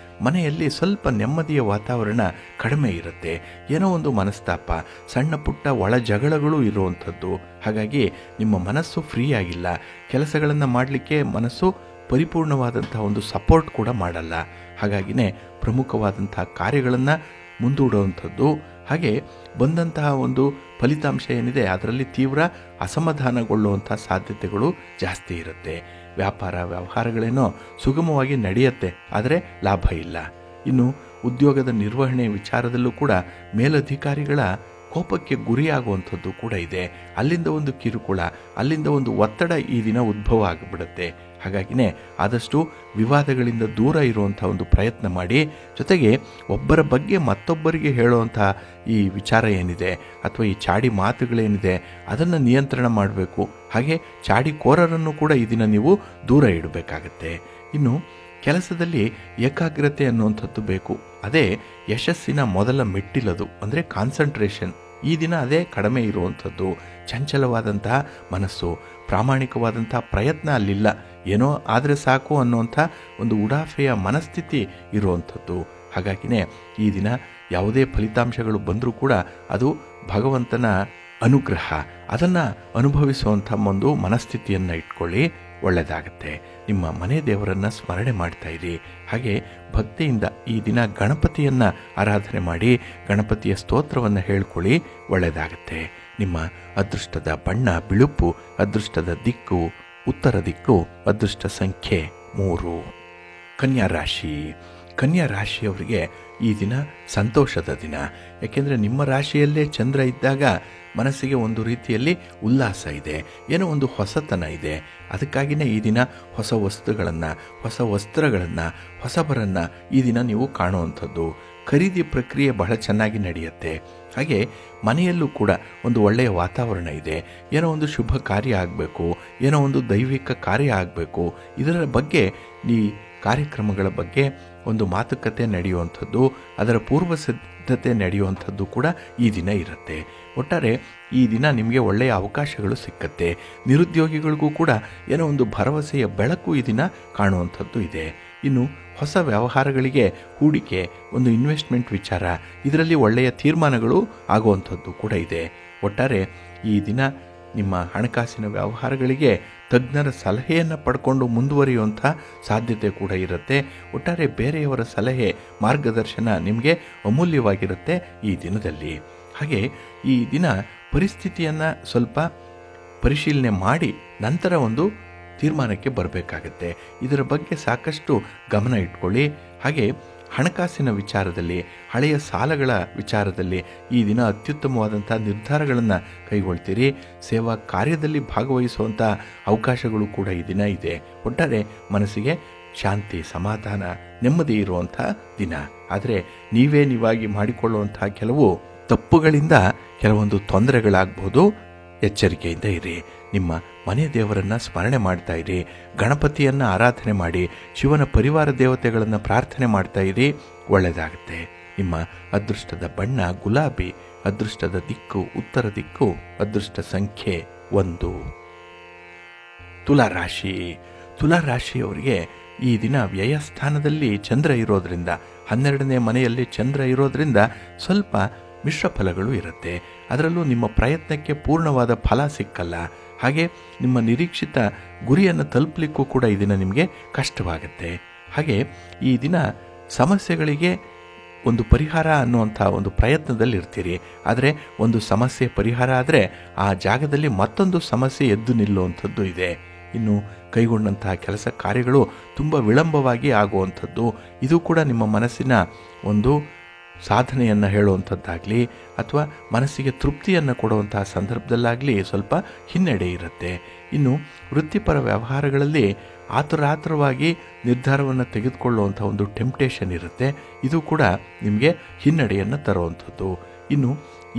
Speaker 1: ಮನೆಯಲ್ಲಿ ಸ್ವಲ್ಪ ನೆಮ್ಮದಿಯ ವಾತಾವರಣ ಕಡಿಮೆ ಇರುತ್ತೆ. ಏನೋ ಒಂದು ಮನಸ್ತಾಪ, ಸಣ್ಣ ಪುಟ್ಟ ಒಳ ಜಗಳಗಳು ಇರುವಂಥದ್ದು. ಹಾಗಾಗಿ ನಿಮ್ಮ ಮನಸ್ಸು ಫ್ರೀ ಆಗಿಲ್ಲ. ಕೆಲಸಗಳನ್ನು ಮಾಡಲಿಕ್ಕೆ ಮನಸ್ಸು ಪರಿಪೂರ್ಣವಾದಂಥ ಒಂದು ಸಪೋರ್ಟ್ ಕೂಡ ಮಾಡಲ್ಲ. ಹಾಗಾಗಿನೇ ಪ್ರಮುಖವಾದಂಥ ಕಾರ್ಯಗಳನ್ನು ಮುಂದೂಡುವಂಥದ್ದು. ಹಾಗೆ ಬಂದಂತಹ ಒಂದು ಫಲಿತಾಂಶ ಏನಿದೆ ಅದರಲ್ಲಿ ತೀವ್ರ ಅಸಮಾಧಾನಗೊಳ್ಳುವಂಥ ಸಾಧ್ಯತೆಗಳು ಜಾಸ್ತಿ ಇರುತ್ತೆ. ವ್ಯಾಪಾರ ವ್ಯವಹಾರಗಳೇನೋ ಸುಗಮವಾಗಿ ನಡೆಯುತ್ತೆ, ಆದರೆ ಲಾಭ ಇಲ್ಲ. ಇನ್ನು ಉದ್ಯೋಗದ ನಿರ್ವಹಣೆ ವಿಚಾರದಲ್ಲೂ ಕೂಡ ಮೇಲಧಿಕಾರಿಗಳ ಕೋಪಕ್ಕೆ ಗುರಿಯಾಗುವಂಥದ್ದು ಕೂಡ ಇದೆ. ಅಲ್ಲಿಂದ ಒಂದು ಕಿರುಕುಳ, ಅಲ್ಲಿಂದ ಒಂದು ಒತ್ತಡ ಈ ದಿನ ಉದ್ಭವ ಆಗಿಬಿಡುತ್ತೆ. ಹಾಗಾಗಿನೇ ಆದಷ್ಟು ವಿವಾದಗಳಿಂದ ದೂರ ಇರುವಂಥ ಒಂದು ಪ್ರಯತ್ನ ಮಾಡಿ. ಜೊತೆಗೆ ಒಬ್ಬರ ಬಗ್ಗೆ ಮತ್ತೊಬ್ಬರಿಗೆ ಹೇಳುವಂಥ ಈ ವಿಚಾರ ಏನಿದೆ ಅಥವಾ ಈ ಚಾಡಿ ಮಾತುಗಳೇನಿದೆ ಅದನ್ನು ನಿಯಂತ್ರಣ ಮಾಡಬೇಕು. ಹಾಗೆ ಚಾಡಿಕೋರರನ್ನು ಕೂಡ ಈ ದಿನ ನೀವು ದೂರ ಇಡಬೇಕಾಗತ್ತೆ. ಇನ್ನು ಕೆಲಸದಲ್ಲಿ ಏಕಾಗ್ರತೆ ಅನ್ನುವಂಥದ್ದು ಬೇಕು. ಅದೇ ಯಶಸ್ಸಿನ ಮೊದಲ ಮೆಟ್ಟಿಲದು, ಅಂದರೆ ಕಾನ್ಸಂಟ್ರೇಷನ್. ಈ ದಿನ ಅದೇ ಕಡಿಮೆ ಇರುವಂಥದ್ದು. ಚಂಚಲವಾದಂತಹ ಮನಸ್ಸು, ಪ್ರಾಮಾಣಿಕವಾದಂಥ ಪ್ರಯತ್ನ ಅಲ್ಲಿಲ್ಲ. ಏನೋ ಆದರೆ ಸಾಕು ಅನ್ನುವಂಥ ಒಂದು ಉಡಾಫೆಯ ಮನಸ್ಥಿತಿ ಇರುವಂಥದ್ದು. ಹಾಗಾಗಿನೇ ಈ ದಿನ ಯಾವುದೇ ಫಲಿತಾಂಶಗಳು ಬಂದರೂ ಕೂಡ ಅದು ಭಗವಂತನ ಅನುಗ್ರಹ. ಅದನ್ನು ಅನುಭವಿಸುವಂಥ ಒಂದು ಮನಸ್ಥಿತಿಯನ್ನು ಇಟ್ಕೊಳ್ಳಿ, ಒಳ್ಳೆಯದಾಗತ್ತೆ. ನಿಮ್ಮ ಮನೆ ದೇವರನ್ನು ಸ್ಮರಣೆ ಮಾಡ್ತಾ ಇರಿ. ಹಾಗೆ ಭಕ್ತಿಯಿಂದ ಈ ದಿನ ಗಣಪತಿಯನ್ನು ಆರಾಧನೆ ಮಾಡಿ, ಗಣಪತಿಯ ಸ್ತೋತ್ರವನ್ನು ಹೇಳ್ಕೊಳ್ಳಿ, ಒಳ್ಳೆಯದಾಗತ್ತೆ. ನಿಮ್ಮ ಅದೃಷ್ಟದ ಬಣ್ಣ ಬಿಳುಪು, ಅದೃಷ್ಟದ ದಿಕ್ಕು ಉತ್ತರ ದಿಕ್ಕು, ಅದೃಷ್ಟ ಸಂಖ್ಯೆ 3. ಕನ್ಯಾ ರಾಶಿ. ಕನ್ಯಾ ರಾಶಿಯವರಿಗೆ ಈ ದಿನ ಸಂತೋಷದ ದಿನ. ಯಾಕೆಂದರೆ ನಿಮ್ಮ ರಾಶಿಯಲ್ಲೇ ಚಂದ್ರ ಇದ್ದಾಗ ಮನಸ್ಸಿಗೆ ಒಂದು ರೀತಿಯಲ್ಲಿ ಉಲ್ಲಾಸ ಇದೆ, ಏನೋ ಒಂದು ಹೊಸತನ ಇದೆ. ಅದಕ್ಕಾಗಿಯೇ ಈ ದಿನ ಹೊಸ ವಸ್ತುಗಳನ್ನು, ಹೊಸ ವಸ್ತ್ರಗಳನ್ನು, ಹೊಸಬರನ್ನು ಈ ದಿನ ನೀವು ಕಾಣುವಂಥದ್ದು. ಖರೀದಿ ಪ್ರಕ್ರಿಯೆ ಬಹಳ ಚೆನ್ನಾಗಿ ನಡೆಯುತ್ತೆ. ಹಾಗೆ ಮನೆಯಲ್ಲೂ ಕೂಡ ಒಂದು ಒಳ್ಳೆಯ ವಾತಾವರಣ ಇದೆ. ಏನೋ ಒಂದು ಶುಭ ಕಾರ್ಯ ಆಗಬೇಕು, ಏನೋ ಒಂದು ದೈವಿಕ ಕಾರ್ಯ ಆಗಬೇಕು. ಇದರ ಬಗ್ಗೆ ಈ ಕಾರ್ಯಕ್ರಮಗಳ ಬಗ್ಗೆ ಒಂದು ಮಾತುಕತೆ ನಡೆಯುವಂಥದ್ದು, ಅದರ ಪೂರ್ವ ಸಿದ್ಧತೆ ನಡೆಯುವಂಥದ್ದು ಕೂಡ ಈ ದಿನ ಇರುತ್ತೆ. ಒಟ್ಟಾರೆ ಈ ದಿನ ನಿಮಗೆ ಒಳ್ಳೆಯ ಅವಕಾಶಗಳು ಸಿಕ್ಕತ್ತೆ. ನಿರುದ್ಯೋಗಿಗಳಿಗೂ ಕೂಡ ಏನೋ ಒಂದು ಭರವಸೆಯ ಬೆಳಕು ಈ ದಿನ ಕಾಣುವಂಥದ್ದು ಇದೆ. ಇನ್ನು ಹೊಸ ವ್ಯವಹಾರಗಳಿಗೆ ಹೂಡಿಕೆ, ಒಂದು ಇನ್ವೆಸ್ಟ್ಮೆಂಟ್ ವಿಚಾರ, ಇದರಲ್ಲಿ ಒಳ್ಳೆಯ ತೀರ್ಮಾನಗಳು ಆಗುವಂಥದ್ದು ಕೂಡ ಇದೆ. ಒಟ್ಟಾರೆ ಈ ದಿನ ನಿಮ್ಮ ಹಣಕಾಸಿನ ವ್ಯವಹಾರಗಳಿಗೆ ತಜ್ಞರ ಸಲಹೆಯನ್ನು ಪಡ್ಕೊಂಡು ಮುಂದುವರಿಯುವಂಥ ಸಾಧ್ಯತೆ ಕೂಡ ಇರುತ್ತೆ. ಒಟ್ಟಾರೆ ಬೇರೆಯವರ ಸಲಹೆ, ಮಾರ್ಗದರ್ಶನ ನಿಮಗೆ ಅಮೂಲ್ಯವಾಗಿರುತ್ತೆ ಈ ದಿನದಲ್ಲಿ. ಹಾಗೆ ಈ ದಿನ ಪರಿಸ್ಥಿತಿಯನ್ನು ಸ್ವಲ್ಪ ಪರಿಶೀಲನೆ ಮಾಡಿ ನಂತರ ಒಂದು ತೀರ್ಮಾನಕ್ಕೆ ಬರಬೇಕಾಗತ್ತೆ. ಇದರ ಬಗ್ಗೆ ಸಾಕಷ್ಟು ಗಮನ ಇಟ್ಕೊಳ್ಳಿ. ಹಾಗೆ ಹಣಕಾಸಿನ ವಿಚಾರದಲ್ಲಿ, ಹಳೆಯ ಸಾಲಗಳ ವಿಚಾರದಲ್ಲಿ ಈ ದಿನ ಅತ್ಯುತ್ತಮವಾದಂಥ ನಿರ್ಧಾರಗಳನ್ನು ಕೈಗೊಳ್ತೀರಿ. ಸೇವಾ ಕಾರ್ಯದಲ್ಲಿ ಭಾಗವಹಿಸುವಂಥ ಅವಕಾಶಗಳು ಕೂಡ ಈ ದಿನ ಇದೆ. ಒಟ್ಟಾರೆ ಮನಸ್ಸಿಗೆ ಶಾಂತಿ, ಸಮಾಧಾನ, ನೆಮ್ಮದಿ ಇರುವಂಥ ದಿನ. ಆದರೆ ನೀವಾಗಿ ಮಾಡಿಕೊಳ್ಳುವಂಥ ಕೆಲವು ತಪ್ಪುಗಳಿಂದ ಕೆಲವೊಂದು ತೊಂದರೆಗಳಾಗ್ಬೋದು. ಎಚ್ಚರಿಕೆಯಿಂದ ಇರಿ. ನಿಮ್ಮ ಮನೆ ದೇವರನ್ನು ಸ್ಮರಣೆ ಮಾಡ್ತಾ ಇರಿ. ಗಣಪತಿಯನ್ನು ಆರಾಧನೆ ಮಾಡಿ, ಶಿವನ ಪರಿವಾರ ದೇವತೆಗಳನ್ನು ಪ್ರಾರ್ಥನೆ ಮಾಡ್ತಾ ಇರಿ. ಒಳ್ಳೆಯದಾಗುತ್ತೆ. ನಿಮ್ಮ ಅದೃಷ್ಟದ ಬಣ್ಣ ಗುಲಾಬಿ, ಅದೃಷ್ಟದ ದಿಕ್ಕು ಉತ್ತರ ದಿಕ್ಕು, ಅದೃಷ್ಟ ಸಂಖ್ಯೆ 1. ತುಲಾರಾಶಿ. ತುಲಾರಾಶಿಯವರಿಗೆ ಈ ದಿನ ವ್ಯಯಸ್ಥಾನದಲ್ಲಿ ಚಂದ್ರ ಇರೋದ್ರಿಂದ, 12ನೇ ಮನೆಯಲ್ಲಿ ಚಂದ್ರ ಇರೋದ್ರಿಂದ ಸ್ವಲ್ಪ ಮಿಶ್ರ ಫಲಗಳು ಇರುತ್ತೆ. ಅದರಲ್ಲೂ ನಿಮ್ಮ ಪ್ರಯತ್ನಕ್ಕೆ ಪೂರ್ಣವಾದ ಫಲ ಸಿಕ್ಕಲ್ಲ. ಹಾಗೆ ನಿಮ್ಮ ನಿರೀಕ್ಷಿತ ಗುರಿಯನ್ನು ತಲುಪಲಿಕ್ಕೂ ಕೂಡ ಈ ದಿನ ನಿಮಗೆ ಕಷ್ಟವಾಗುತ್ತೆ. ಹಾಗೆ ಈ ದಿನ ಸಮಸ್ಯೆಗಳಿಗೆ ಒಂದು ಪರಿಹಾರ ಅನ್ನುವಂಥ ಒಂದು ಪ್ರಯತ್ನದಲ್ಲಿ ಇರ್ತೀರಿ. ಆದರೆ ಒಂದು ಸಮಸ್ಯೆ ಪರಿಹಾರ ಆದರೆ ಆ ಜಾಗದಲ್ಲಿ ಮತ್ತೊಂದು ಸಮಸ್ಯೆ ಎದ್ದು ನಿಲ್ಲುವಂಥದ್ದು ಇದೆ. ಇನ್ನು ಕೈಗೊಂಡಂತಹ ಕೆಲಸ ಕಾರ್ಯಗಳು ತುಂಬ ವಿಳಂಬವಾಗಿ ಆಗುವಂಥದ್ದು, ಇದು ಕೂಡ ನಿಮ್ಮ ಮನಸ್ಸಿನ ಒಂದು ಸಾಧನೆಯನ್ನು ಹೇಳುವಂಥದ್ದಾಗಲಿ ಅಥವಾ ಮನಸ್ಸಿಗೆ ತೃಪ್ತಿಯನ್ನು ಕೊಡುವಂತಹ ಸಂದರ್ಭದಲ್ಲಾಗಲಿ ಸ್ವಲ್ಪ ಹಿನ್ನಡೆ ಇರುತ್ತೆ. ಇನ್ನು ವೃತ್ತಿಪರ ವ್ಯವಹಾರಗಳಲ್ಲಿ ಆತುರಾತುರವಾಗಿ ನಿರ್ಧಾರವನ್ನು ತೆಗೆದುಕೊಳ್ಳುವಂಥ ಒಂದು ಟೆಂಪ್ಟೇಷನ್ ಇರುತ್ತೆ. ಇದು ಕೂಡ ನಿಮಗೆ ಹಿನ್ನಡೆಯನ್ನು ತರುವಂಥದ್ದು. ಇನ್ನು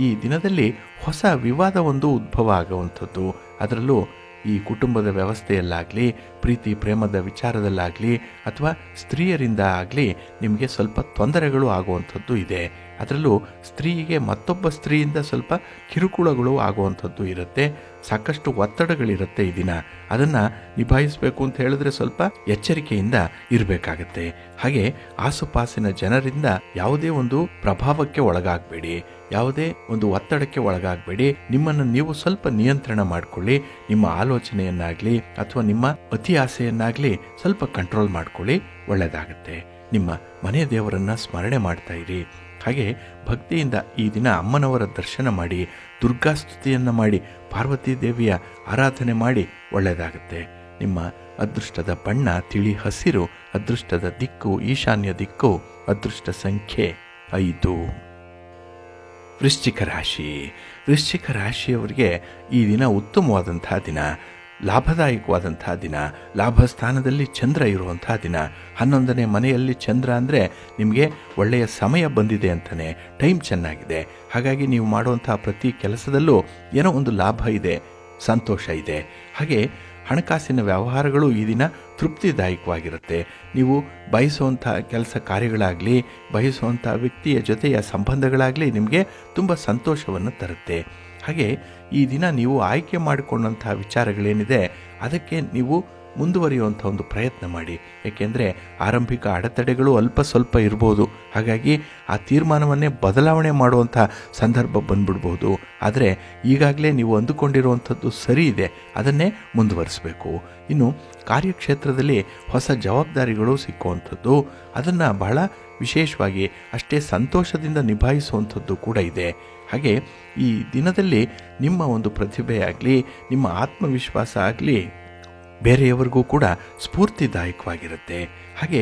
Speaker 1: ಈ ದಿನದಲ್ಲಿ ಹೊಸ ವಿವಾದ ಒಂದು ಉದ್ಭವ ಆಗುವಂಥದ್ದು. ಅದರಲ್ಲೂ ಈ ಕುಟುಂಬದ ವ್ಯವಸ್ಥೆಯಲ್ಲಾಗಲಿ, ಪ್ರೀತಿ ಪ್ರೇಮದ ವಿಚಾರದಲ್ಲಾಗಲಿ ಅಥವಾ ಸ್ತ್ರೀಯರಿಂದ ಆಗಲಿ ನಿಮಗೆ ಸ್ವಲ್ಪ ತೊಂದರೆಗಳು ಆಗುವಂಥದ್ದು ಇದೆ. ಅದರಲ್ಲೂ ಸ್ತ್ರೀಗೆ ಮತ್ತೊಬ್ಬ ಸ್ತ್ರೀಯಿಂದ ಸ್ವಲ್ಪ ಕಿರುಕುಳಗಳು ಆಗುವಂಥದ್ದು ಇರುತ್ತೆ. ಸಾಕಷ್ಟು ಒತ್ತಡಗಳಿರುತ್ತೆ ಈ ದಿನ. ಅದನ್ನು ನಿಭಾಯಿಸಬೇಕು ಅಂತ ಹೇಳಿದ್ರೆ ಸ್ವಲ್ಪ ಎಚ್ಚರಿಕೆಯಿಂದ ಇರಬೇಕಾಗತ್ತೆ. ಹಾಗೆ ಆಸುಪಾಸಿನ ಜನರಿಂದ ಯಾವುದೇ ಒಂದು ಪ್ರಭಾವಕ್ಕೆ ಒಳಗಾಗಬೇಡಿ, ಯಾವುದೇ ಒಂದು ಒತ್ತಡಕ್ಕೆ ಒಳಗಾಗಬೇಡಿ. ನಿಮ್ಮನ್ನು ನೀವು ಸ್ವಲ್ಪ ನಿಯಂತ್ರಣ ಮಾಡಿಕೊಳ್ಳಿ. ನಿಮ್ಮ ಆಲೋಚನೆಯನ್ನಾಗಲಿ ಅಥವಾ ನಿಮ್ಮ ಅತಿ ಆಸೆಯನ್ನಾಗಲಿ ಸ್ವಲ್ಪ ಕಂಟ್ರೋಲ್ ಮಾಡ್ಕೊಳ್ಳಿ. ಒಳ್ಳೆಯದಾಗುತ್ತೆ. ನಿಮ್ಮ ಮನೆ ದೇವರನ್ನು ಸ್ಮರಣೆ ಮಾಡ್ತಾ ಇರಿ. ಹಾಗೆ ಭಕ್ತಿಯಿಂದ ಈ ದಿನ ಅಮ್ಮನವರ ದರ್ಶನ ಮಾಡಿ, ದುರ್ಗಾಸ್ತುತಿಯನ್ನು ಮಾಡಿ, ಪಾರ್ವತಿ ದೇವಿಯ ಆರಾಧನೆ ಮಾಡಿ. ಒಳ್ಳೆಯದಾಗುತ್ತೆ. ನಿಮ್ಮ ಅದೃಷ್ಟದ ಬಣ್ಣ ತಿಳಿ ಹಸಿರು, ಅದೃಷ್ಟದ ದಿಕ್ಕು ಈಶಾನ್ಯ ದಿಕ್ಕು, ಅದೃಷ್ಟ ಸಂಖ್ಯೆ 5. ವೃಶ್ಚಿಕ ರಾಶಿ. ವೃಶ್ಚಿಕ ರಾಶಿಯವರಿಗೆ ಈ ದಿನ ಉತ್ತಮವಾದಂಥ ದಿನ, ಲಾಭದಾಯಕವಾದಂಥ ದಿನ. ಲಾಭಸ್ಥಾನದಲ್ಲಿ ಚಂದ್ರ ಇರುವಂಥ ದಿನ. 11ನೇ ಮನೆಯಲ್ಲಿ ಚಂದ್ರ ಅಂದರೆ ನಿಮಗೆ ಒಳ್ಳೆಯ ಸಮಯ ಬಂದಿದೆ ಅಂತಲೇ, ಟೈಮ್ ಚೆನ್ನಾಗಿದೆ. ಹಾಗಾಗಿ ನೀವು ಮಾಡುವಂಥ ಪ್ರತಿ ಕೆಲಸದಲ್ಲೂ ಏನೋ ಒಂದು ಲಾಭ ಇದೆ, ಸಂತೋಷ ಇದೆ. ಹಾಗೆ ಹಣಕಾಸಿನ ವ್ಯವಹಾರಗಳು ಈ ದಿನ ತೃಪ್ತಿದಾಯಕವಾಗಿರುತ್ತೆ. ನೀವು ಬಯಸುವಂಥ ಕೆಲಸ ಕಾರ್ಯಗಳಾಗಲಿ, ಬಯಸುವಂಥ ವ್ಯಕ್ತಿಯ ಜೊತೆಯ ಸಂಬಂಧಗಳಾಗಲಿ ನಿಮಗೆ ತುಂಬ ಸಂತೋಷವನ್ನು ತರುತ್ತೆ. ಹಾಗೆ ಈ ದಿನ ನೀವು ಆಯ್ಕೆ ಮಾಡಿಕೊಂಡಂಥ ವಿಚಾರಗಳೇನಿದೆ ಅದಕ್ಕೆ ನೀವು ಮುಂದುವರಿಯುವಂಥ ಒಂದು ಪ್ರಯತ್ನ ಮಾಡಿ. ಏಕೆಂದರೆ ಆರಂಭಿಕ ಅಡೆತಡೆಗಳು ಅಲ್ಪ ಸ್ವಲ್ಪ ಇರ್ಬೋದು. ಹಾಗಾಗಿ ಆ ತೀರ್ಮಾನವನ್ನೇ ಬದಲಾವಣೆ ಮಾಡುವಂಥ ಸಂದರ್ಭ ಬಂದ್ಬಿಡ್ಬೋದು. ಆದರೆ ಈಗಾಗಲೇ ನೀವು ಅಂದುಕೊಂಡಿರುವಂಥದ್ದು ಸರಿ ಇದೆ, ಅದನ್ನೇ ಮುಂದುವರಿಸಬೇಕು. ಇನ್ನು ಕಾರ್ಯಕ್ಷೇತ್ರದಲ್ಲಿ ಹೊಸ ಜವಾಬ್ದಾರಿಗಳು ಸಿಕ್ಕುವಂಥದ್ದು, ಅದನ್ನು ಬಹಳ ವಿಶೇಷವಾಗಿ ಅಷ್ಟೇ ಸಂತೋಷದಿಂದ ನಿಭಾಯಿಸುವಂಥದ್ದು ಕೂಡ ಇದೆ. ಹಾಗೆ ಈ ದಿನದಲ್ಲಿ ನಿಮ್ಮ ಒಂದು ಪ್ರತಿಭೆ ಆಗಲಿ, ನಿಮ್ಮ ಆತ್ಮವಿಶ್ವಾಸ ಆಗಲಿ ಬೇರೆಯವರಿಗೂ ಕೂಡ ಸ್ಫೂರ್ತಿದಾಯಕವಾಗಿರುತ್ತೆ. ಹಾಗೆ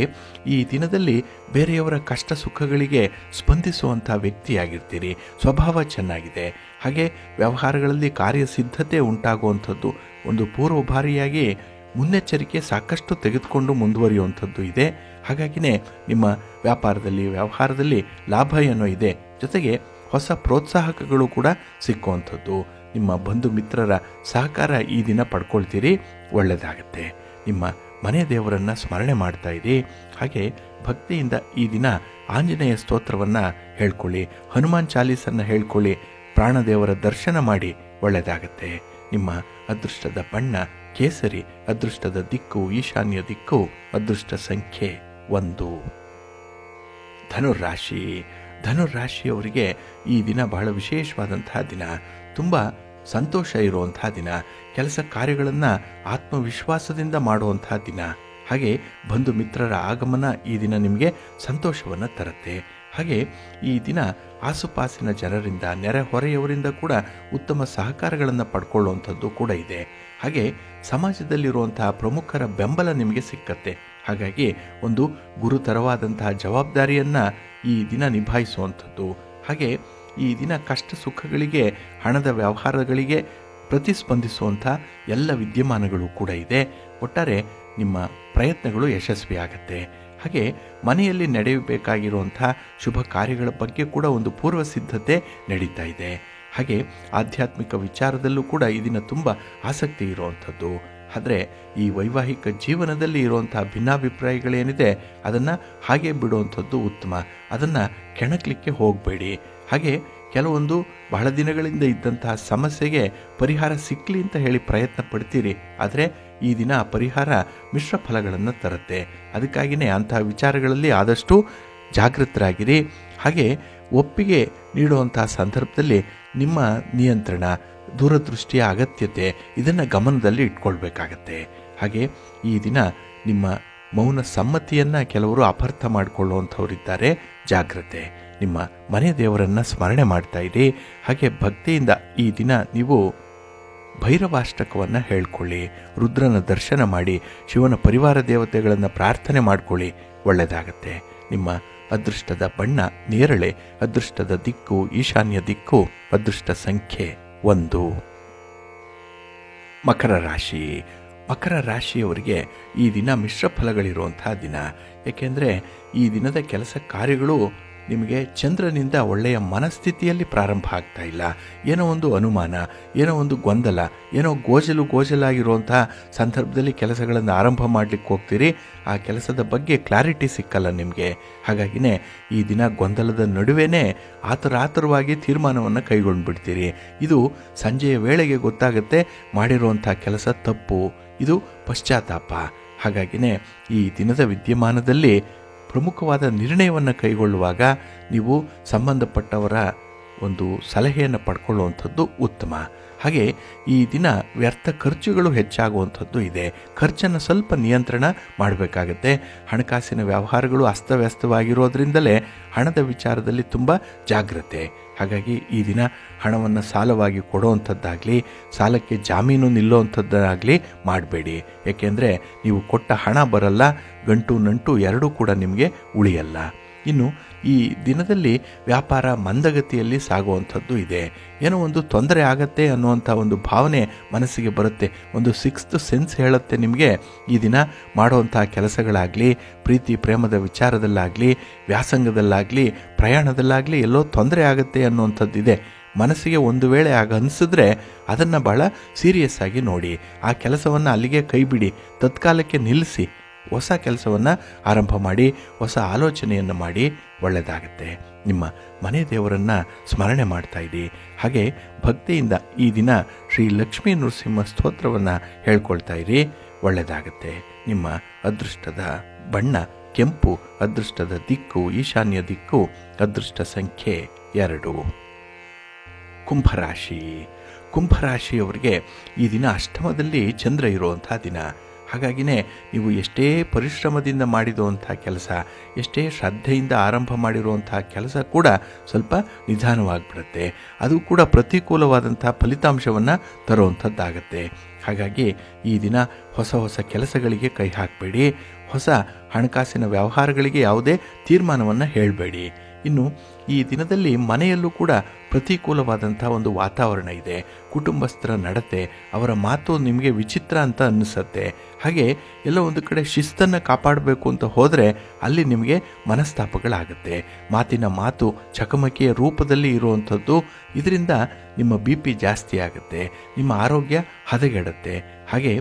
Speaker 1: ಈ ದಿನದಲ್ಲಿ ಬೇರೆಯವರ ಕಷ್ಟ ಸುಖಗಳಿಗೆ ಸ್ಪಂದಿಸುವಂಥ ವ್ಯಕ್ತಿಯಾಗಿರ್ತೀರಿ. ಸ್ವಭಾವ ಚೆನ್ನಾಗಿದೆ. ಹಾಗೆ ವ್ಯವಹಾರಗಳಲ್ಲಿ ಕಾರ್ಯಸಿದ್ಧತೆ ಉಂಟಾಗುವಂಥದ್ದು, ಒಂದು ಪೂರ್ವಭಾರಿಯಾಗಿ ಮುನ್ನೆಚ್ಚರಿಕೆ ಸಾಕಷ್ಟು ತೆಗೆದುಕೊಂಡು ಮುಂದುವರಿಯುವಂಥದ್ದು ಇದೆ. ಹಾಗಾಗಿನೇ ನಿಮ್ಮ ವ್ಯಾಪಾರದಲ್ಲಿ ವ್ಯವಹಾರದಲ್ಲಿ ಲಾಭ ಏನೋ ಇದೆ, ಜೊತೆಗೆ ಹೊಸ ಪ್ರೋತ್ಸಾಹಕಗಳು ಕೂಡ ಸಿಕ್ಕುವಂಥದ್ದು. ನಿಮ್ಮ ಬಂಧು ಮಿತ್ರರ ಸಹಕಾರ ಈ ದಿನ ಪಡ್ಕೊಳ್ತೀರಿ. ಒಳ್ಳೆಯದಾಗತ್ತೆ. ನಿಮ್ಮ ಮನೆ ದೇವರನ್ನು ಸ್ಮರಣೆ ಮಾಡ್ತಾ ಇರಿ. ಹಾಗೆ ಭಕ್ತಿಯಿಂದ ಈ ದಿನ ಆಂಜನೇಯ ಸ್ತೋತ್ರವನ್ನು ಹೇಳ್ಕೊಳ್ಳಿ, ಹನುಮಾನ್ ಚಾಲೀಸನ್ನು ಹೇಳ್ಕೊಳ್ಳಿ, ಪ್ರಾಣದೇವರ ದರ್ಶನ ಮಾಡಿ. ಒಳ್ಳೆಯದಾಗತ್ತೆ. ನಿಮ್ಮ ಅದೃಷ್ಟದ ಬಣ್ಣ ಕೇಸರಿ, ಅದೃಷ್ಟದ ದಿಕ್ಕು ಈಶಾನ್ಯ ದಿಕ್ಕು, ಅದೃಷ್ಟ ಸಂಖ್ಯೆ 1. ಧನುರಾಶಿ. ಧನುರಾಶಿಯವರಿಗೆ ಈ ದಿನ ಬಹಳ ವಿಶೇಷವಾದಂತಹ ದಿನ, ತುಂಬ ಸಂತೋಷ ಇರುವಂಥ ದಿನ, ಕೆಲಸ ಕಾರ್ಯಗಳನ್ನು ಆತ್ಮವಿಶ್ವಾಸದಿಂದ ಮಾಡುವಂಥ ದಿನ. ಹಾಗೆ ಬಂಧು ಮಿತ್ರರ ಆಗಮನ ಈ ದಿನ ನಿಮಗೆ ಸಂತೋಷವನ್ನು ತರುತ್ತೆ. ಹಾಗೆ ಈ ದಿನ ಆಸುಪಾಸಿನ ಜನರಿಂದ, ನೆರೆಹೊರೆಯವರಿಂದ ಕೂಡ ಉತ್ತಮ ಸಹಕಾರಗಳನ್ನು ಪಡ್ಕೊಳ್ಳುವಂಥದ್ದು ಕೂಡ ಇದೆ. ಹಾಗೆ ಸಮಾಜದಲ್ಲಿರುವಂತಹ ಪ್ರಮುಖರ ಬೆಂಬಲ ನಿಮಗೆ ಸಿಕ್ಕತ್ತೆ. ಹಾಗಾಗಿ ಒಂದು ಗುರುತರವಾದಂತಹ ಜವಾಬ್ದಾರಿಯನ್ನು ಈ ದಿನ ನಿಭಾಯಿಸುವಂಥದ್ದು. ಹಾಗೆ ಈ ದಿನ ಕಷ್ಟ ಸುಖಗಳಿಗೆ, ಹಣದ ವ್ಯವಹಾರಗಳಿಗೆ ಪ್ರತಿಸ್ಪಂದಿಸುವಂಥ ಎಲ್ಲ ವಿದ್ಯಮಾನಗಳು ಕೂಡ ಇದೆ. ಒಟ್ಟಾರೆ ನಿಮ್ಮ ಪ್ರಯತ್ನಗಳು ಯಶಸ್ವಿಯಾಗತ್ತೆ. ಹಾಗೆ ಮನೆಯಲ್ಲಿ ನಡೆಯಬೇಕಾಗಿರುವಂಥ ಶುಭ ಕಾರ್ಯಗಳ ಬಗ್ಗೆ ಕೂಡ ಒಂದು ಪೂರ್ವ ಸಿದ್ಧತೆ ನಡೀತಾ ಇದೆ. ಹಾಗೆ ಆಧ್ಯಾತ್ಮಿಕ ವಿಚಾರದಲ್ಲೂ ಕೂಡ ಈ ದಿನ ತುಂಬ ಆಸಕ್ತಿ ಇರುವಂಥದ್ದು. ಆದರೆ ಈ ವೈವಾಹಿಕ ಜೀವನದಲ್ಲಿ ಇರುವಂಥ ಭಿನ್ನಾಭಿಪ್ರಾಯಗಳೇನಿದೆ ಅದನ್ನು ಹಾಗೆ ಬಿಡುವಂಥದ್ದು ಉತ್ತಮ. ಅದನ್ನು ಕೆಣಕಲಿಕ್ಕೆ ಹೋಗಬೇಡಿ. ಹಾಗೆ ಕೆಲವೊಂದು ಬಹಳ ದಿನಗಳಿಂದ ಇದ್ದಂತಹ ಸಮಸ್ಯೆಗೆ ಪರಿಹಾರ ಸಿಕ್ಕಲಿ ಅಂತ ಹೇಳಿ ಪ್ರಯತ್ನ ಪಡ್ತೀರಿ. ಆದರೆ ಈ ದಿನ ಆ ಪರಿಹಾರ ಮಿಶ್ರ ಫಲಗಳನ್ನು ತರುತ್ತೆ. ಅದಕ್ಕಾಗಿಯೇ ಅಂತಹ ವಿಚಾರಗಳಲ್ಲಿ ಆದಷ್ಟು ಜಾಗೃತರಾಗಿರಿ. ಹಾಗೆ ಒಪ್ಪಿಗೆ ನೀಡುವಂತಹ ಸಂದರ್ಭದಲ್ಲಿ ನಿಮ್ಮ ನಿಯಂತ್ರಣ, ದೂರದೃಷ್ಟಿಯ ಅಗತ್ಯತೆ ಇದನ್ನು ಗಮನದಲ್ಲಿ ಇಟ್ಕೊಳ್ಬೇಕಾಗತ್ತೆ. ಹಾಗೆ ಈ ದಿನ ನಿಮ್ಮ ಮೌನ ಸಮ್ಮತಿಯನ್ನು ಕೆಲವರು ಅಪಾರ್ಥ ಮಾಡಿಕೊಳ್ಳುವಂಥವರಿದ್ದಾರೆ. ಜಾಗ್ರತೆ. ನಿಮ್ಮ ಮನೆ ದೇವರನ್ನು ಸ್ಮರಣೆ ಮಾಡ್ತಾ ಇರಿ. ಹಾಗೆ ಭಕ್ತಿಯಿಂದ ಈ ದಿನ ನೀವು ಭೈರವಾಷ್ಟಕವನ್ನು ಹೇಳ್ಕೊಳ್ಳಿ, ರುದ್ರನ ದರ್ಶನ ಮಾಡಿ, ಶಿವನ ಪರಿವಾರ ದೇವತೆಗಳನ್ನು ಪ್ರಾರ್ಥನೆ ಮಾಡ್ಕೊಳ್ಳಿ. ಒಳ್ಳೆಯದಾಗತ್ತೆ. ನಿಮ್ಮ ಅದೃಷ್ಟದ ಬಣ್ಣ ನೇರಳೆ, ಅದೃಷ್ಟದ ದಿಕ್ಕು ಈಶಾನ್ಯ ದಿಕ್ಕು, ಅದೃಷ್ಟ ಸಂಖ್ಯೆ 1. ಮಕರ ರಾಶಿ. ಮಕರ ರಾಶಿಯವರಿಗೆ ಈ ದಿನ ಮಿಶ್ರ ಫಲಗಳಿರುವಂತಹ ದಿನ. ಏಕೆಂದರೆ ಈ ದಿನದ ಕೆಲಸ ಕಾರ್ಯಗಳು ನಿಮಗೆ ಚಂದ್ರನಿಂದ ಒಳ್ಳೆಯ ಮನಸ್ಥಿತಿಯಲ್ಲಿ ಪ್ರಾರಂಭ ಆಗ್ತಾ ಇಲ್ಲ. ಏನೋ ಒಂದು ಅನುಮಾನ, ಏನೋ ಒಂದು ಗೊಂದಲ, ಏನೋ ಗೋಜಲಾಗಿರುವಂತಹ ಸಂದರ್ಭದಲ್ಲಿ ಕೆಲಸಗಳನ್ನು ಆರಂಭ ಮಾಡಲಿಕ್ಕೆ ಹೋಗ್ತೀರಿ. ಆ ಕೆಲಸದ ಬಗ್ಗೆ ಕ್ಲಾರಿಟಿ ಸಿಕ್ಕಲ್ಲ ನಿಮಗೆ. ಹಾಗಾಗಿನೇ ಈ ದಿನ ಗೊಂದಲದ ನಡುವೆನೇ ಆತುರವಾಗಿ ತೀರ್ಮಾನವನ್ನು ಕೈಗೊಂಡು ಬಿಡ್ತೀರಿ. ಇದು ಸಂಜೆಯ ವೇಳೆಗೆ ಗೊತ್ತಾಗುತ್ತೆ ಮಾಡಿರುವಂಥ ಕೆಲಸ ತಪ್ಪು. ಇದು ಪಶ್ಚಾತ್ತಾಪ. ಹಾಗಾಗಿನೇ ಈ ದಿನದ ವಿದ್ಯಮಾನದಲ್ಲಿ ಪ್ರಮುಖವಾದ ನಿರ್ಣಯವನ್ನು ಕೈಗೊಳ್ಳುವಾಗ ನೀವು ಸಂಬಂಧಪಟ್ಟವರ ಒಂದು ಸಲಹೆಯನ್ನು ಪಡ್ಕೊಳ್ಳುವಂಥದ್ದು ಉತ್ತಮ. ಹಾಗೆ ಈ ದಿನ ವ್ಯರ್ಥ ಖರ್ಚುಗಳು ಹೆಚ್ಚಾಗುವಂಥದ್ದು ಇದೆ. ಖರ್ಚನ್ನು ಸ್ವಲ್ಪ ನಿಯಂತ್ರಣ ಮಾಡಬೇಕಾಗತ್ತೆ. ಹಣಕಾಸಿನ ವ್ಯವಹಾರಗಳು ಅಸ್ತವ್ಯಸ್ತವಾಗಿರೋದ್ರಿಂದಲೇ ಹಣದ ವಿಚಾರದಲ್ಲಿ ತುಂಬ ಜಾಗ್ರತೆ. ಹಾಗಾಗಿ ಈ ದಿನ ಹಣವನ್ನು ಸಾಲವಾಗಿ ಕೊಡುವಂಥದ್ದಾಗಲಿ, ಸಾಲಕ್ಕೆ ಜಾಮೀನು ನಿಲ್ಲುವಂಥದ್ದಾಗಲಿ ಮಾಡಬೇಡಿ. ಏಕೆಂದರೆ ನೀವು ಕೊಟ್ಟ ಹಣ ಬರಲ್ಲ, ಗಂಟು ನಂಟು ಎರಡೂ ಕೂಡ ನಿಮಗೆ ಉಳಿಯಲ್ಲ. ಇನ್ನು ಈ ದಿನದಲ್ಲಿ ವ್ಯಾಪಾರ ಮಂದಗತಿಯಲ್ಲಿ ಸಾಗುವಂಥದ್ದು ಇದೆ. ಏನೋ ಒಂದು ತೊಂದರೆ ಆಗತ್ತೆ ಅನ್ನುವಂಥ ಒಂದು ಭಾವನೆ ಮನಸ್ಸಿಗೆ ಬರುತ್ತೆ. ಒಂದು ಸಿಕ್ಸ್ತ್ ಸೆನ್ಸ್ ಹೇಳುತ್ತೆ ನಿಮಗೆ ಈ ದಿನ ಮಾಡುವಂಥ ಕೆಲಸಗಳಾಗಲಿ, ಪ್ರೀತಿ ಪ್ರೇಮದ ವಿಚಾರದಲ್ಲಾಗಲಿ, ವ್ಯಾಸಂಗದಲ್ಲಾಗಲಿ, ಪ್ರಯಾಣದಲ್ಲಾಗಲಿ ಎಲ್ಲೋ ತೊಂದರೆ ಆಗುತ್ತೆ ಅನ್ನುವಂಥದ್ದಿದೆ. ಮನಸ್ಸಿಗೆ ಒಂದು ವೇಳೆ ಆಗ ಅನಿಸಿದ್ರೆ ಅದನ್ನು ಬಹಳ ಸೀರಿಯಸ್ ಆಗಿ ನೋಡಿ. ಆ ಕೆಲಸವನ್ನು ಅಲ್ಲಿಗೆ ಕೈಬಿಡಿ, ತತ್ಕಾಲಕ್ಕೆ ನಿಲ್ಲಿಸಿ, ಹೊಸ ಕೆಲಸವನ್ನು ಆರಂಭ ಮಾಡಿ, ಹೊಸ ಆಲೋಚನೆಯನ್ನು ಮಾಡಿ. ಒಳ್ಳೆಯದಾಗತ್ತೆ. ನಿಮ್ಮ ಮನೆ ದೇವರನ್ನು ಸ್ಮರಣೆ ಮಾಡ್ತಾ ಇರಿ. ಹಾಗೆ ಭಕ್ತಿಯಿಂದ ಈ ದಿನ ಶ್ರೀ ಲಕ್ಷ್ಮೀ ನೃಸಿಂಹ ಸ್ತೋತ್ರವನ್ನು ಹೇಳ್ಕೊಳ್ತಾ ಇರಿ. ಒಳ್ಳೆಯದಾಗತ್ತೆ. ನಿಮ್ಮ ಅದೃಷ್ಟದ ಬಣ್ಣ ಕೆಂಪು, ಅದೃಷ್ಟದ ದಿಕ್ಕು ಈಶಾನ್ಯ ದಿಕ್ಕು, ಅದೃಷ್ಟ ಸಂಖ್ಯೆ 2. ಕುಂಭರಾಶಿ. ಕುಂಭರಾಶಿಯವರಿಗೆ ಈ ದಿನ ಅಷ್ಟಮದಲ್ಲಿ ಚಂದ್ರ ಇರುವಂಥ ದಿನ. ಹಾಗಾಗಿನೇ ನೀವು ಎಷ್ಟೇ ಪರಿಶ್ರಮದಿಂದ ಮಾಡಿರುವಂಥ ಕೆಲಸ, ಎಷ್ಟೇ ಶ್ರದ್ಧೆಯಿಂದ ಆರಂಭ ಮಾಡಿರುವಂಥ ಕೆಲಸ ಕೂಡ ಸ್ವಲ್ಪ ನಿಧಾನವಾಗಿಬಿಡುತ್ತೆ. ಅದು ಕೂಡ ಪ್ರತಿಕೂಲವಾದಂಥ ಫಲಿತಾಂಶವನ್ನು ತರುವಂಥದ್ದಾಗತ್ತೆ. ಹಾಗಾಗಿ ಈ ದಿನ ಹೊಸ ಕೆಲಸಗಳಿಗೆ ಕೈ ಹಾಕಬೇಡಿ. ಹೊಸ ಹಣಕಾಸಿನ ವ್ಯವಹಾರಗಳಿಗೆ ಯಾವುದೇ ತೀರ್ಮಾನವನ್ನು ಹೇಳಬೇಡಿ. ಇನ್ನು ಈ ದಿನದಲ್ಲಿ ಮನೆಯಲ್ಲೂ ಕೂಡ ಪ್ರತಿಕೂಲವಾದಂಥ ಒಂದು ವಾತಾವರಣ ಇದೆ. ಕುಟುಂಬಸ್ಥರ ನಡತೆ, ಅವರ ಮಾತು ನಿಮಗೆ ವಿಚಿತ್ರ ಅಂತ ಅನ್ನಿಸುತ್ತೆ. ಹಾಗೆ ಎಲ್ಲ ಒಂದು ಕಡೆ ಶಿಸ್ತನ್ನು ಕಾಪಾಡಬೇಕು ಅಂತ ಹೋದರೆ ಅಲ್ಲಿ ನಿಮಗೆ ಮನಸ್ತಾಪಗಳಾಗುತ್ತೆ. ಮಾತಿನ ಮಾತು ಚಕಮಕಿಯ ರೂಪದಲ್ಲಿ ಇರುವಂಥದ್ದು. ಇದರಿಂದ ನಿಮ್ಮ BP ಜಾಸ್ತಿ ಆಗುತ್ತೆ, ನಿಮ್ಮ ಆರೋಗ್ಯ ಹದಗೆಡುತ್ತೆ. ಹಾಗೆ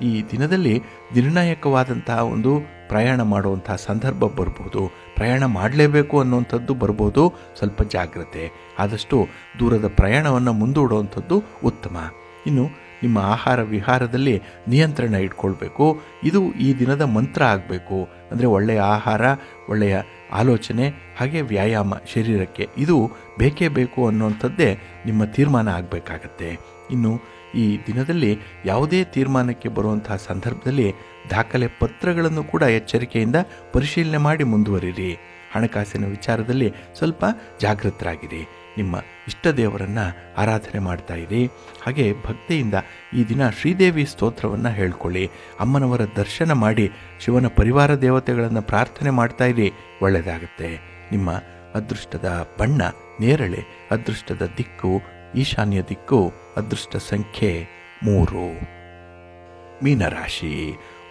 Speaker 1: ಈ ದಿನದಲ್ಲಿ ನಿರ್ಣಾಯಕವಾದಂತಹ ಒಂದು ಪ್ರಯಾಣ ಮಾಡುವಂಥ ಸಂದರ್ಭ ಬರ್ಬೋದು. ಪ್ರಯಾಣ ಮಾಡಲೇಬೇಕು ಅನ್ನುವಂಥದ್ದು ಬರ್ಬೋದು. ಸ್ವಲ್ಪ ಜಾಗ್ರತೆ. ಆದಷ್ಟು ದೂರದ ಪ್ರಯಾಣವನ್ನು ಮುಂದೂಡುವಂಥದ್ದು ಉತ್ತಮ. ಇನ್ನು ನಿಮ್ಮ ಆಹಾರ ವಿಹಾರದಲ್ಲಿ ನಿಯಂತ್ರಣ ಇಟ್ಕೊಳ್ಬೇಕು. ಇದು ಈ ದಿನದ ಮಂತ್ರ ಆಗಬೇಕು. ಅಂದರೆ ಒಳ್ಳೆಯ ಆಹಾರ, ಒಳ್ಳೆಯ ಆಲೋಚನೆ, ಹಾಗೆ ವ್ಯಾಯಾಮ ಶರೀರಕ್ಕೆ ಇದು ಬೇಕೇ ಬೇಕು ಅನ್ನುವಂಥದ್ದೇ ನಿಮ್ಮ ತೀರ್ಮಾನ ಆಗಬೇಕಾಗತ್ತೆ. ಇನ್ನು ಈ ದಿನದಲ್ಲಿ ಯಾವುದೇ ತೀರ್ಮಾನಕ್ಕೆ ಬರುವಂತಹ ಸಂದರ್ಭದಲ್ಲಿ ದಾಖಲೆ ಪತ್ರಗಳನ್ನು ಕೂಡ ಎಚ್ಚರಿಕೆಯಿಂದ ಪರಿಶೀಲನೆ ಮಾಡಿ ಮುಂದುವರಿರಿ. ಹಣಕಾಸಿನ ವಿಚಾರದಲ್ಲಿ ಸ್ವಲ್ಪ ಜಾಗೃತರಾಗಿರಿ. ನಿಮ್ಮ ಇಷ್ಟ ದೇವರನ್ನು ಆರಾಧನೆ ಮಾಡ್ತಾ ಇರಿ. ಹಾಗೆ ಭಕ್ತಿಯಿಂದ ಈ ದಿನ ಶ್ರೀದೇವಿ ಸ್ತೋತ್ರವನ್ನು ಹೇಳ್ಕೊಳ್ಳಿ. ಅಮ್ಮನವರ ದರ್ಶನ ಮಾಡಿ ಶಿವನ ಪರಿವಾರ ದೇವತೆಗಳನ್ನು ಪ್ರಾರ್ಥನೆ ಮಾಡ್ತಾ ಇರಿ, ಒಳ್ಳೆಯದಾಗುತ್ತೆ. ನಿಮ್ಮ ಅದೃಷ್ಟದ ಬಣ್ಣ ನೇರಳೆ, ಅದೃಷ್ಟದ ದಿಕ್ಕು ಈಶಾನ್ಯ ದಿಕ್ಕು, ಅದೃಷ್ಟ ಸಂಖ್ಯೆ 3. ಮೀನರಾಶಿ.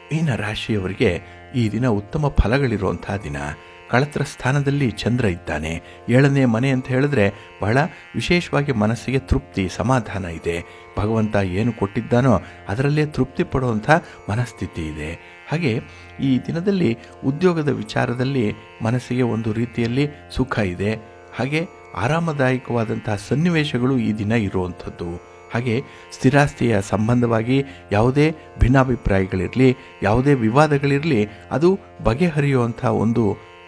Speaker 1: ಮೀನರಾಶಿಯವರಿಗೆ ಈ ದಿನ ಉತ್ತಮ ಫಲಗಳಿರುವಂಥ ದಿನ. ಕಳತ್ರ ಸ್ಥಾನದಲ್ಲಿ ಚಂದ್ರ ಇದ್ದಾನೆ. 7ನೇ ಮನೆ ಅಂತ ಹೇಳಿದ್ರೆ ಬಹಳ ವಿಶೇಷವಾಗಿ ಮನಸ್ಸಿಗೆ ತೃಪ್ತಿ, ಸಮಾಧಾನ ಇದೆ. ಭಗವಂತ ಏನು ಕೊಟ್ಟಿದ್ದಾನೋ ಅದರಲ್ಲೇ ತೃಪ್ತಿ ಪಡುವಂಥ ಮನಸ್ಥಿತಿ ಇದೆ. ಹಾಗೆ ಈ ದಿನದಲ್ಲಿ ಉದ್ಯೋಗದ ವಿಚಾರದಲ್ಲಿ ಮನಸ್ಸಿಗೆ ಒಂದು ರೀತಿಯಲ್ಲಿ ಸುಖ ಇದೆ. ಹಾಗೆ ಆರಾಮದಾಯಕವಾದಂತಹ ಸನ್ನಿವೇಶಗಳು ಈ ದಿನ ಇರುವಂಥದ್ದು. ಹಾಗೆ ಸ್ಥಿರಾಸ್ತಿಯ ಸಂಬಂಧವಾಗಿ ಯಾವುದೇ ಭಿನ್ನಾಭಿಪ್ರಾಯಗಳಿರಲಿ, ಯಾವುದೇ ವಿವಾದಗಳಿರಲಿ, ಅದು ಬಗೆಹರಿಯುವಂಥ ಒಂದು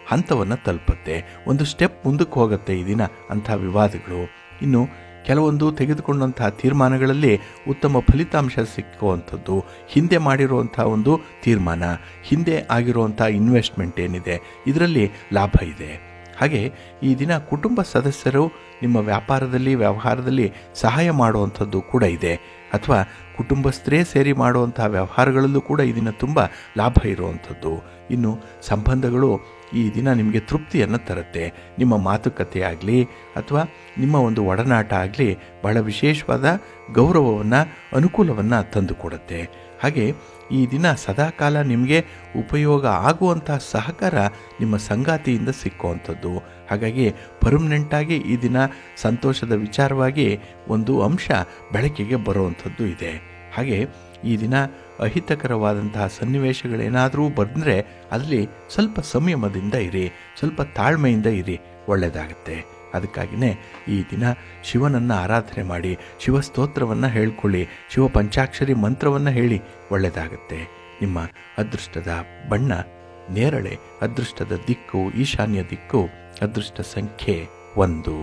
Speaker 1: ಹಂತವನ್ನು ತಲುಪುತ್ತೆ. ಒಂದು ಸ್ಟೆಪ್ ಮುಂದಕ್ಕೆ ಹೋಗುತ್ತೆ ಈ ದಿನ ಅಂಥ ವಿವಾದಗಳು. ಇನ್ನು ಕೆಲವೊಂದು ತೆಗೆದುಕೊಂಡಂತಹ ತೀರ್ಮಾನಗಳಲ್ಲಿ ಉತ್ತಮ ಫಲಿತಾಂಶ ಸಿಕ್ಕುವಂಥದ್ದು, ಹಿಂದೆ ಮಾಡಿರುವಂಥ ಒಂದು ತೀರ್ಮಾನ, ಹಿಂದೆ ಆಗಿರುವಂಥ ಇನ್ವೆಸ್ಟ್ಮೆಂಟ್ ಏನಿದೆ ಇದರಲ್ಲಿ ಲಾಭ ಇದೆ. ಹಾಗೆ ಈ ದಿನ ಕುಟುಂಬ ಸದಸ್ಯರು ನಿಮ್ಮ ವ್ಯಾಪಾರದಲ್ಲಿ ವ್ಯವಹಾರದಲ್ಲಿ ಸಹಾಯ ಮಾಡುವಂಥದ್ದು ಕೂಡ ಇದೆ. ಅಥವಾ ಕುಟುಂಬಸ್ಥರೇ ಸೇರಿ ಮಾಡುವಂಥ ವ್ಯವಹಾರಗಳಲ್ಲೂ ಕೂಡ ಈ ದಿನ ತುಂಬ ಲಾಭ ಇರುವಂಥದ್ದು. ಇನ್ನು ಸಂಬಂಧಗಳು ಈ ದಿನ ನಿಮಗೆ ತೃಪ್ತಿಯನ್ನು ತರುತ್ತೆ. ನಿಮ್ಮ ಮಾತುಕತೆ ಆಗಲಿ ಅಥವಾ ನಿಮ್ಮ ಒಂದು ಒಡನಾಟ ಆಗಲಿ ಬಹಳ ವಿಶೇಷವಾದ ಗೌರವವನ್ನು, ಅನುಕೂಲವನ್ನು ತಂದುಕೊಡುತ್ತೆ. ಹಾಗೆ ಈ ದಿನ ಸದಾಕಾಲ ನಿಮಗೆ ಉಪಯೋಗ ಆಗುವಂಥ ಸಹಕಾರ ನಿಮ್ಮ ಸಂಗಾತಿಯಿಂದ ಸಿಕ್ಕುವಂಥದ್ದು. ಹಾಗಾಗಿ ಪರ್ಮನೆಂಟಾಗಿ ಈ ದಿನ ಸಂತೋಷದ ವಿಚಾರವಾಗಿ ಒಂದು ಅಂಶ ಬೆಳಕಿಗೆ ಬರುವಂಥದ್ದು ಇದೆ. ಹಾಗೆ ಈ ದಿನ ಅಹಿತಕರವಾದಂತಹ ಸನ್ನಿವೇಶಗಳೇನಾದರೂ ಬಂದರೆ ಅದರಲ್ಲಿ ಸ್ವಲ್ಪ ಸಂಯಮದಿಂದ ಇರಿ, ಸ್ವಲ್ಪ ತಾಳ್ಮೆಯಿಂದ ಇರಿ, ಒಳ್ಳೆಯದಾಗುತ್ತೆ. ಅದಕ್ಕಾಗಿಯೇ ಈ ದಿನ ಶಿವನನ್ನು ಆರಾಧನೆ ಮಾಡಿ, ಶಿವಸ್ತೋತ್ರವನ್ನು ಹೇಳ್ಕೊಳ್ಳಿ, ಶಿವ ಪಂಚಾಕ್ಷರಿ ಮಂತ್ರವನ್ನು ಹೇಳಿ, ಒಳ್ಳೆಯದಾಗುತ್ತೆ. ನಿಮ್ಮ ಅದೃಷ್ಟದ ಬಣ್ಣ ನೇರಳೆ, ಅದೃಷ್ಟದ ದಿಕ್ಕು ಈಶಾನ್ಯ ದಿಕ್ಕು, ಅದೃಷ್ಟ ಸಂಖ್ಯೆ 1.